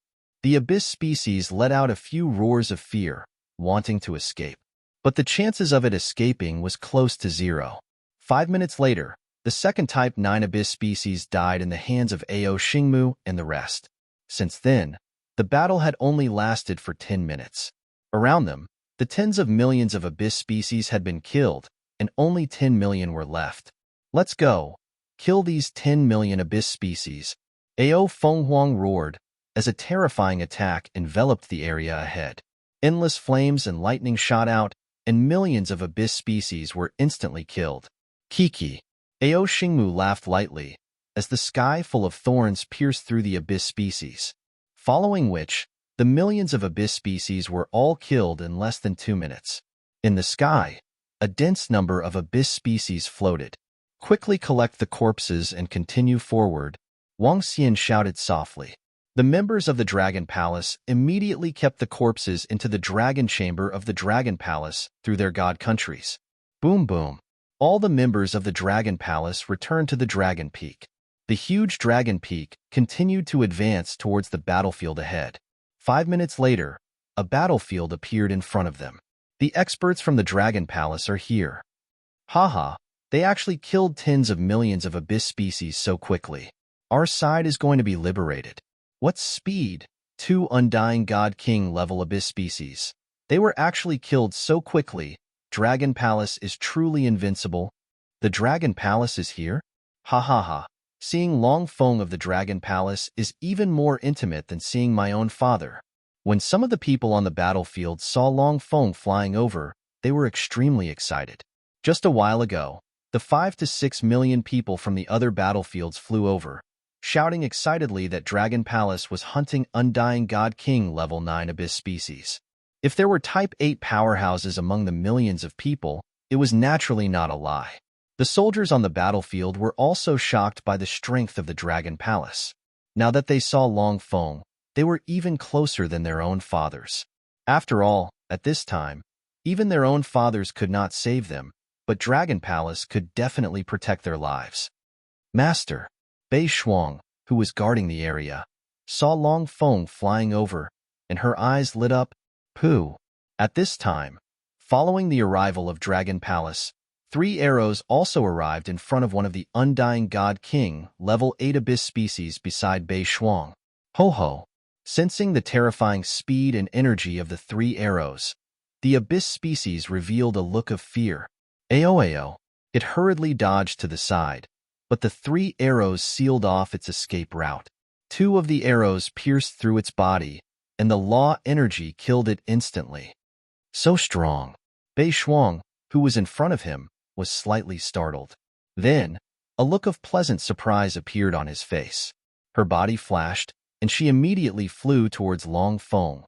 The abyss species let out a few roars of fear, wanting to escape. But the chances of it escaping was close to 0. 5 minutes later, the second Type 9 abyss species died in the hands of Ao Xingmu and the rest. Since then, the battle had only lasted for 10 minutes. Around them, the tens of millions of abyss species had been killed, and only 10 million were left. Let's go. Kill these 10 million abyss species. Ao Fenghuang roared, as a terrifying attack enveloped the area ahead. Endless flames and lightning shot out, and millions of abyss species were instantly killed. Kiki. Ao Xingmu laughed lightly, as the sky full of thorns pierced through the abyss species. Following which, the millions of abyss species were all killed in less than 2 minutes. In the sky, a dense number of abyss species floated. Quickly collect the corpses and continue forward, Wang Xian shouted softly. The members of the Dragon Palace immediately kept the corpses into the Dragon Chamber of the Dragon Palace through their god countries. Boom boom. All the members of the Dragon Palace returned to the Dragon Peak. The huge Dragon Peak continued to advance towards the battlefield ahead. 5 minutes later, a battlefield appeared in front of them. The experts from the Dragon Palace are here. Haha, they actually killed tens of millions of abyss species so quickly. Our side is going to be liberated. What speed? 2 Undying God King level abyss species. They were actually killed so quickly. Dragon Palace is truly invincible. The Dragon Palace is here? Ha ha ha. Seeing Long Feng of the Dragon Palace is even more intimate than seeing my own father. When some of the people on the battlefield saw Long Feng flying over, they were extremely excited. Just a while ago, the 5 to 6 million people from the other battlefields flew over, shouting excitedly that Dragon Palace was hunting Undying God King level 9 abyss species. If there were Type 8 powerhouses among the millions of people, it was naturally not a lie. The soldiers on the battlefield were also shocked by the strength of the Dragon Palace. Now that they saw Long Feng, they were even closer than their own fathers. After all, at this time, even their own fathers could not save them, but Dragon Palace could definitely protect their lives. Master, Bei Shuang, who was guarding the area, saw Long Feng flying over, and her eyes lit up. Pooh. At this time, following the arrival of Dragon Palace, 3 arrows also arrived in front of one of the Undying God King level 8 abyss species beside Bei Shuang. Ho ho. Sensing the terrifying speed and energy of the 3 arrows, the abyss species revealed a look of fear. Ao. It hurriedly dodged to the side, but the 3 arrows sealed off its escape route. 2 of the arrows pierced through its body, and the law energy killed it instantly. So strong. Bei Shuang, who was in front of him, was slightly startled. Then, a look of pleasant surprise appeared on his face. Her body flashed, and she immediately flew towards Long Feng.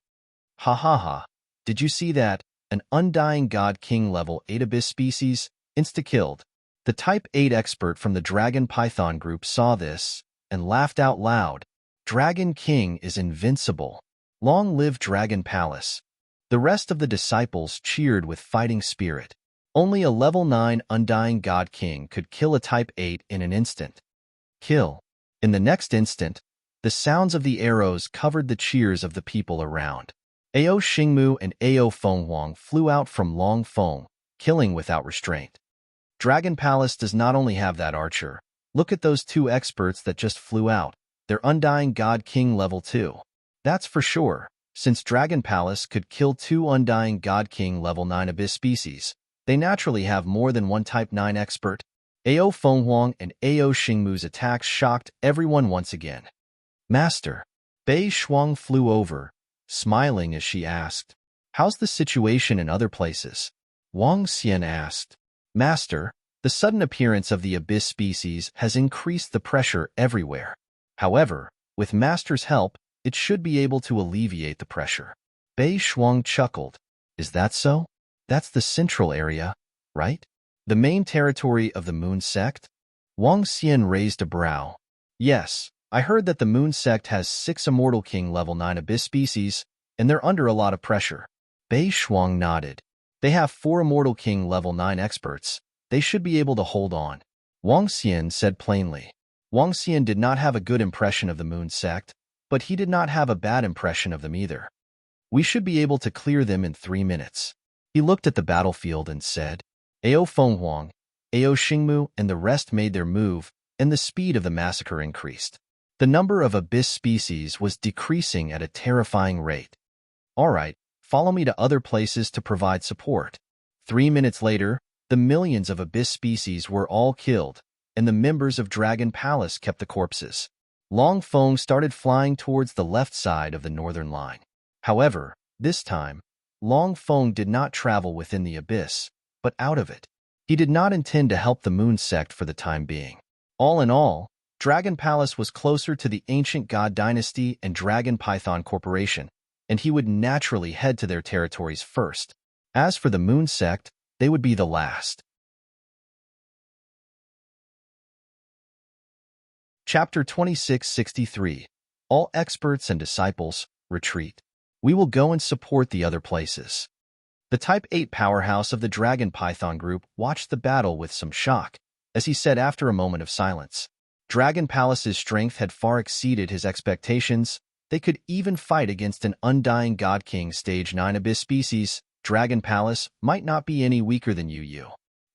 Ha ha ha. Did you see that? An Undying God King level 8 abyss species? Insta-killed. The Type 8 expert from the Dragon Python group saw this, and laughed out loud. Dragon King is invincible. Long live Dragon Palace. The rest of the disciples cheered with fighting spirit. Only a level 9 Undying God King could kill a Type 8 in an instant. Kill. In the next instant, the sounds of the arrows covered the cheers of the people around. Ao Xingmu and Ao Fenghuang flew out from Long Feng, killing without restraint. Dragon Palace does not only have that archer. Look at those 2 experts that just flew out. They're Undying God King level 2. That's for sure. Since Dragon Palace could kill 2 Undying God King level 9 abyss species, they naturally have more than one Type 9 expert. Ao Fenghuang and Ao Xingmu's attacks shocked everyone once again. Master. Bei Shuang flew over, smiling as she asked, "How's the situation in other places?" Wang Xian asked. Master, the sudden appearance of the abyss species has increased the pressure everywhere. However, with Master's help, it should be able to alleviate the pressure. Bei Shuang chuckled. Is that so? That's the central area, right? The main territory of the Moon Sect? Wang Xian raised a brow. Yes, I heard that the Moon Sect has 6 Immortal King level 9 abyss species, and they're under a lot of pressure. Bei Shuang nodded. They have 4 Immortal King level 9 experts. They should be able to hold on. Wang Xian said plainly. Wang Xian did not have a good impression of the Moon Sect, but he did not have a bad impression of them either. We should be able to clear them in 3 minutes. He looked at the battlefield and said, Ao Fenghuang, Ao Xingmu, and the rest made their move, and the speed of the massacre increased. The number of abyss species was decreasing at a terrifying rate. All right, follow me to other places to provide support. 3 minutes later, the millions of abyss species were all killed, and the members of Dragon Palace kept the corpses. Long Feng started flying towards the left side of the northern line. However, this time, Long Feng did not travel within the abyss, but out of it. He did not intend to help the Moon Sect for the time being. All in all, Dragon Palace was closer to the Ancient God Dynasty and Dragon Python Corporation, and he would naturally head to their territories first. As for the Moon Sect, they would be the last. Chapter 2663. All experts and disciples, retreat. We will go and support the other places. The Type 8 powerhouse of the Dragon Python group watched the battle with some shock, as he said after a moment of silence. Dragon Palace's strength had far exceeded his expectations. They could even fight against an undying God King Stage 9 abyss species. Dragon Palace might not be any weaker than Yu.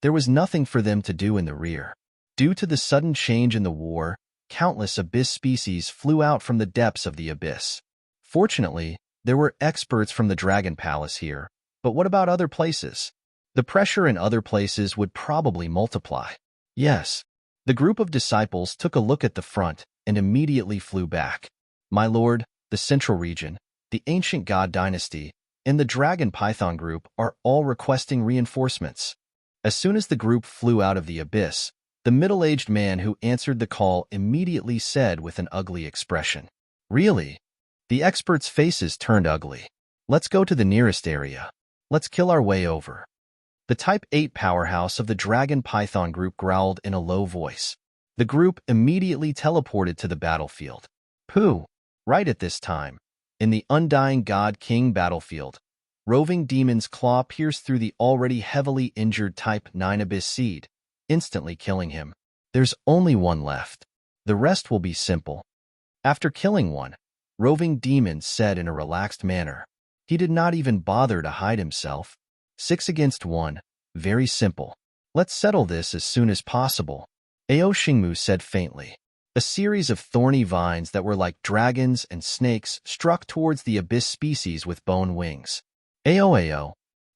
There was nothing for them to do in the rear. Due to the sudden change in the war, countless abyss species flew out from the depths of the abyss. Fortunately, there were experts from the Dragon Palace here, but what about other places? The pressure in other places would probably multiply. Yes. The group of disciples took a look at the front and immediately flew back. My lord, the Central Region, the Ancient God Dynasty, and the Dragon Python group are all requesting reinforcements. As soon as the group flew out of the abyss, the middle-aged man who answered the call immediately said with an ugly expression, Really? The experts' faces turned ugly. Let's go to the nearest area. Let's kill our way over. The Type 8 powerhouse of the Dragon Python group growled in a low voice. The group immediately teleported to the battlefield. Pooh! Right at this time, in the Undying God King battlefield, Roving Demon's claw pierced through the already heavily injured Type 9 Abyss Seed, instantly killing him. There's only one left. The rest will be simple. After killing one, Roving Demon said in a relaxed manner. He did not even bother to hide himself. 6 against 1, very simple. Let's settle this as soon as possible. Ao Xingmu said faintly. A series of thorny vines that were like dragons and snakes struck towards the abyss species with bone wings. Ao.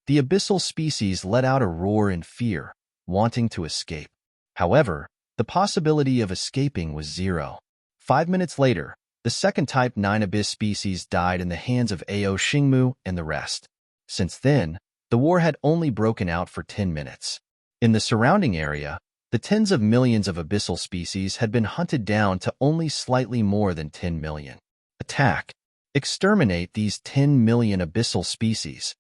The abyssal species let out a roar in fear, wanting to escape. However, the possibility of escaping was 0. 5 minutes later, the second Type 9 abyss species died in the hands of Ao Xingmu and the rest. Since then, the war had only broken out for 10 minutes. In the surrounding area, the tens of millions of abyssal species had been hunted down to only slightly more than 10 million. Attack. Exterminate these 10 million abyssal species.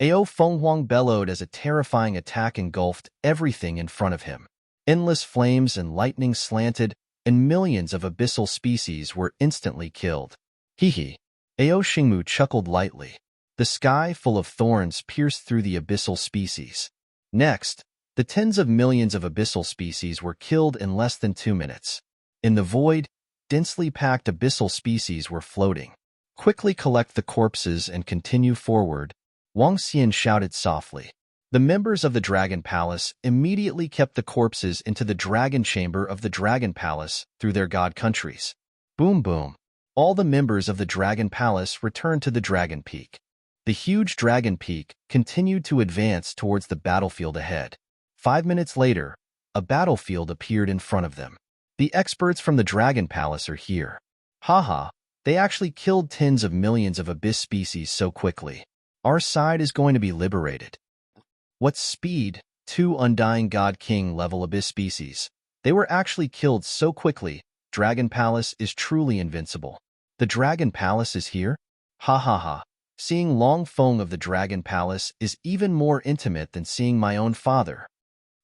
Ao Fenghuang bellowed as a terrifying attack engulfed everything in front of him. Endless flames and lightning slanted, and millions of abyssal species were instantly killed. Hee. Ao Xingmu chuckled lightly. The sky full of thorns pierced through the abyssal species. Next, the tens of millions of abyssal species were killed in less than 2 minutes. In the void, densely packed abyssal species were floating. Quickly collect the corpses and continue forward, Wang Xian shouted softly. The members of the Dragon Palace immediately kept the corpses into the Dragon Chamber of the Dragon Palace through their god countries. Boom boom. All the members of the Dragon Palace returned to the Dragon Peak. The huge Dragon Peak continued to advance towards the battlefield ahead. 5 minutes later, a battlefield appeared in front of them. The experts from the Dragon Palace are here. Haha, they actually killed tens of millions of abyss species so quickly. Our side is going to be liberated. What speed? 2 Undying God King level abyss species. They were actually killed so quickly. Dragon Palace is truly invincible. The Dragon Palace is here? Ha ha ha. Seeing Long Feng of the Dragon Palace is even more intimate than seeing my own father.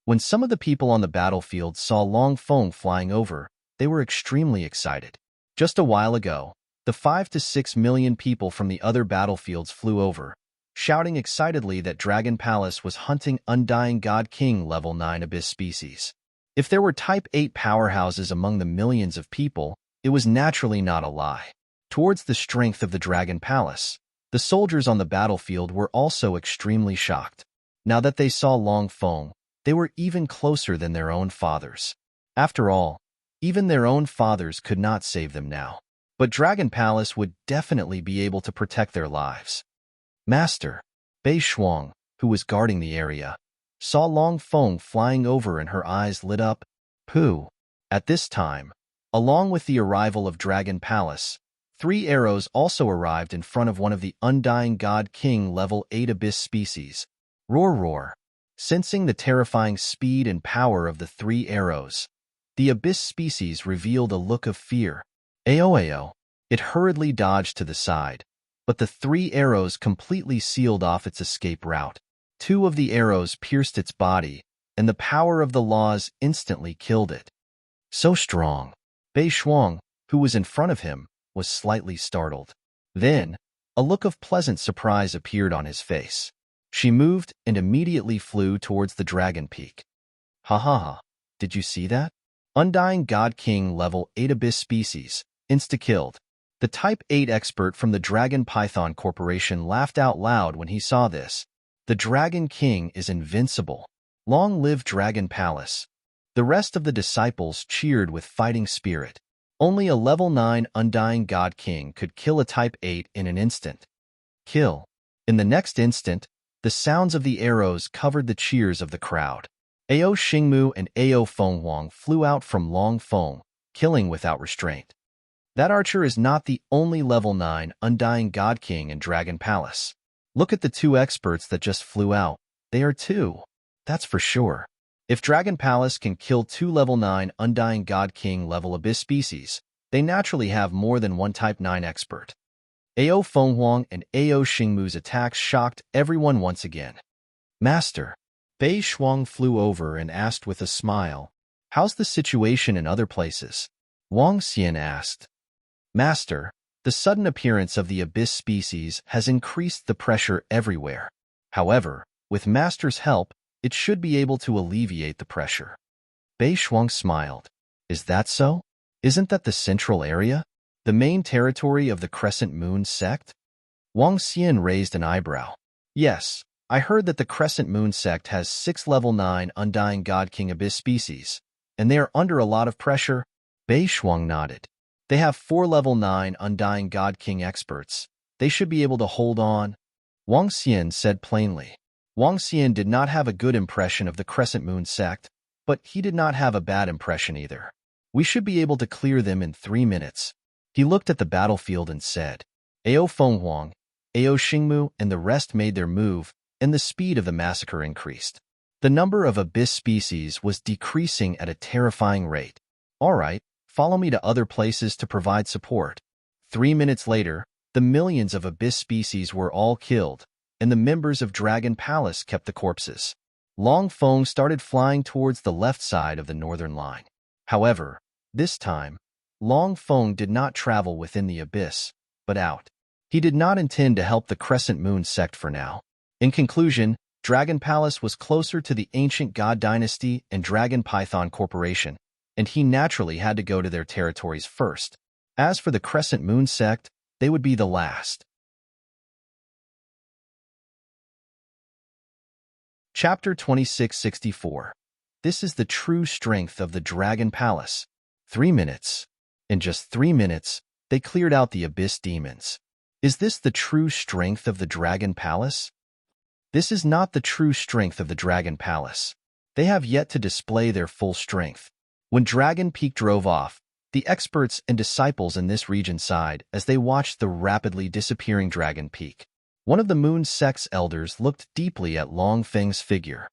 When some of the people on the battlefield saw Long Feng flying over, they were extremely excited. Just a while ago, the 5 to 6 million people from the other battlefields flew over, shouting excitedly that Dragon Palace was hunting Undying God King level 9 abyss species. If there were Type 8 powerhouses among the millions of people, it was naturally not a lie. Towards the strength of the Dragon Palace, the soldiers on the battlefield were also extremely shocked. Now that they saw Long Feng, they were even closer than their own fathers. After all, even their own fathers could not save them now. But Dragon Palace would definitely be able to protect their lives. Master, Bei Shuang, who was guarding the area, saw Long Feng flying over and her eyes lit up. Pooh. At this time, along with the arrival of Dragon Palace, 3 arrows also arrived in front of one of the Undying God King level 8 abyss species. Roar roar. Sensing the terrifying speed and power of the 3 arrows, the abyss species revealed a look of fear. Ao. It hurriedly dodged to the side, but the 3 arrows completely sealed off its escape route. 2 of the arrows pierced its body, and the power of the laws instantly killed it. So strong. Bei Shuang, who was in front of him, was slightly startled. Then, a look of pleasant surprise appeared on his face. She moved and immediately flew towards the Dragon Peak. Ha ha ha. Did you see that? Undying God King level 8 abyss species, insta-killed. The Type 8 expert from the Dragon Python Corporation laughed out loud when he saw this. The Dragon King is invincible. Long live Dragon Palace. The rest of the disciples cheered with fighting spirit. Only a level 9 Undying God King could kill a Type 8 in an instant. Kill. In the next instant, the sounds of the arrows covered the cheers of the crowd. Ao Xingmu and Ao Fenghuang flew out from Long Feng, killing without restraint. That archer is not the only level 9 Undying God King in Dragon Palace. Look at the 2 experts that just flew out. They are 2. That's for sure. If Dragon Palace can kill 2 level 9 Undying God King level abyss species, they naturally have more than one Type 9 expert. Ao Fenghuang and Ao Xingmu's attacks shocked everyone once again. Master, Bei Shuang flew over and asked with a smile, "How's the situation in other places?" Wang Xian asked. Master, the sudden appearance of the abyss species has increased the pressure everywhere. However, with Master's help, it should be able to alleviate the pressure. Bei Shuang smiled. Is that so? Isn't that the central area? The main territory of the Crescent Moon sect? Wang Xian raised an eyebrow. Yes, I heard that the Crescent Moon sect has 6 level 9 Undying God King abyss species, and they are under a lot of pressure. Bei Shuang nodded. They have 4 level 9 Undying God King experts. They should be able to hold on. Wang Xian said plainly. Wang Xian did not have a good impression of the Crescent Moon sect, but he did not have a bad impression either. We should be able to clear them in 3 minutes. He looked at the battlefield and said, Ao Fenghuang, Ao Xingmu, and the rest made their move, and the speed of the massacre increased. The number of abyss species was decreasing at a terrifying rate. All right, follow me to other places to provide support. 3 minutes later, the millions of abyss species were all killed, and the members of Dragon Palace kept the corpses. Long Feng started flying towards the left side of the northern line. However, this time, Long Feng did not travel within the abyss, but out. He did not intend to help the Crescent Moon sect for now. In conclusion, Dragon Palace was closer to the ancient God Dynasty and Dragon Python Corporation, and he naturally had to go to their territories first. As for the Crescent Moon sect, they would be the last. Chapter 2664. This is the true strength of the Dragon Palace. 3 minutes. In just 3 minutes, they cleared out the abyss demons. Is this the true strength of the Dragon Palace? This is not the true strength of the Dragon Palace. They have yet to display their full strength. When Dragon Peak drove off, the experts and disciples in this region sighed as they watched the rapidly disappearing Dragon Peak. One of the Moon Sect's elders looked deeply at Long Feng's figure.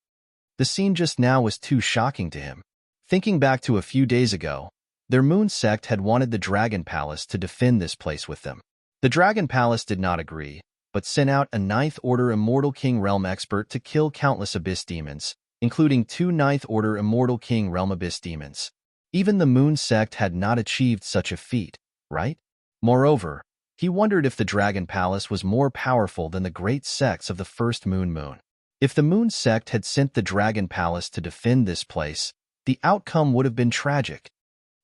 The scene just now was too shocking to him. Thinking back to a few days ago, their Moon Sect had wanted the Dragon Palace to defend this place with them. The Dragon Palace did not agree, but sent out a Ninth Order Immortal King Realm expert to kill countless Abyss demons, including 2 Ninth Order Immortal King Realm Abyss demons. Even the Moon Sect had not achieved such a feat, right? Moreover, he wondered if the Dragon Palace was more powerful than the great sects of the first Moon. If the Moon Sect had sent the Dragon Palace to defend this place, the outcome would have been tragic.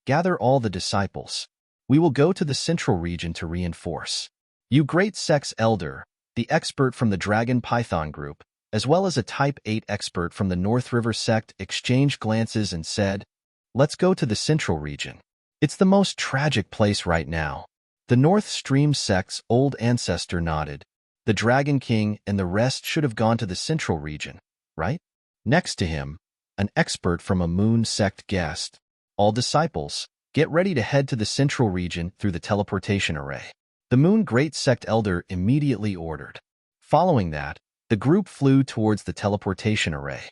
Gather all the disciples. We will go to the central region to reinforce. You great sect's elder, the expert from the Dragon Python group, as well as a Type 8 expert from the North River sect exchanged glances and said, "Let's go to the central region. It's the most tragic place right now." The North Stream sect's old ancestor nodded. The Dragon King and the rest should have gone to the central region, right? Next to him, an expert from a Moon sect guessed, "All disciples, get ready to head to the central region through the teleportation array." The Moon Great Sect Elder immediately ordered. Following that, the group flew towards the teleportation array.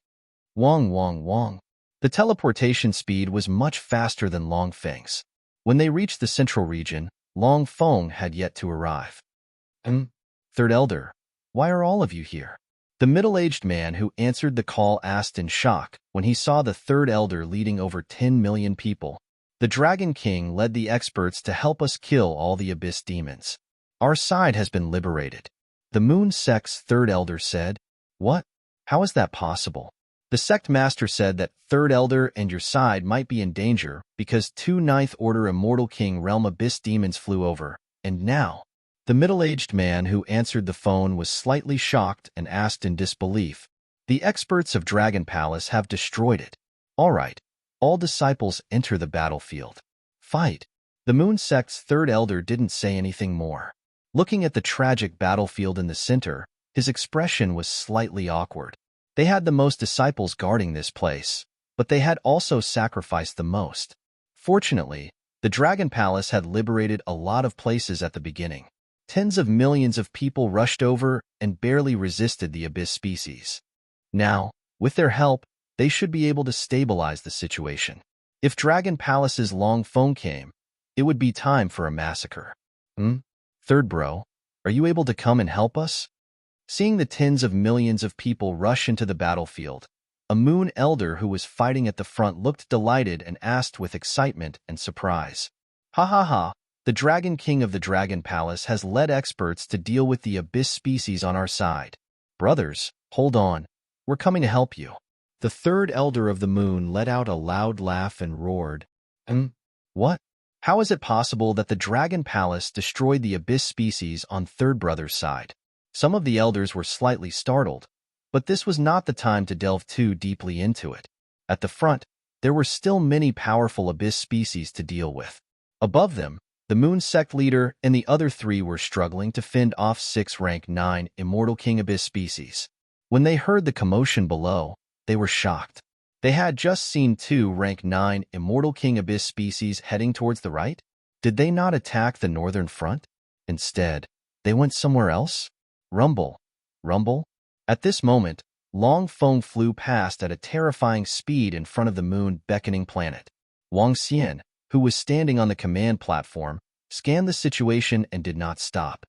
Wong, wong, wong. The teleportation speed was much faster than Long Feng's. When they reached the central region, Long Feng had yet to arrive. Third Elder, why are all of you here?" The middle-aged man who answered the call asked in shock when he saw the Third Elder leading over 10 million people. "The Dragon King led the experts to help us kill all the Abyss demons. Our side has been liberated." The Moon Sect's Third Elder said. "What? How is that possible?" The Sect Master said that Third Elder and your side might be in danger because 2 Ninth Order Immortal King Realm Abyss demons flew over, and now... The middle-aged man who answered the phone was slightly shocked and asked in disbelief, "The experts of Dragon Palace have destroyed it. All right, all disciples enter the battlefield. Fight." The Moon Sect's Third Elder didn't say anything more. Looking at the tragic battlefield in the center, his expression was slightly awkward. They had the most disciples guarding this place, but they had also sacrificed the most. Fortunately, the Dragon Palace had liberated a lot of places at the beginning. Tens of millions of people rushed over and barely resisted the Abyss species. Now, with their help, they should be able to stabilize the situation. If Dragon Palace's Long Feng came, it would be time for a massacre. Third bro, are you able to come and help us?" Seeing the tens of millions of people rush into the battlefield, a Moon Elder who was fighting at the front looked delighted and asked with excitement and surprise. "Ha ha ha. The Dragon King of the Dragon Palace has led experts to deal with the Abyss species on our side. Brothers, hold on. We're coming to help you." The Third Elder of the Moon let out a loud laugh and roared. What? How is it possible that the Dragon Palace destroyed the Abyss species on Third Brother's side?" Some of the elders were slightly startled, but this was not the time to delve too deeply into it. At the front, there were still many powerful Abyss species to deal with. Above them, the Moon Sect leader and the other 3 were struggling to fend off 6 rank 9 Immortal King Abyss species. When they heard the commotion below, they were shocked. They had just seen 2 rank 9 Immortal King Abyss species heading towards the right. Did they not attack the northern front? Instead, they went somewhere else? Rumble, rumble. At this moment, Long Feng flew past at a terrifying speed in front of the moon beckoning planet. Wang Xian, who was standing on the command platform, scanned the situation and did not stop.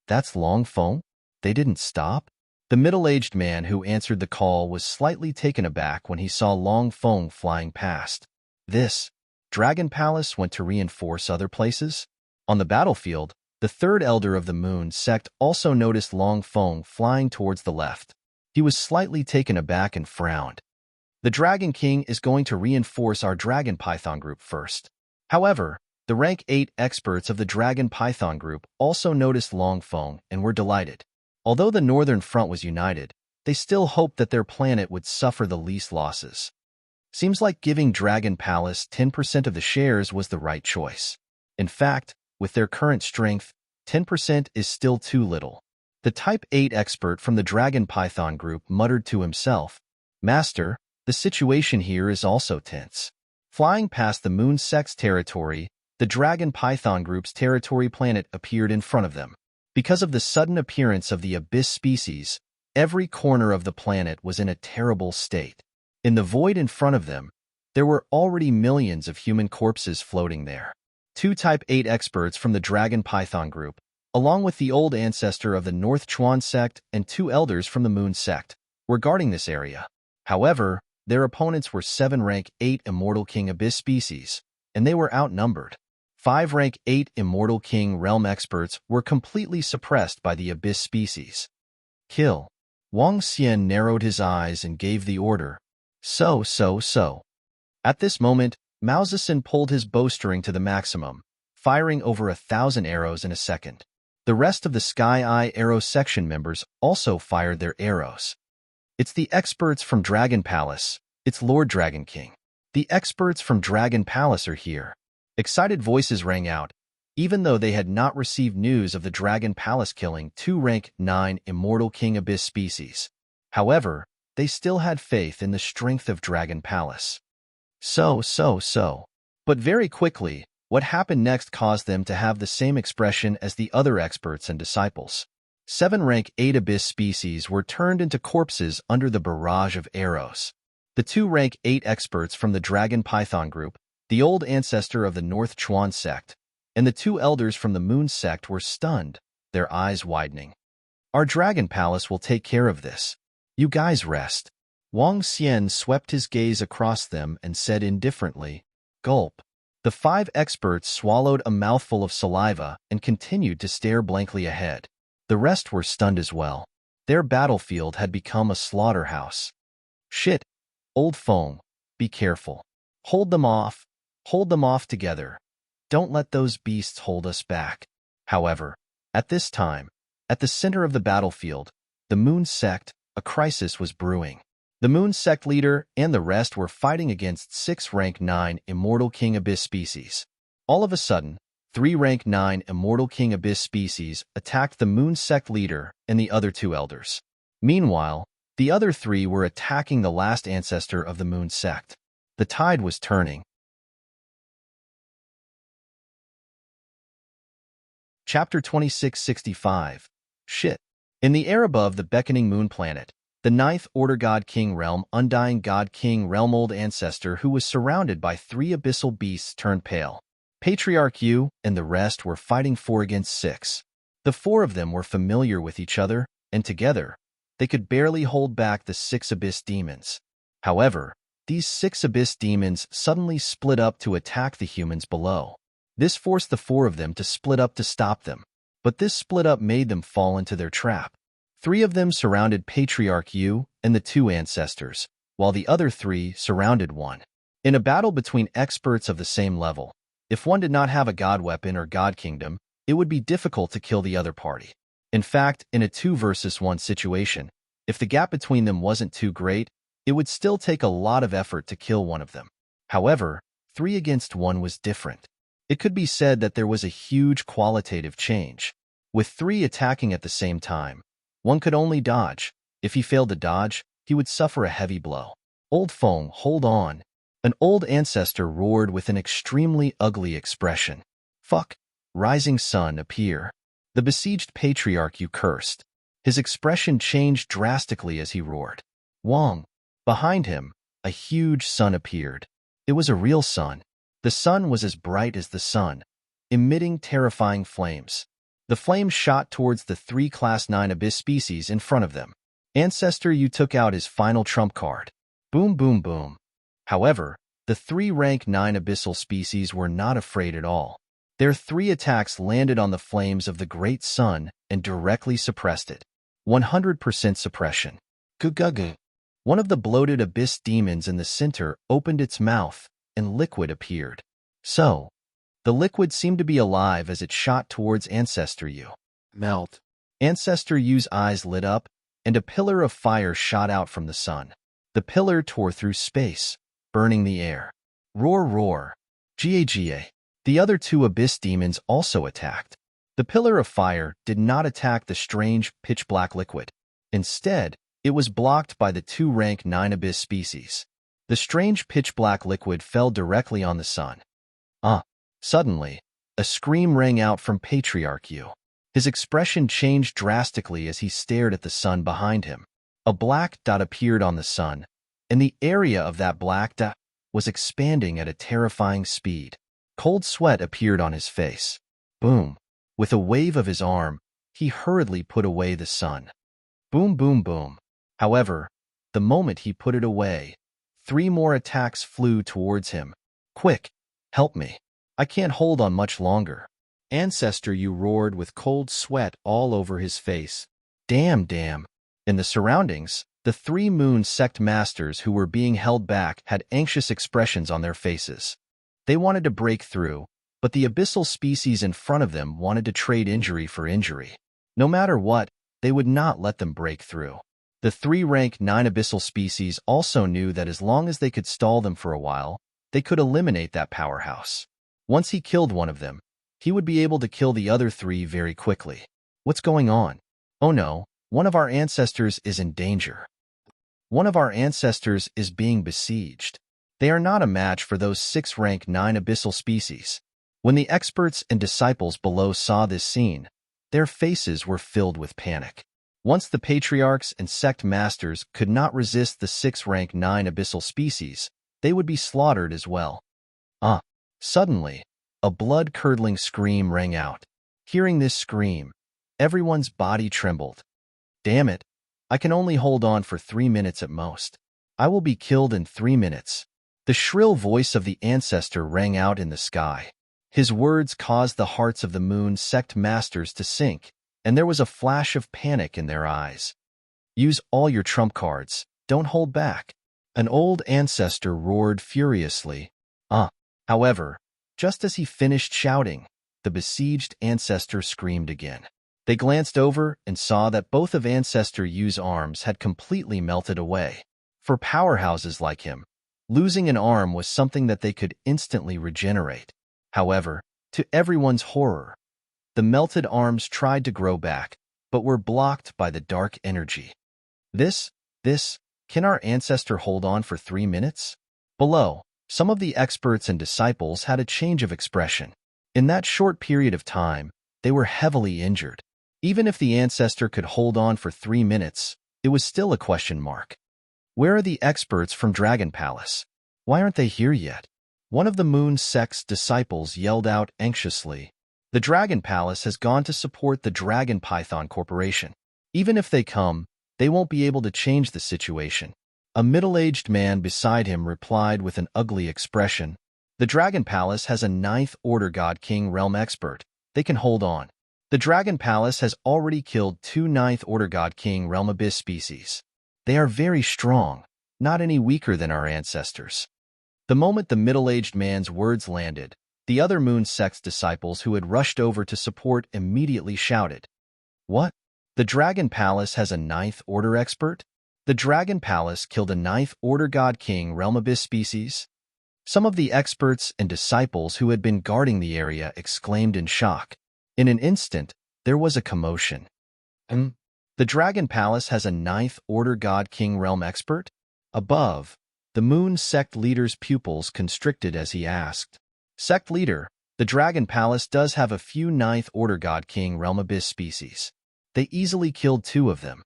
"That's Long Feng? They didn't stop?" The middle-aged man who answered the call was slightly taken aback when he saw Long Feng flying past. This Dragon Palace went to reinforce other places? On the battlefield, the Third Elder of the Moon Sect also noticed Long Feng flying towards the left. He was slightly taken aback and frowned. "The Dragon King is going to reinforce our Dragon Python group first." However, the rank 8 experts of the Dragon Python group also noticed Long Feng and were delighted. Although the Northern Front was united, they still hoped that their planet would suffer the least losses. Seems like giving Dragon Palace 10% of the shares was the right choice. In fact, with their current strength, 10% is still too little. The Type 8 expert from the Dragon Python group muttered to himself, "Master, the The situation here is also tense. Flying past the moon sect's territory, the dragon python group's territory planet appeared in front of them. Because of the sudden appearance of the abyss species, every corner of the planet was in a terrible state. In the void in front of them, there were already millions of human corpses floating there. Two Type 8 experts from the dragon python group, along with the old ancestor of the North Chuan sect and two elders from the moon sect, were guarding this area. However, their opponents were 7 rank 8 Immortal King Abyss species, and they were outnumbered. 5 rank 8 Immortal King Realm experts were completely suppressed by the Abyss species. Kill. Wang Xian narrowed his eyes and gave the order. So. At this moment, Mao Zedong pulled his bowstring to the maximum, firing over 1,000 arrows in a second. The rest of the Sky Eye Arrow section members also fired their arrows. It's the experts from Dragon Palace. It's Lord Dragon King. The experts from Dragon Palace are here. Excited voices rang out, even though they had not received news of the Dragon Palace killing 2 rank 9 Immortal King Abyss species. However, they still had faith in the strength of Dragon Palace. So. But very quickly, what happened next caused them to have the same expression as the other experts and disciples. 7 rank 8 Abyss species were turned into corpses under the barrage of arrows. The 2 rank 8 experts from the Dragon Python group, the old ancestor of the North Chuan sect, and the 2 elders from the Moon sect were stunned, their eyes widening. Our Dragon Palace will take care of this. You guys rest. Wang Xian swept his gaze across them and said indifferently, "Gulp." The 5 experts swallowed a mouthful of saliva and continued to stare blankly ahead. The rest were stunned as well. Their battlefield had become a slaughterhouse. Shit. Old Feng, be careful. Hold them off. Hold them off together. Don't let those beasts hold us back. However, at this time, at the center of the battlefield, the Moon sect, a crisis was brewing. The Moon sect leader and the rest were fighting against 6 rank 9 Immortal King Abyss species. All of a sudden, 3 rank 9 Immortal King Abyss species attacked the Moon sect leader and the other 2 elders. Meanwhile, the other 3 were attacking the last ancestor of the Moon sect. The tide was turning. Chapter 2665. Shit. In the air above the beckoning moon planet, the 9th Order God King Realm Undying God King Realm Old Ancestor who was surrounded by 3 abyssal beasts turned pale. Patriarch Yu and the rest were fighting 4 against 6. The 4 of them were familiar with each other, and together, they could barely hold back the 6 abyss demons. However, these 6 abyss demons suddenly split up to attack the humans below. This forced the 4 of them to split up to stop them, but this split up made them fall into their trap. 3 of them surrounded Patriarch Yu and the 2 ancestors, while the other 3 surrounded 1. In a battle between experts of the same level, if one did not have a god weapon or god kingdom, it would be difficult to kill the other party. In fact, in a 2 versus 1 situation, if the gap between them wasn't too great, it would still take a lot of effort to kill one of them. However, 3 against 1 was different. It could be said that there was a huge qualitative change. With 3 attacking at the same time, one could only dodge. If he failed to dodge, he would suffer a heavy blow. Old Feng, hold on. An old ancestor roared with an extremely ugly expression. Fuck. Rising sun appear. The besieged patriarch Yu cursed. His expression changed drastically as he roared. Wang. Behind him, a huge sun appeared. It was a real sun. The sun was as bright as the sun, emitting terrifying flames. The flames shot towards the 3 Class 9 Abyss species in front of them. Ancestor Yu took out his final trump card. Boom, boom, boom. However, the 3 rank 9 Abyssal species were not afraid at all. Their 3 attacks landed on the flames of the Great Sun and directly suppressed it. 100% suppression. Gugugu. One of the bloated Abyss demons in the center opened its mouth, and liquid appeared. So, the liquid seemed to be alive as it shot towards Ancestor Yu. Melt. Ancestor Yu's eyes lit up, and a pillar of fire shot out from the sun. The pillar tore through space, burning the air. Roar, roar. Ga. The other 2 Abyss demons also attacked. The pillar of fire did not attack the strange, pitch-black liquid. Instead, it was blocked by the 2 rank 9 Abyss species. The strange pitch-black liquid fell directly on the sun. Suddenly, a scream rang out from Patriarch Yu. His expression changed drastically as he stared at the sun behind him. A black dot appeared on the sun, and the area of that black dot was expanding at a terrifying speed. Cold sweat appeared on his face. Boom! With a wave of his arm, he hurriedly put away the sun. Boom, boom, boom. However, the moment he put it away, 3 more attacks flew towards him. Quick, help me. I can't hold on much longer. Ancestor Yu roared with cold sweat all over his face. Damn. In the surroundings, the 3 moon sect masters who were being held back had anxious expressions on their faces. They wanted to break through, but the abyssal species in front of them wanted to trade injury for injury. No matter what, they would not let them break through. The 3 rank 9 abyssal species also knew that as long as they could stall them for a while, they could eliminate that powerhouse. Once he killed one of them, he would be able to kill the other 3 very quickly. What's going on? Oh no, one of our ancestors is in danger. One of our ancestors is being besieged. They are not a match for those 6 rank 9 abyssal species. When the experts and disciples below saw this scene, their faces were filled with panic. Once the patriarchs and sect masters could not resist the 6 rank 9 abyssal species, they would be slaughtered as well. Suddenly, a blood-curdling scream rang out. Hearing this scream, everyone's body trembled. Damn it, I can only hold on for 3 minutes at most. I will be killed in 3 minutes. The shrill voice of the ancestor rang out in the sky. His words caused the hearts of the moon sect masters to sink, and there was a flash of panic in their eyes. Use all your trump cards, don't hold back. An old ancestor roared furiously. However, just as he finished shouting, the besieged ancestor screamed again. They glanced over and saw that both of Ancestor Yu's arms had completely melted away. For powerhouses like him, losing an arm was something that they could instantly regenerate. However, to everyone's horror, the melted arms tried to grow back, but were blocked by the dark energy. Can our ancestor hold on for 3 minutes? Below, some of the experts and disciples had a change of expression. In that short period of time, they were heavily injured. Even if the ancestor could hold on for 3 minutes, it was still a question mark. Where are the experts from Dragon Palace? Why aren't they here yet? One of the Moon Sect's disciples yelled out anxiously. The Dragon Palace has gone to support the Dragon Python Corporation. Even if they come, they won't be able to change the situation. A middle-aged man beside him replied with an ugly expression. The Dragon Palace has a 9th Order God King Realm expert. They can hold on. The Dragon Palace has already killed 2 9th Order God King Realm Abyss species. They are very strong, not any weaker than our ancestors. The moment the middle-aged man's words landed, the other Moon Sect's disciples who had rushed over to support immediately shouted, "What? The Dragon Palace has a 9th Order expert? The Dragon Palace killed a 9th Order God King Realm Abyss species?" Some of the experts and disciples who had been guarding the area exclaimed in shock. In an instant, there was a commotion. The Dragon Palace has a 9th Order God King Realm expert? Above, the Moon Sect leader's pupils constricted as he asked, "Sect leader, the Dragon Palace does have a few 9th Order God King Realm Abyss species. They easily killed 2 of them."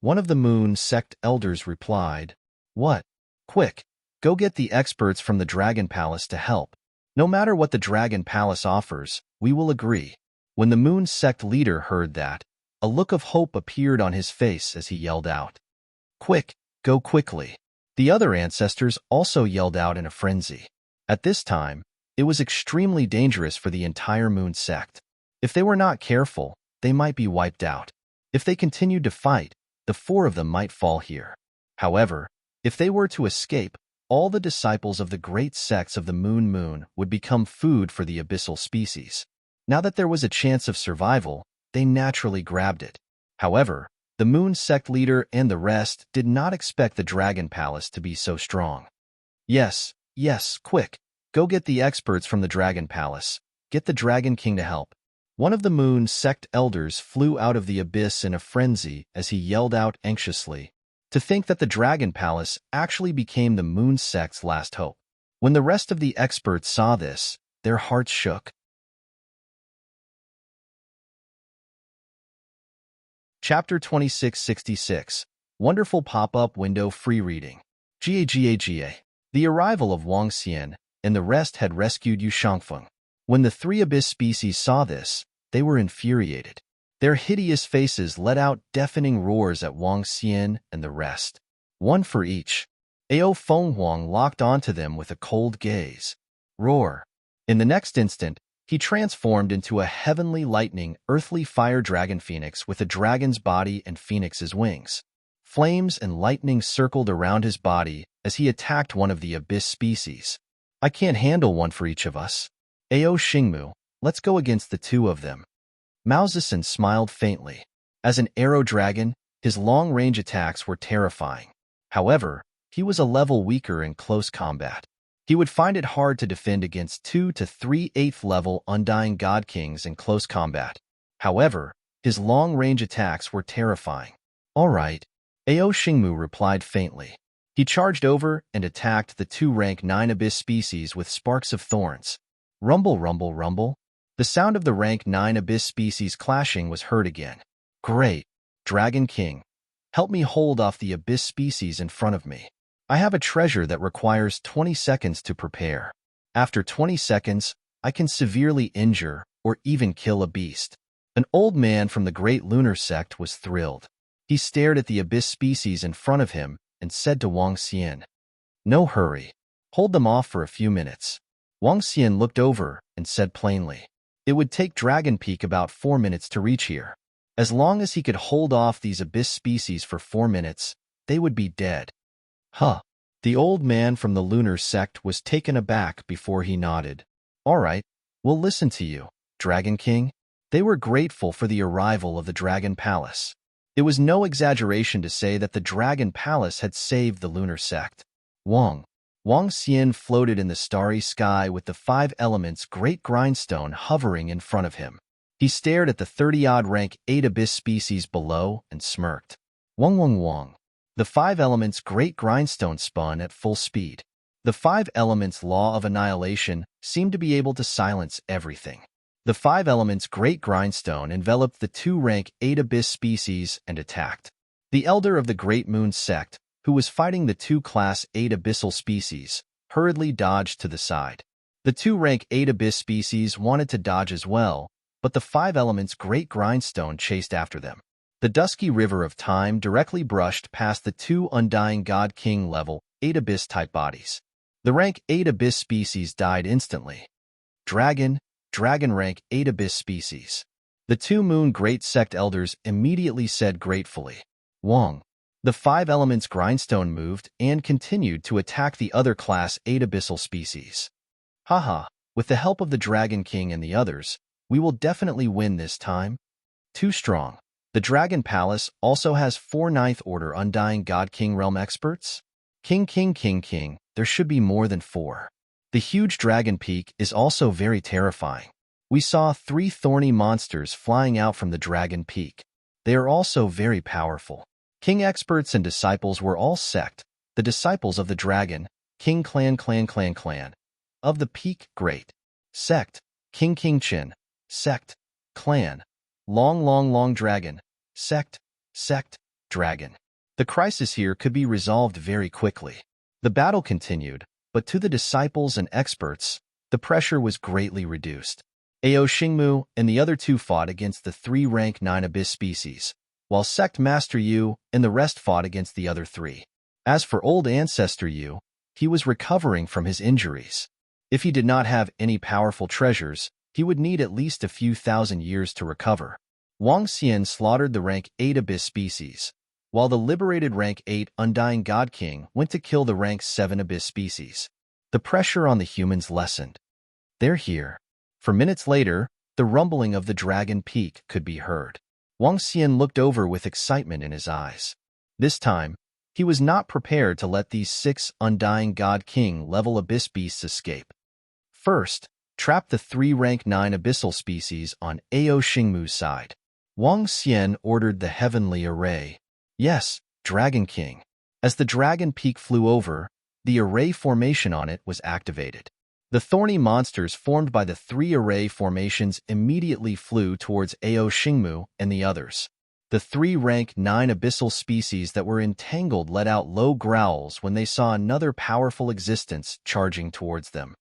One of the Moon Sect elders replied, "What? Quick, go get the experts from the Dragon Palace to help. No matter what the Dragon Palace offers, we will agree." When the Moon Sect leader heard that, a look of hope appeared on his face as he yelled out, "Quick, go quickly." The other ancestors also yelled out in a frenzy. At this time, it was extremely dangerous for the entire Moon Sect. If they were not careful, they might be wiped out. If they continued to fight, the 4 of them might fall here. However, if they were to escape, all the disciples of the great sects of the Moon would become food for the abyssal species. Now that there was a chance of survival, they naturally grabbed it. However, the Moon Sect leader and the rest did not expect the Dragon Palace to be so strong. Yes, quick, go get the experts from the Dragon Palace. Get the Dragon King to help." One of the Moon Sect elders flew out of the abyss in a frenzy as he yelled out anxiously, To think that the Dragon Palace actually became the Moon Sect's last hope. When the rest of the experts saw this, their hearts shook. Chapter 2666. Wonderful Pop-Up Window Free Reading. GA. The arrival of Wang Xian and the rest had rescued Yu Shangfeng. When the three abyss species saw this, they were infuriated. Their hideous faces let out deafening roars at Wang Xian and the rest. One for each. Ao Feng Huang locked onto them with a cold gaze. Roar. In the next instant, he transformed into a heavenly lightning, earthly fire dragon phoenix with a dragon's body and phoenix's wings. Flames and lightning circled around his body as he attacked one of the abyss species. I can't handle one for each of us. Ao Xingmu, let's go against the two of them. Mao Zisen smiled faintly. As an arrow dragon, his long-range attacks were terrifying. However, he was a level weaker in close combat. He would find it hard to defend against 2 to 3 8th level Undying God Kings in close combat. However, his long-range attacks were terrifying. All right, Ao Xingmu replied faintly. He charged over and attacked the 2 rank 9 abyss species with sparks of thorns. Rumble, rumble, rumble. The sound of the rank 9 abyss species clashing was heard again. Great, Dragon King. Help me hold off the abyss species in front of me. I have a treasure that requires 20 seconds to prepare. After 20 seconds, I can severely injure or even kill a beast. An old man from the Great Lunar Sect was thrilled. He stared at the abyss species in front of him and said to Wang Xian, "No hurry. Hold them off for a few minutes." Wang Xian looked over and said plainly, "It would take Dragon Peak about 4 minutes to reach here. As long as he could hold off these abyss species for 4 minutes, they would be dead." Huh. The old man from the lunar sect was taken aback before he nodded. All right, we'll listen to you, Dragon King. They were grateful for the arrival of the Dragon Palace. It was no exaggeration to say that the Dragon Palace had saved the lunar sect. Wang Xian floated in the starry sky with the 5 elements great grindstone hovering in front of him. He stared at the 30-odd rank 8 abyss species below and smirked. Wang. The 5 elements great grindstone spun at full speed. The 5 elements law of annihilation seemed to be able to silence everything. The 5 elements great grindstone enveloped the 2 rank 8 abyss species and attacked. The elder of the Great Moon Sect, who was fighting the 2 class 8 abyssal species, hurriedly dodged to the side. The 2 rank 8 abyss species wanted to dodge as well, but the 5 elements great grindstone chased after them. The dusky river of time directly brushed past the 2 Undying God King level 8 abyss-type bodies. The rank 8 abyss species died instantly. Dragon rank 8 abyss species. The 2 Moon Great Sect elders immediately said gratefully, Wang. The 5 elements grindstone moved and continued to attack the other class 8 abyssal species. Haha, with the help of the Dragon King and the others, we will definitely win this time. Too strong. The Dragon Palace also has 4 9th Order Undying God King realm experts. King, there should be more than 4. The huge Dragon Peak is also very terrifying. We saw 3 thorny monsters flying out from the Dragon Peak. They are also very powerful. King experts and disciples were all sect, the disciples of the Dragon, King clan. Of the Peak Great. Sect, King Chin. Sect, clan. Long dragon. Sect, dragon. The crisis here could be resolved very quickly. The battle continued, but to the disciples and experts, the pressure was greatly reduced. Ao Xingmu and the other 2 fought against the 3 rank 9 abyss species, while Sect Master Yu and the rest fought against the other 3. As for Old Ancestor Yu, he was recovering from his injuries. If he did not have any powerful treasures, he would need at least a few thousand years to recover. Wang Xian slaughtered the rank 8 abyss species, while the liberated rank 8 Undying God King went to kill the rank 7 abyss species. The pressure on the humans lessened. They're here. For minutes later, the rumbling of the Dragon Peak could be heard. Wang Xian looked over with excitement in his eyes. This time, he was not prepared to let these 6 Undying God King level abyss beasts escape. First, trap the 3 rank 9 abyssal species on Ao Xingmu's side. Wang Xian ordered the heavenly array. Yes, Dragon King. As the dragon peak flew over, the array formation on it was activated. The thorny monsters formed by the three array formations immediately flew towards Ao Xingmu and the others. The three rank 9 abyssal species that were entangled let out low growls when they saw another powerful existence charging towards them.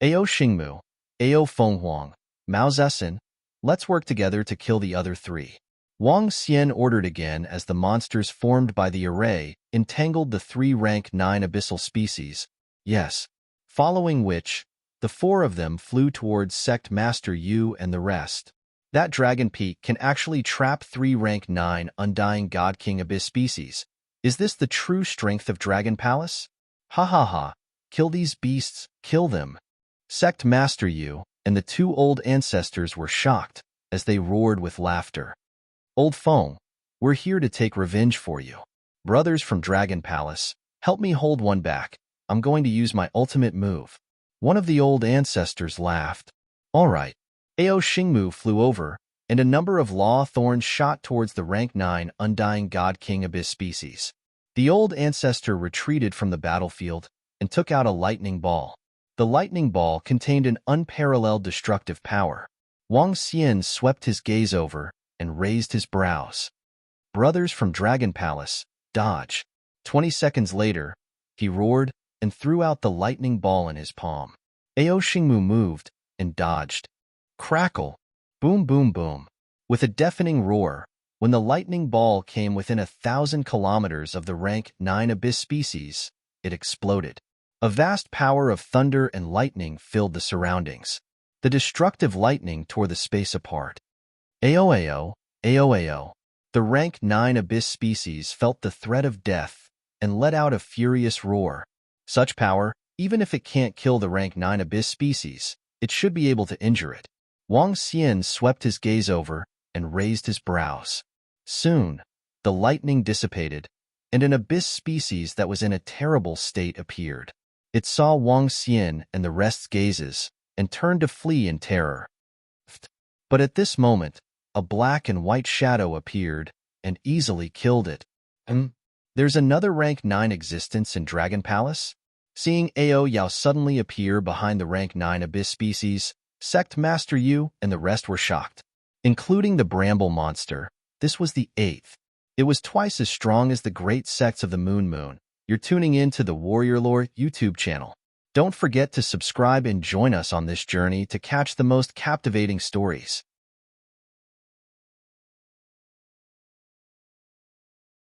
Ao Xingmu, Ao Fenghuang, Mao Zesen, let's work together to kill the other three. Wang Xian ordered again as the monsters formed by the array entangled the three rank 9 abyssal species. Yes. Following which, the four of them flew towards Sect Master Yu and the rest. That Dragon Peak can actually trap 3 rank 9 Undying God King Abyss species. Is this the true strength of Dragon Palace? Ha ha ha. Kill these beasts, kill them. Sect Master Yu and the two old ancestors were shocked as they roared with laughter. Old Feng, we're here to take revenge for you. Brothers from Dragon Palace, help me hold one back. I'm going to use my ultimate move. One of the old ancestors laughed. All right. Ao Xingmu flew over, and a number of law thorns shot towards the rank 9 Undying God King Abyss species. The old ancestor retreated from the battlefield and took out a lightning ball. The lightning ball contained an unparalleled destructive power. Wang Xian swept his gaze over and raised his brows. Brothers from Dragon Palace, dodge. 20 seconds later, he roared and threw out the lightning ball in his palm. Ao Xingmu moved and dodged. Crackle! Boom, boom, boom. With a deafening roar, when the lightning ball came within 1,000 kilometers of the rank 9 abyss species, it exploded. A vast power of thunder and lightning filled the surroundings. The destructive lightning tore the space apart. Ao. The rank 9 abyss species felt the threat of death and let out a furious roar. Such power, even if it can't kill the rank 9 abyss species, it should be able to injure it. Wang Xian swept his gaze over and raised his brows. Soon, the lightning dissipated, and an abyss species that was in a terrible state appeared. It saw Wang Xian and the rest's gazes and turned to flee in terror. But at this moment, a black and white shadow appeared and easily killed it. There's another rank 9 existence in Dragon Palace? Seeing Ao Yao suddenly appear behind the rank 9 abyss species, Sect Master Yu and the rest were shocked. Including the bramble monster, this was the 8th. It was twice as strong as the great sects of the Moon. You're tuning in to the Warrior Lore YouTube channel. Don't forget to subscribe and join us on this journey to catch the most captivating stories.